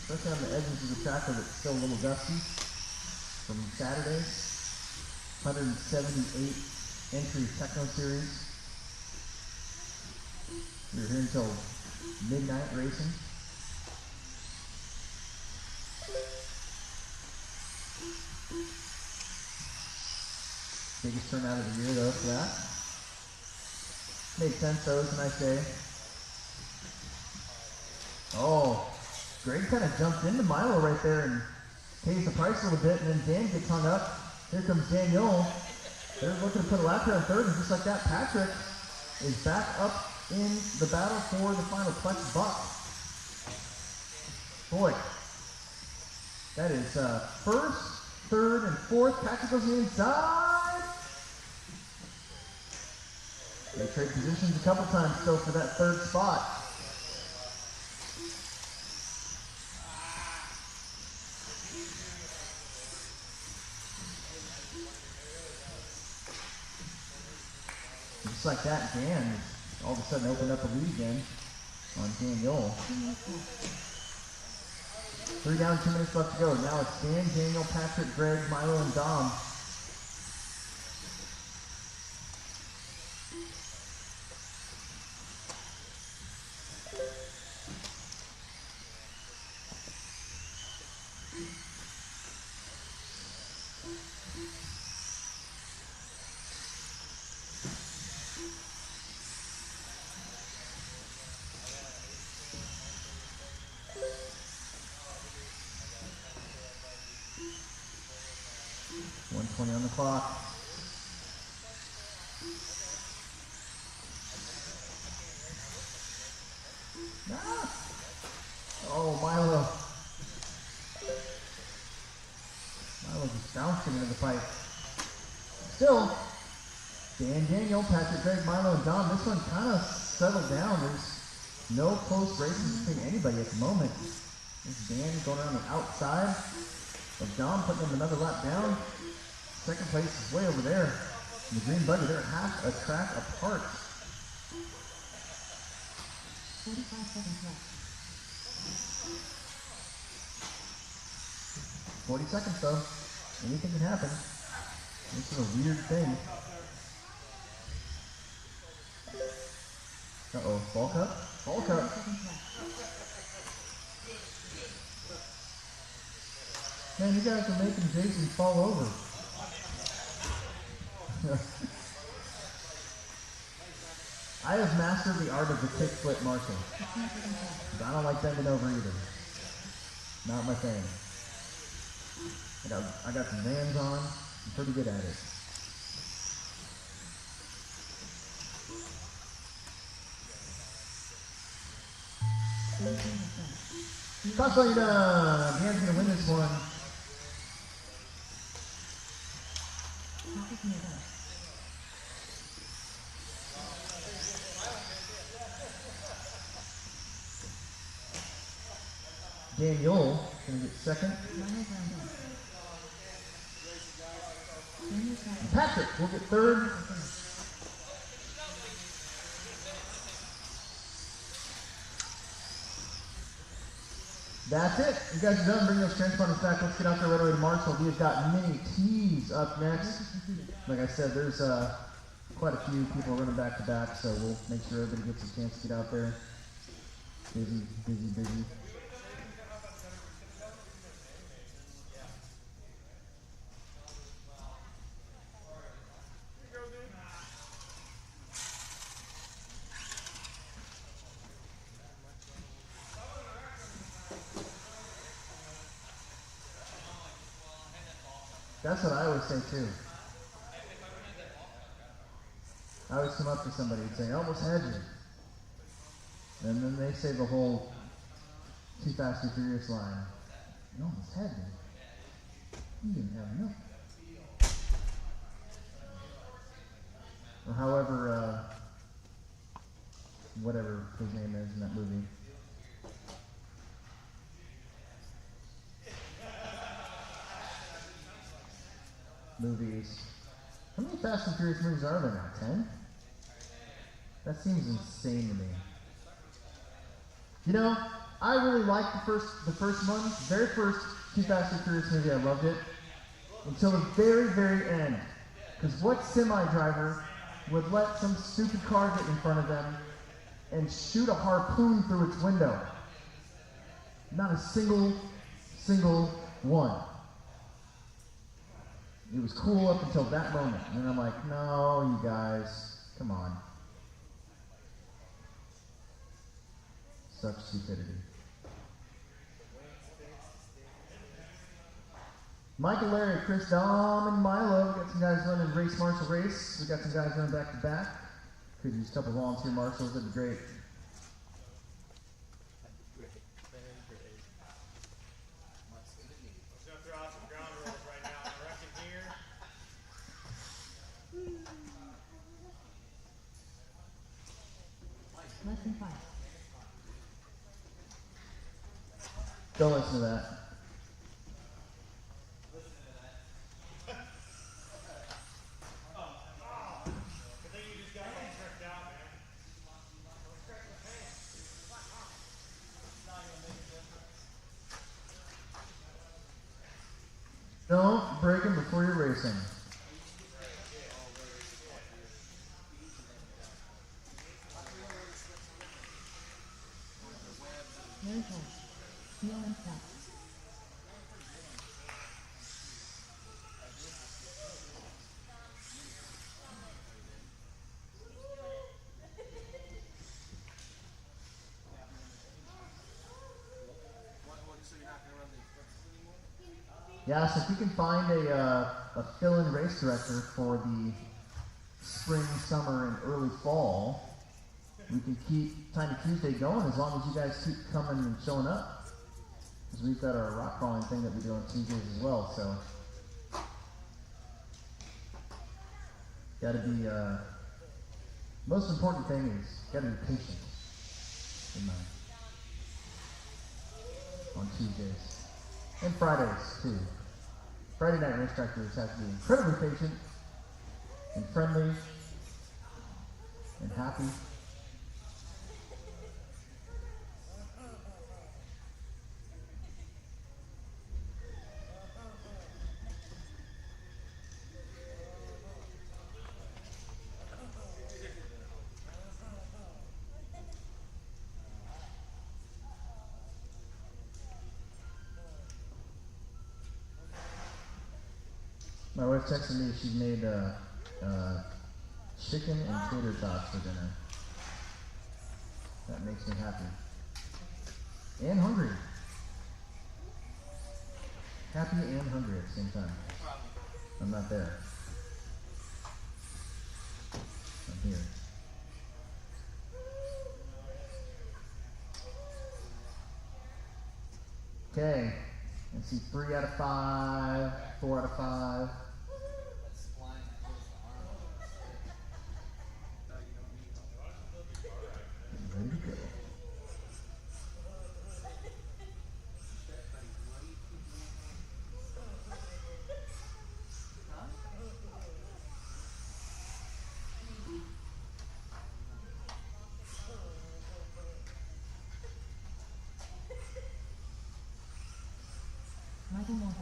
[SPEAKER 2] especially on the edges of the track where it's still a little dusty from Saturday. 178 entry Techno Series. We're here until midnight racing. Biggest turnout of the year though for that. Made sense though, it was a nice day. Oh, Greg kind of jumped into Milo right there and pays the price a little bit, and then Dan gets hung up. Here comes Daniel. They're looking to put a lap here on 3rd, and just like that, Patrick is back up in the battle for the final Plex buck. Boy, that is 1st, 3rd, and 4th. Patrick goes inside. They trade positions a couple times still for that 3rd spot. Just like that, Dan all of a sudden opened up a lead again on Daniel. 3 down, 2 minutes left to go. Now it's Dan, Daniel, Patrick, Greg, Milo, and Dom. 1:20 on the clock. Ah! Oh, Milo. Milo just bouncing into the pipe. Still, Dan, Daniel, Patrick, Greg, Milo, and Dom. This one kind of settled down. There's no close races between anybody at the moment. There's Dan going around the outside of Dom, putting him another lap down. Second place is way over there. In the green buggy, they're half a track apart.
[SPEAKER 5] 45 seconds left.
[SPEAKER 2] 40 seconds though. Anything can happen. This is a weird thing. Uh-oh, ball cup? Ball cup.
[SPEAKER 5] 30 seconds left.
[SPEAKER 2] Man, you guys are making Jason fall over. I have mastered the art of the kickflip marshal.
[SPEAKER 5] 15 seconds left.
[SPEAKER 2] I don't like bending over either. Not my thing. I got some Vans on. I'm pretty good at it. Consolida! Dan's gonna win this one.
[SPEAKER 5] Topic nearby.
[SPEAKER 2] Daniel gonna get second.
[SPEAKER 5] Milo round up. Daniel second.
[SPEAKER 2] Patrick will get third. That's it. You guys are done. Bring those transponders back. Let's get out there right away to Marshall. We've got mini T's up next. Like I said, there's quite a few people running back to back, so we'll make sure everybody gets a chance to get out there. Busy, busy, busy. That's what I always say too. I always come up to somebody and say, I almost had you. And then they say the whole Too Fast, Too Furious line. You almost had me. You didn't have enough. Or however, whatever his name is in that movie. Movies. How many Fast and Furious movies are there now? 10? That seems insane to me. You know, I really liked the first one. The very first Too Fast and Furious movie, I loved it. Until the very, very end. Because what semi-driver would let some stupid car get in front of them and shoot a harpoon through its window? Not a single one. It was cool up until that moment. And then I'm like, no, you guys, come on. Such stupidity. Michael, Larry, Chris, Dom, and Milo. We got some guys running Race Marshal Race. We got some guys running back to back. Could use a couple volunteer marshals. That'd be great.
[SPEAKER 5] Less than 5.
[SPEAKER 2] Don't listen to that. Don't break them before you're racing.
[SPEAKER 5] Very close. Heel and stop.
[SPEAKER 2] Yeah, so if you can find a a fill-in race director for the spring, summer, and early fall, we can keep Tiny Tuesday going as long as you guys keep coming and showing up. Because we've got our rock crawling thing that we do on Tuesdays as well, so. Gotta be, most important thing is, gotta be patient in mind. On Tuesdays. And Fridays, too. Friday night race directors have to be incredibly patient, and friendly, and happy. My wife texted me she made chicken and tater tots for dinner. That makes me happy. And hungry. Happy and hungry at the same time. I'm not there. I'm here. Okay. Let's see, 3 out of 5, 4 out of 5. Ready to go.
[SPEAKER 5] Michael Moore.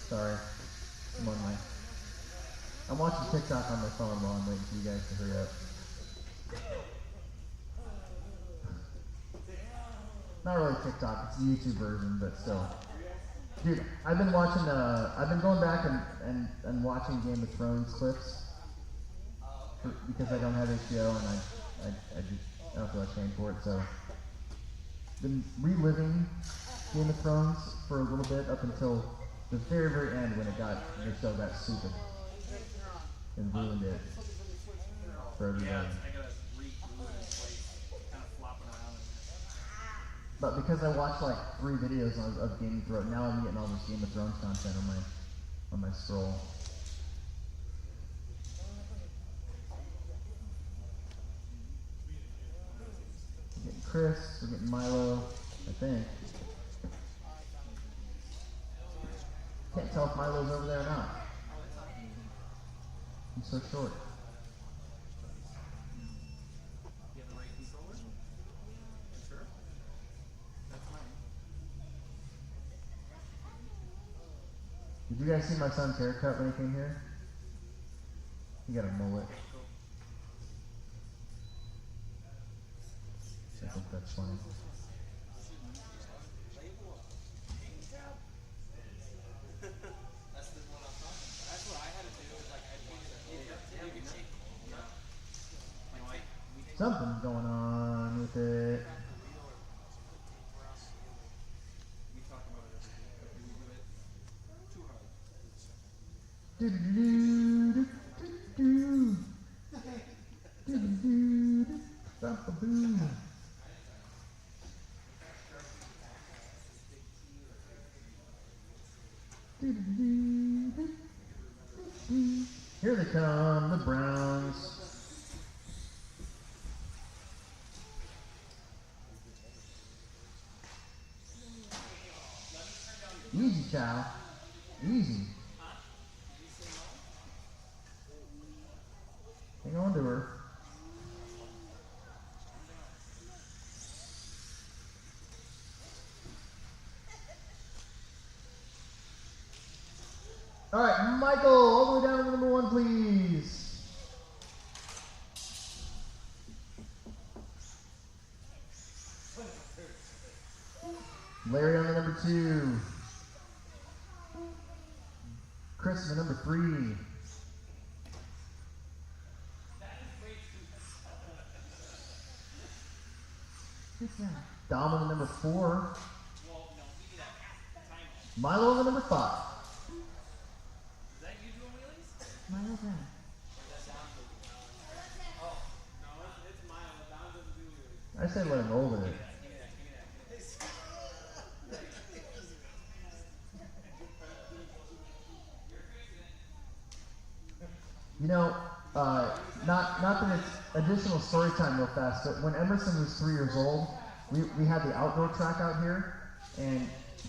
[SPEAKER 2] Sorry. I'm watching TikTok on my phone while I'm waiting for you guys to hurry up. Not really TikTok, it's the YouTube version, but still. Dude, I've been watching, I've been going back and watching Game of Thrones clips because I don't have HBO and I don't feel like paying for it, so. Been reliving Game of Thrones for a little bit up until the very, very end when the show got stupid and ruined it for everybody.
[SPEAKER 6] Yeah, I gotta re-glue it in place, kind of flopping around in there.
[SPEAKER 2] But because I watched like 3 videos of Game of Thrones, now I'm getting all this Game of Thrones content on my scroll. We're getting Chris, we're getting Milo, I think. Can't tell if Milo's over there or not. He's so short.
[SPEAKER 6] You have the right controller? Sure. That's mine.
[SPEAKER 2] Did you guys see my son's haircut when he came here? He got a mullet. I think that's funny. Something's going on with it.
[SPEAKER 6] We talk about it every week, but we do it too hard.
[SPEAKER 2] Do do do do do do do. Stop the boom. Here they come, the Browns. Easy, child. Easy. Hang on to her. All right, Michael, all the way down to number 1, please. Chris in the number 3.
[SPEAKER 5] Fifth round.
[SPEAKER 2] Dom in the number 4.
[SPEAKER 6] Well, no, give me that time.
[SPEAKER 2] Milo in the number 5.
[SPEAKER 6] Is that you doing wheelies?
[SPEAKER 5] Milo Brown.
[SPEAKER 6] Oh, no, it's Milo. Don doesn't do wheelies.
[SPEAKER 2] I say let him roll with it.
[SPEAKER 6] Give me that.
[SPEAKER 2] You know, not that it's additional story time real fast, but when Emerson was 3 years old, we had the outdoor track out here, and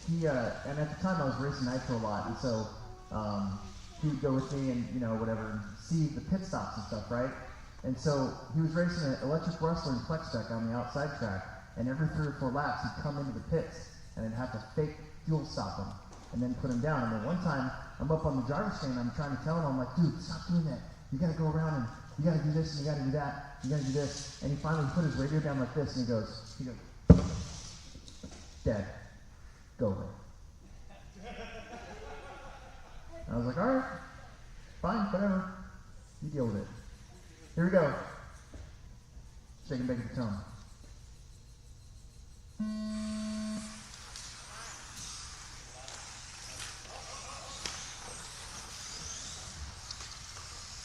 [SPEAKER 2] he and at the time I was racing nitro a lot, and so he would go with me and whatever, and see the pit stops and stuff, right? And so he was racing an electric wrestling flex deck on the outside track, and every 3 or 4 laps he'd come into the pits, and I'd have to fake fuel stop him, and then put him down. And then one time I'm up on the driver's stand, I'm trying to tell him, I'm like, dude, stop doing that. You gotta go around and you gotta do this and you gotta do that. You gotta do this. And he finally put his radio down like this, and he goes, Dad, go away. I was like, all right, fine, whatever. You deal with it. Here we go. Shake and bake at the tone.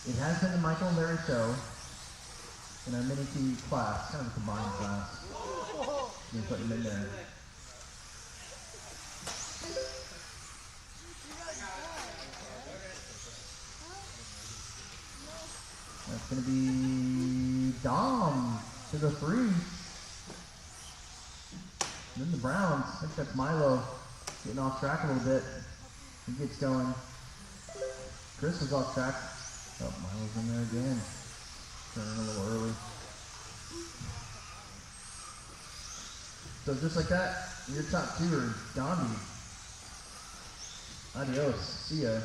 [SPEAKER 2] It has been the Michael and Larry show in our mini T class, kind of a combined class. You put them in there. That's going to be Dom to the 3. Then the Browns. I think that's Milo getting off track a little bit. He gets going. Chris was off track. Oh, Milo's in there again. Turning a little early. So just like that, your top 2 are Gandhi. Adios. See ya.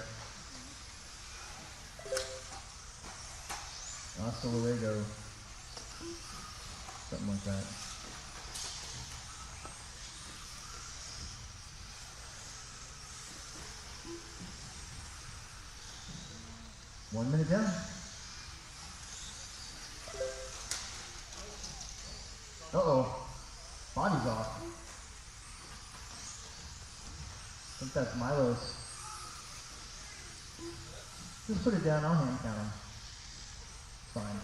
[SPEAKER 2] Hasta luego. Something like that. One minute down. Uh-oh. Body's off. I think that's Milo's. Just put it down, I'll hand count him. Fine.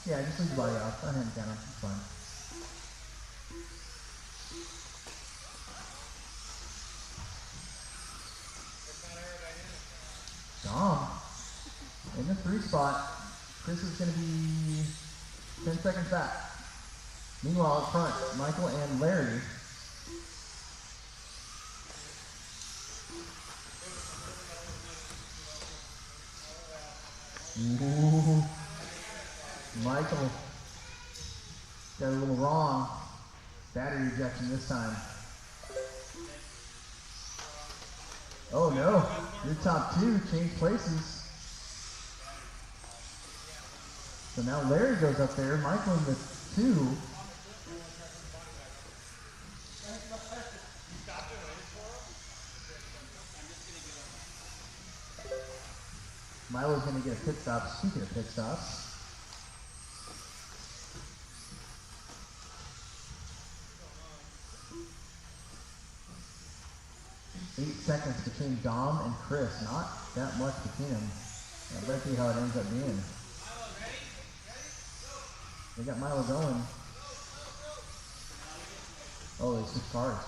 [SPEAKER 2] Yeah, just leave the body off. I'll hand count him. It's fine. Dom in the 3 spot. Chris is going to be 10 seconds back. Meanwhile, up front, Michael and Larry. Ooh. Michael got a little wrong. Battery ejection this time. Oh no, your top 2 changed places. So now Larry goes up there, Michael in the 2. Milo's going to get a pit stop. Speaking of pit stops. Eight seconds between Dom and Chris. Not that much between them. Let's see how it ends up being. They got Milo going. Oh, they switched cars.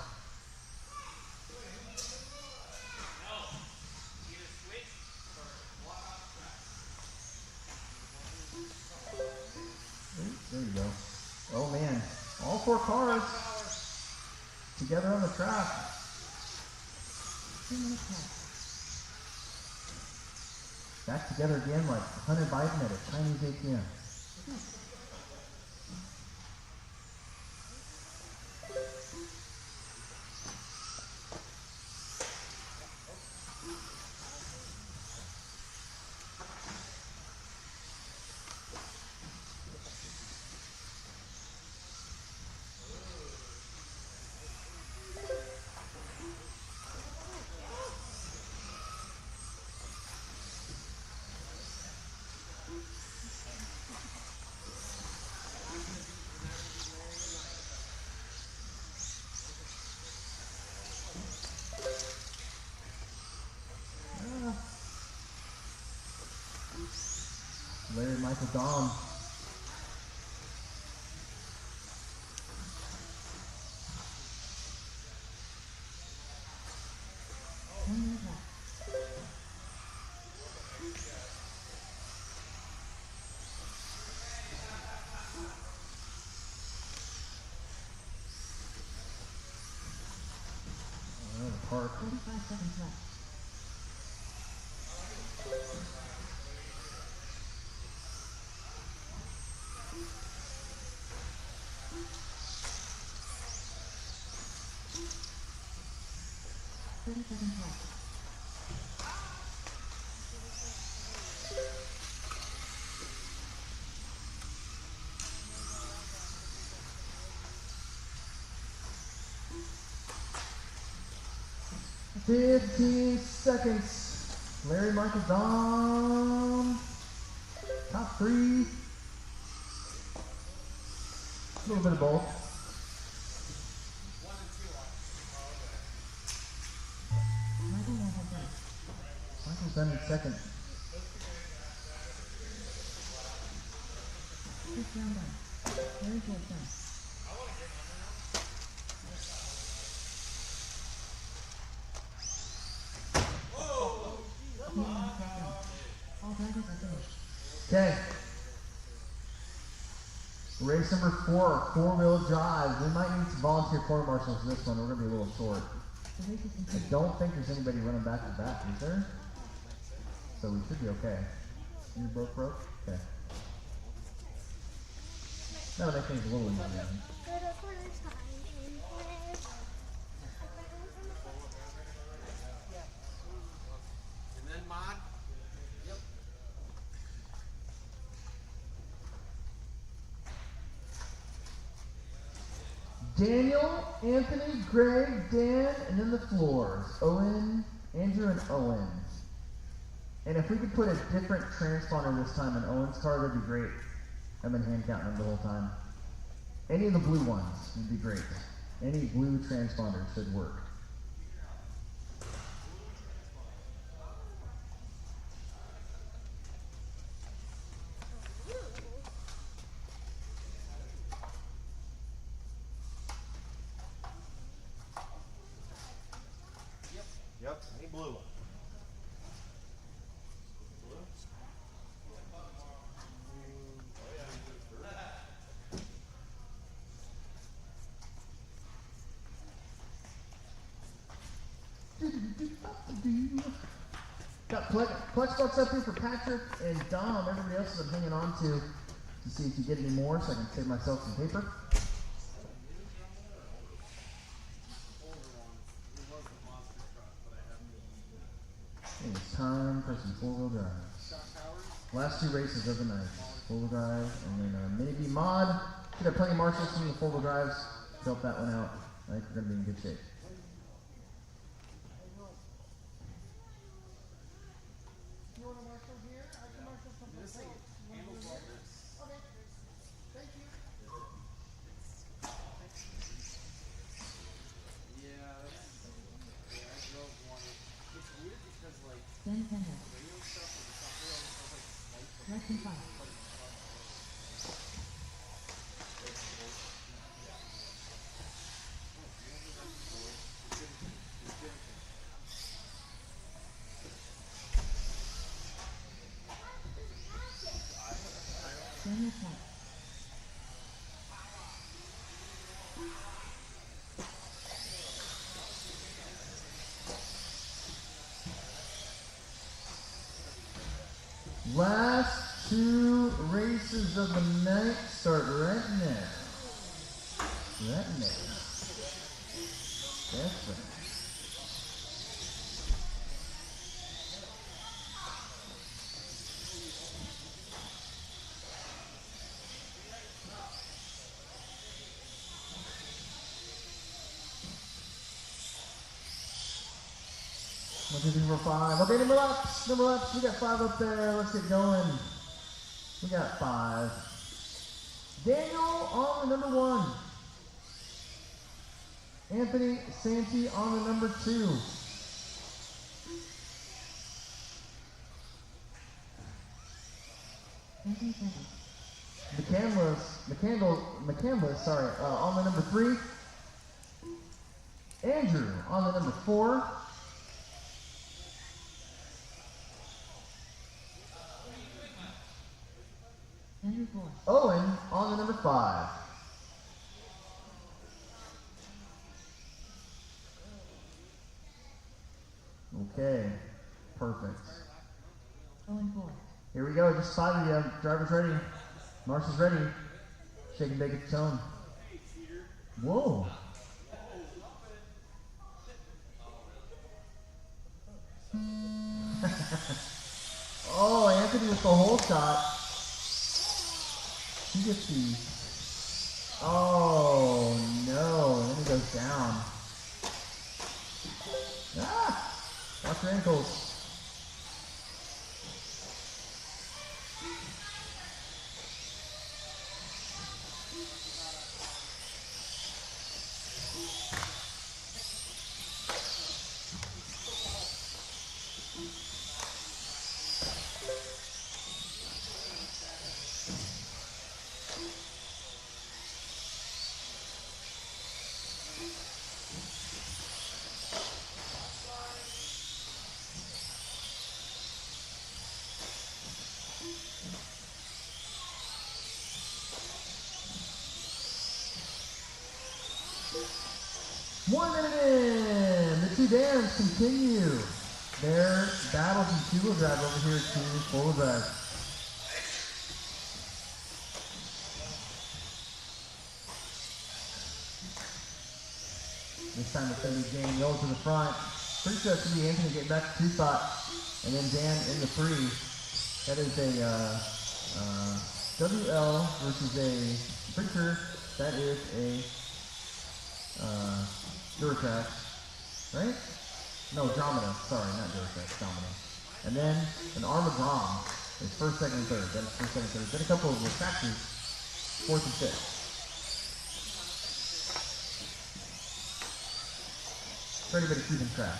[SPEAKER 2] There you go. Oh man, all 4 cars together on the track.
[SPEAKER 5] 2 minutes left.
[SPEAKER 2] Back together again like Hunter Biden at a Chinese ATM. Larry, Michael, Dom. Park.
[SPEAKER 5] 45 seconds left. Left.
[SPEAKER 2] 15 seconds. Larry, Michael, Dom. Top three. A little bit of both.
[SPEAKER 6] 1 and 2 are.
[SPEAKER 5] Michael will have done.
[SPEAKER 2] Michael's done in second.
[SPEAKER 5] First round done. Larry Ford done. All drivers are finished.
[SPEAKER 2] Okay. Race number 4, four-wheel drive. We might need some volunteer court marshals for this one. We're going to be a little short.
[SPEAKER 5] The race is
[SPEAKER 2] I
[SPEAKER 5] complete.
[SPEAKER 2] don't think there's anybody running back to back, is there? So we should be okay. You broke? Okay. That'll make things a little easier.
[SPEAKER 3] Go to corner time and play.
[SPEAKER 1] And then mod. Yep.
[SPEAKER 2] Daniel, Anthony, Greg, Dan, and then the floors. Owen, Andrew, and Owen. And if we could put a different transponder this time in Owen's car, that'd be great. I've been hand counting them the whole time. Any of the blue ones would be great. Any blue transponder should work.
[SPEAKER 7] Yep, any blue.
[SPEAKER 2] Got clutch box up here for Patrick and Dom. Everybody else I'm hanging on to see if you get any more so I can save myself some paper. And it's time for some four-wheel drive. Last two races of the night. Four-wheel drive and then Mini B mod. Should have plenty of marshals from the four-wheel drives to help that one out. I think we're going to be in good shape.
[SPEAKER 5] Then Pender. Less than 5. Daniel Clark.
[SPEAKER 2] Last two races of the night start right now. Right now. That's right. One, 2, 3, 4, 5. Okay, number laps. Number laps. We got 5 up there. Let's get going. We got 5. Daniel on the number 1. Anthony Santee on the number 2.
[SPEAKER 5] 19 seconds.
[SPEAKER 2] McCandless, sorry, on the number 3. Andrew on the number 4.
[SPEAKER 5] Andrew 4.
[SPEAKER 2] Owen on the number 5. Okay, perfect.
[SPEAKER 5] Owen 4.
[SPEAKER 2] Here we go, just 5 of you. Driver's ready. Marcia's ready. Shake and bake at the tone. Whoa. Oh, Anthony with the hole shot. He gets the. Oh no, and then he goes down. Ah! Watch your ankles. The two dams continue their battle from two-wheel drive over here to four-wheel drive. This time it's going to be Dan Yole to the front. Pretty sure it's going to be Anthony getting back to 2 spot. And then Dan in the 3. That is a WL versus a, pretty sure that is a Duratrax, right? No, Dromeda. Sorry, not Duratrax, Dromeda. And then an Armored Rom is first, second, and third. That is first, second, third. Then a couple of refractors, 4th and 5th. For anybody keeping track.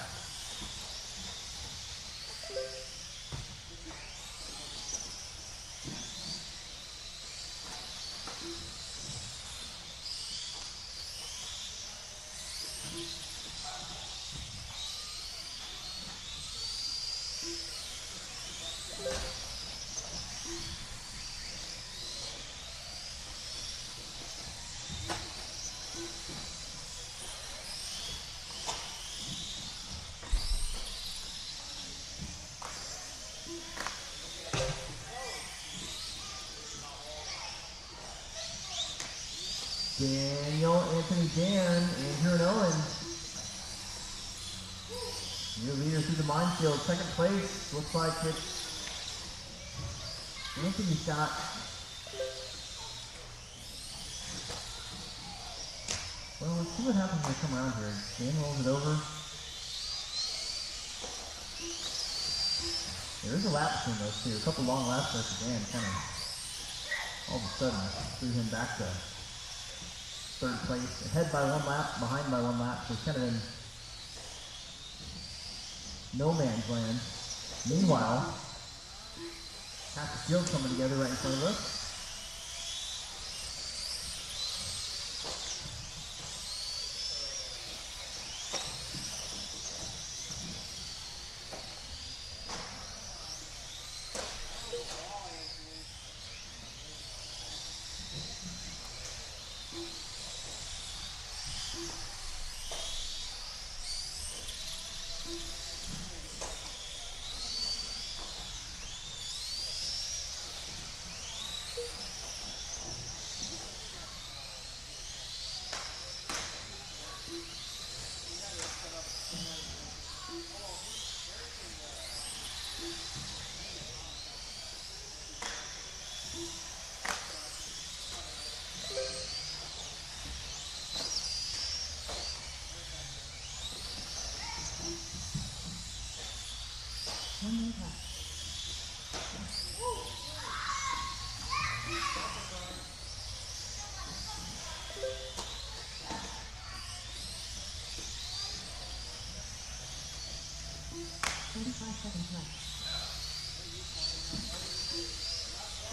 [SPEAKER 2] Daniel, Anthony, Dan, Andrew, and Owen. Your leader through the minefield. Second place. Looks like it's Anthony's got. Well, let's see what happens when we come around here. Dan rolls it over. There is a lap between those two. A couple long laps there for Dan. Kind of all of a sudden threw him back to third place, ahead by 1 lap, behind by 1 lap, so it's kind of in no man's land. Meanwhile, half the field's coming together right in front of us.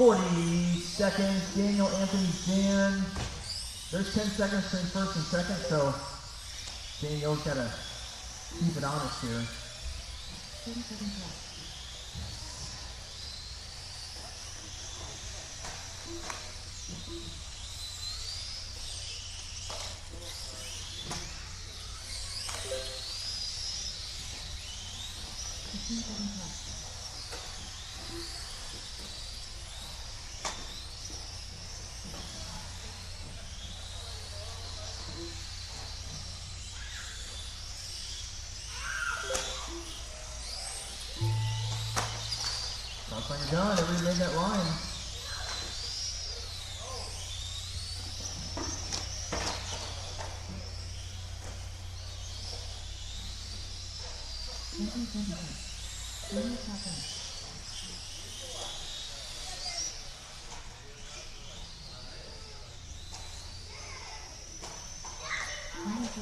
[SPEAKER 2] 40 seconds. Daniel, Anthony, Dan. There's 10 seconds between first and second, so Daniel's got to keep it honest here.
[SPEAKER 5] 30 seconds left.
[SPEAKER 2] Looks like you're done. Everybody made that line.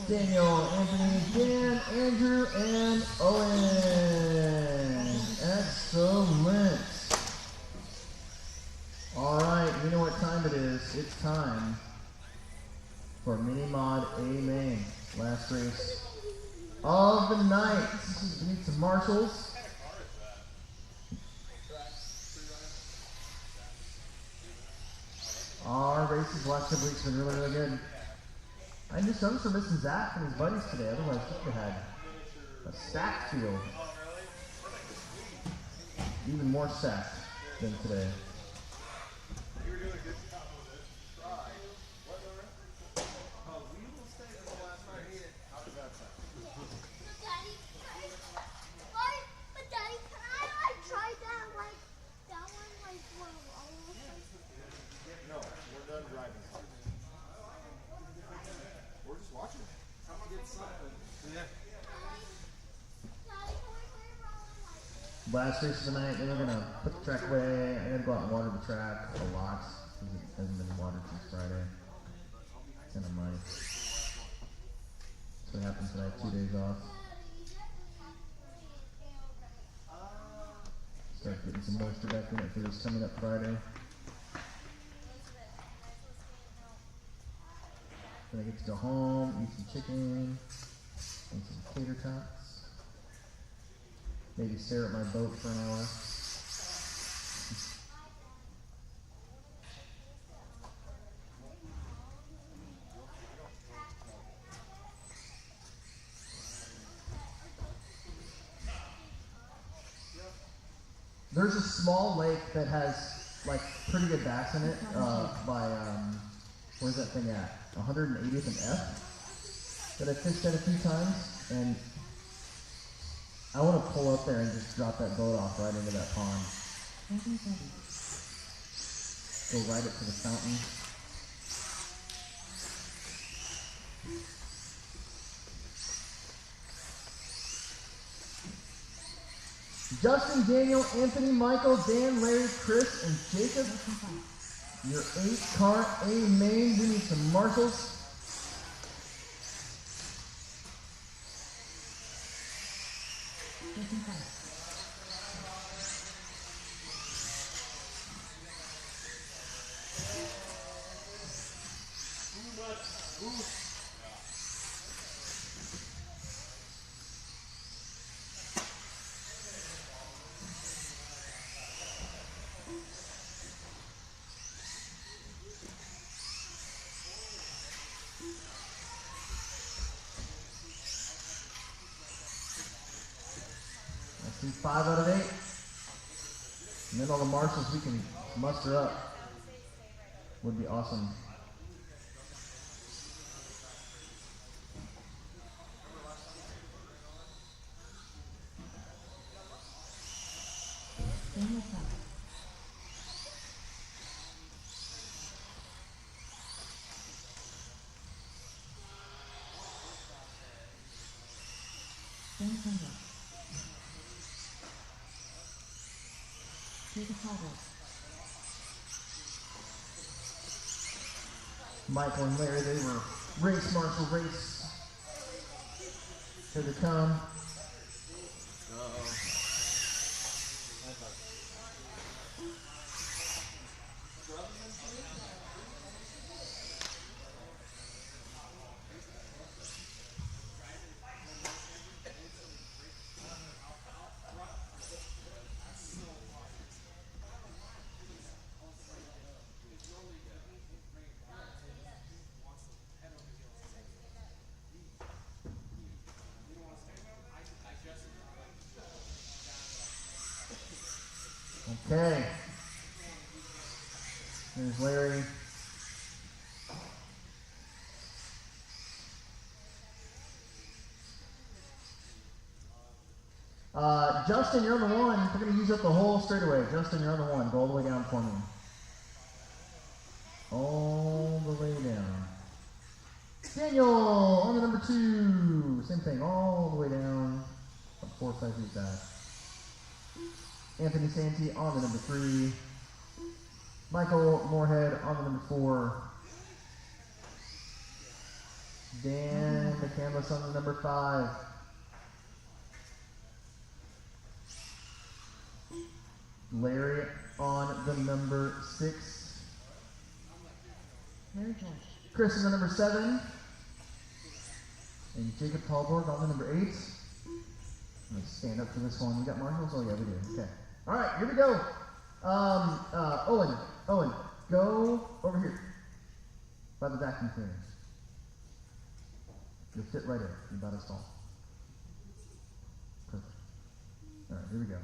[SPEAKER 2] Daniel, Anthony, Dan, Andrew, and Owen. Excellent. All right, you know what time it is. It's time for Mini Mod A Main. Last race of the night. We need some marshals. Our races the last couple weeks have been really, really good. I just noticed we're missing Zach and his buddies today. Otherwise, we could have had a stacked field. Even more stacked than today.
[SPEAKER 7] You were doing a good job with it. Try. What, Laura? We will stay for the last race. How does that sound?
[SPEAKER 3] Daddy, but Daddy, can I like try that one like one of all of us?
[SPEAKER 7] No, we're done driving. We're just watching.
[SPEAKER 1] Get something. Yeah.
[SPEAKER 3] Daddy, can we play around like?
[SPEAKER 2] Last race of the night, then we're gonna put the track away. I'm gonna go out and water the track a lot because it hasn't been watered since Friday. And I'm like, so what happens when I have 2 days off? Start getting some moisture back in it for this coming up Friday. Then I get to go home, eat some chicken, and some tater tots. Maybe stare at my boat for an hour. There's a small lake that has like pretty good bass in it by where's that thing at? 180th and F that I fished at a few times, and I want to pull up there and just drop that boat off right into that pond. Go ride it to the fountain. Justin, Daniel, Anthony, Michael, Dan, Larry, Chris, and Jacob. Your 8-car A main. We need some marshals. I see 5 out of 8. And then all the marshals we can muster up would be awesome. Michael and Larry, they were race marshal race. Here they come. There's Larry. Justin, you're on the one. We're going to use up the whole straightaway. Justin, you're on the one. Go all the way down for me. All the way down. Daniel on the number 2. Same thing, all the way down. About 4 or 5 feet back. Anthony Santee on the number 3. Michael Moorhead on the number 4. Dan McCandless on the number 5. Larry on the number 6.
[SPEAKER 5] Very good.
[SPEAKER 2] Chris on the number 7. And Jacob Paulborg on the number 8. Let's stand up for this one. We got marshals? Oh yeah, we do. Okay. All right, here we go. Owen, go over here by the vacuum cleaners. You'll fit right in. You're about as tall. Perfect. All right, here we go.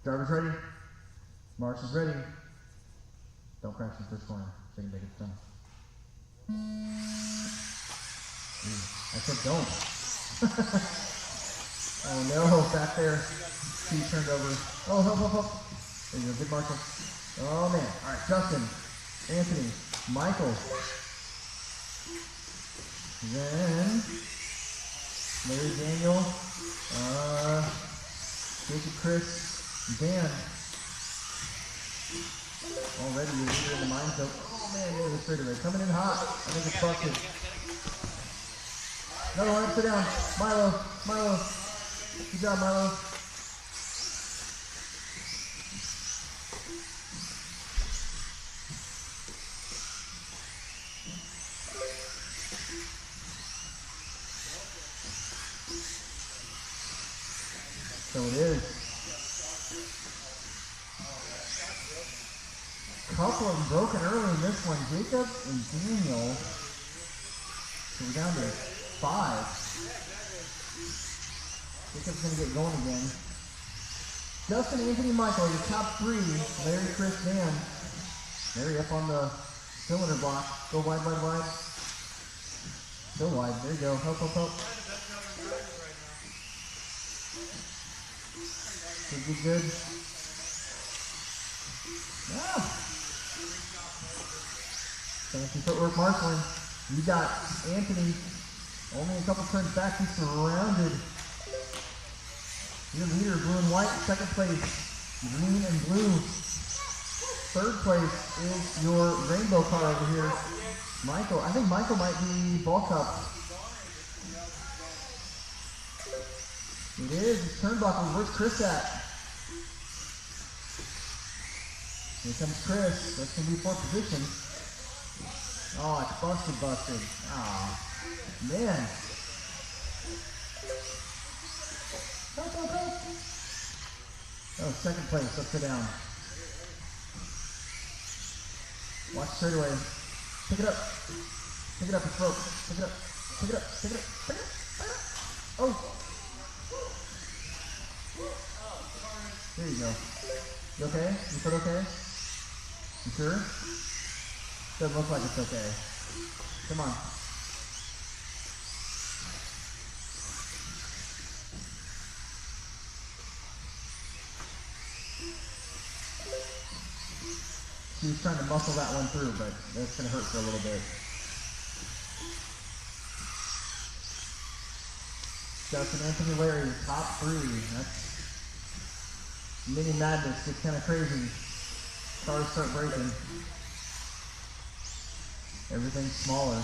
[SPEAKER 2] Driver's ready. Marsh is ready. Don't crash in the first corner. So you can make it done. I said don't. Oh no, back there. He turned over. Oh, help. There you go, good Marshall. Oh man. Alright, Justin, Anthony, Michael. Then Larry, Daniel, Jacob, Chris, Dan. Already you're leader in the minefield. Oh man, into the straightaway. Coming in hot. I think it's busted. Another one, sit down. Milo. Good job, Milo. So it is. Couple of them broken early in this one. Jacob and Daniel. So we're down to 5. Jacob's going to get going again. Justin, Anthony, Michael, your top 3. Larry, Chris, Dan. Larry up on the cylinder block. Go wide. Go wide. There you go. Help. Good. Ah. Fancy footwork marshaling. You got Anthony only a couple turns back. He's surrounded. Your leader, blue and white. Second place, green and blue. Third place is your rainbow car over here. Michael. I think Michael might be ball cup. It is. It's turnbuckle. Where's Chris at? Here comes Chris. That's going to be 4th position. Oh, it's busted. Oh, man. Help. Oh, second place, upside down. Watch straight away. Pick it up, it's broke. Pick it up. Oh. There you go. You okay? You feel okay? You sure? Doesn't look like it's okay. Come on. She was trying to muscle that one through, but that's going to hurt for a little bit. Justin, Anthony, Larry, top 3. That's mini madness. It's kind of crazy. Cars start breaking. Everything's smaller.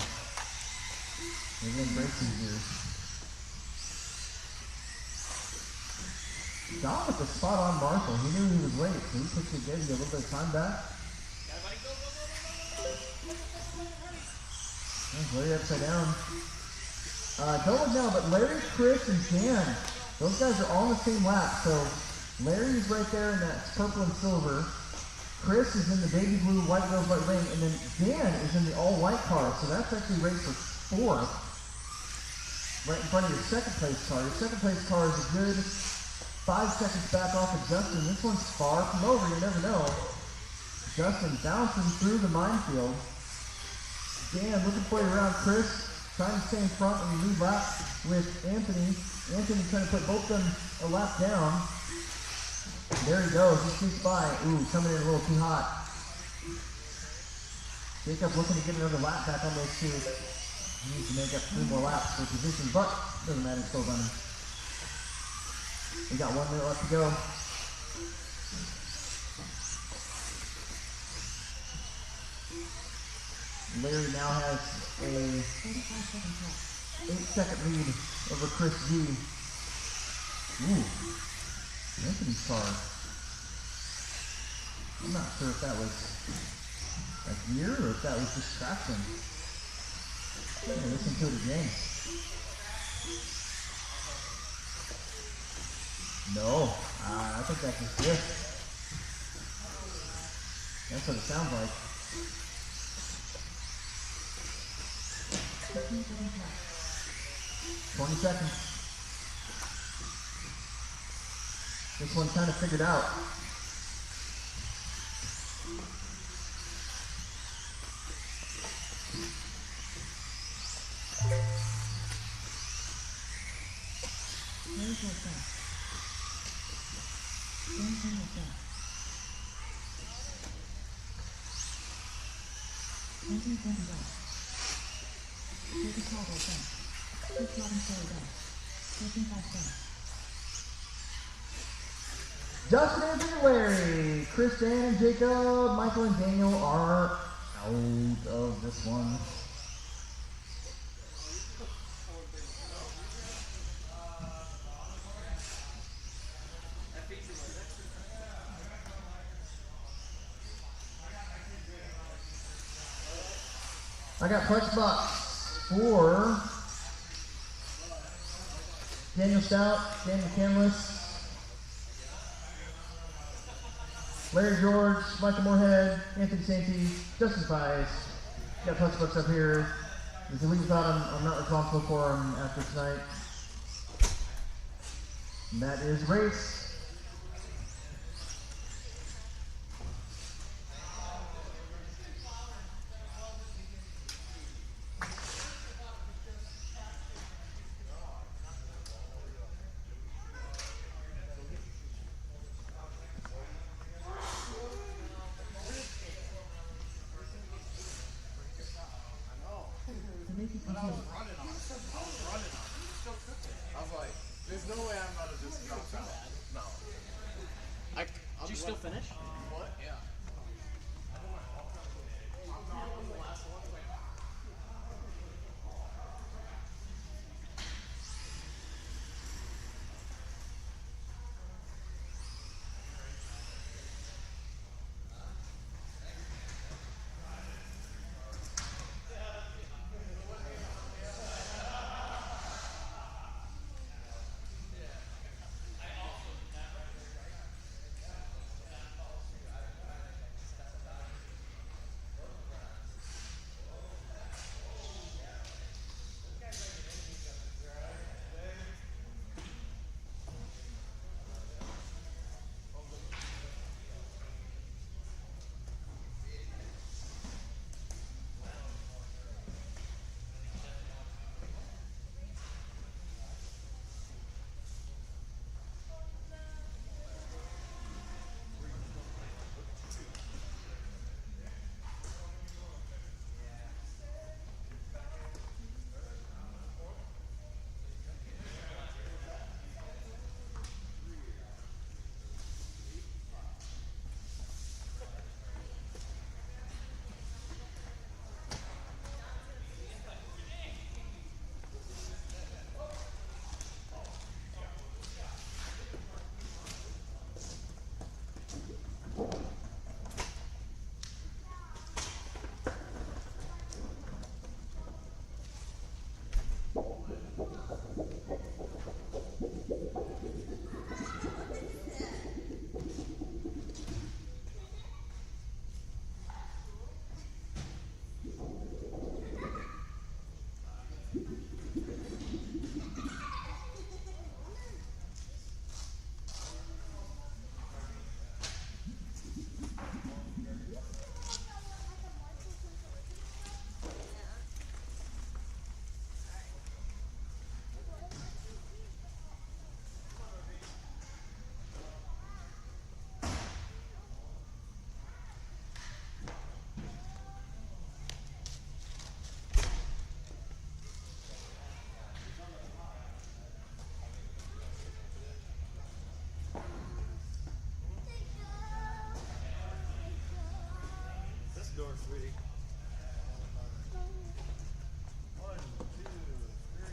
[SPEAKER 2] Everything breaks easier. John with the spot on Marshall. He knew he was late, so he pushed it, gave you a little bit of time back. Larry upside down. Don't look now, but Larry, Chris, and Dan, those guys are all in the same lap. So Larry's right there in that purple and silver. Chris is in the baby blue, white rose, white ring, and then Dan is in the all-white car. So that's actually raced for 4th, right in front of your second place car. Your second place car is a good 5 seconds back off of Justin. This one's far from over. You never know. Justin bouncing through the minefield. Dan looking for you around Chris, trying to stay in front and lead lap with Anthony. Anthony trying to put both of them a lap down. There he goes, he sneaks by. Ooh, coming in a little too hot. Jacob looking to get another lap back on those two. He needs to make up 3 more laps for position, but doesn't matter, still running. We got 1 minute left to go. Larry now has a 8-second lead over Chris G. Ooh, Anthony's car. I'm not sure if that was a gear or if that was just traction. Listen to it again. No, I think that's just drift. That's what it sounds like. 20 seconds. This one's kind of figured out. Justin, Anthony, Larry, Chris, Dan, and Jacob, Michael, and Daniel are out of this one. I got Flex Box for Daniel Stout, Dan McCandless, Larry George, Michael Moorhead, Anthony Sainty, Justin Fies. Got Flex Box up here. There's a legal thought I'm not responsible for them after tonight. And that is race.
[SPEAKER 7] I was like, there's no way I'm gonna just drop out. No.
[SPEAKER 6] Did you still finish?
[SPEAKER 7] What? Yeah.
[SPEAKER 4] next door, sweetie. 1, 2, 3.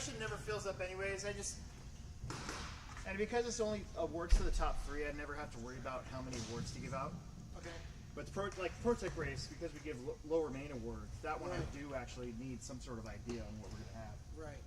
[SPEAKER 4] session never fills up anyways. And because it's only awards for the top 3, I never have to worry about how many awards to give out.
[SPEAKER 6] Okay.
[SPEAKER 4] But the Pro Tech race, because we give lower main awards, that one I do actually need some sort of idea on what we're gonna have.
[SPEAKER 6] Right.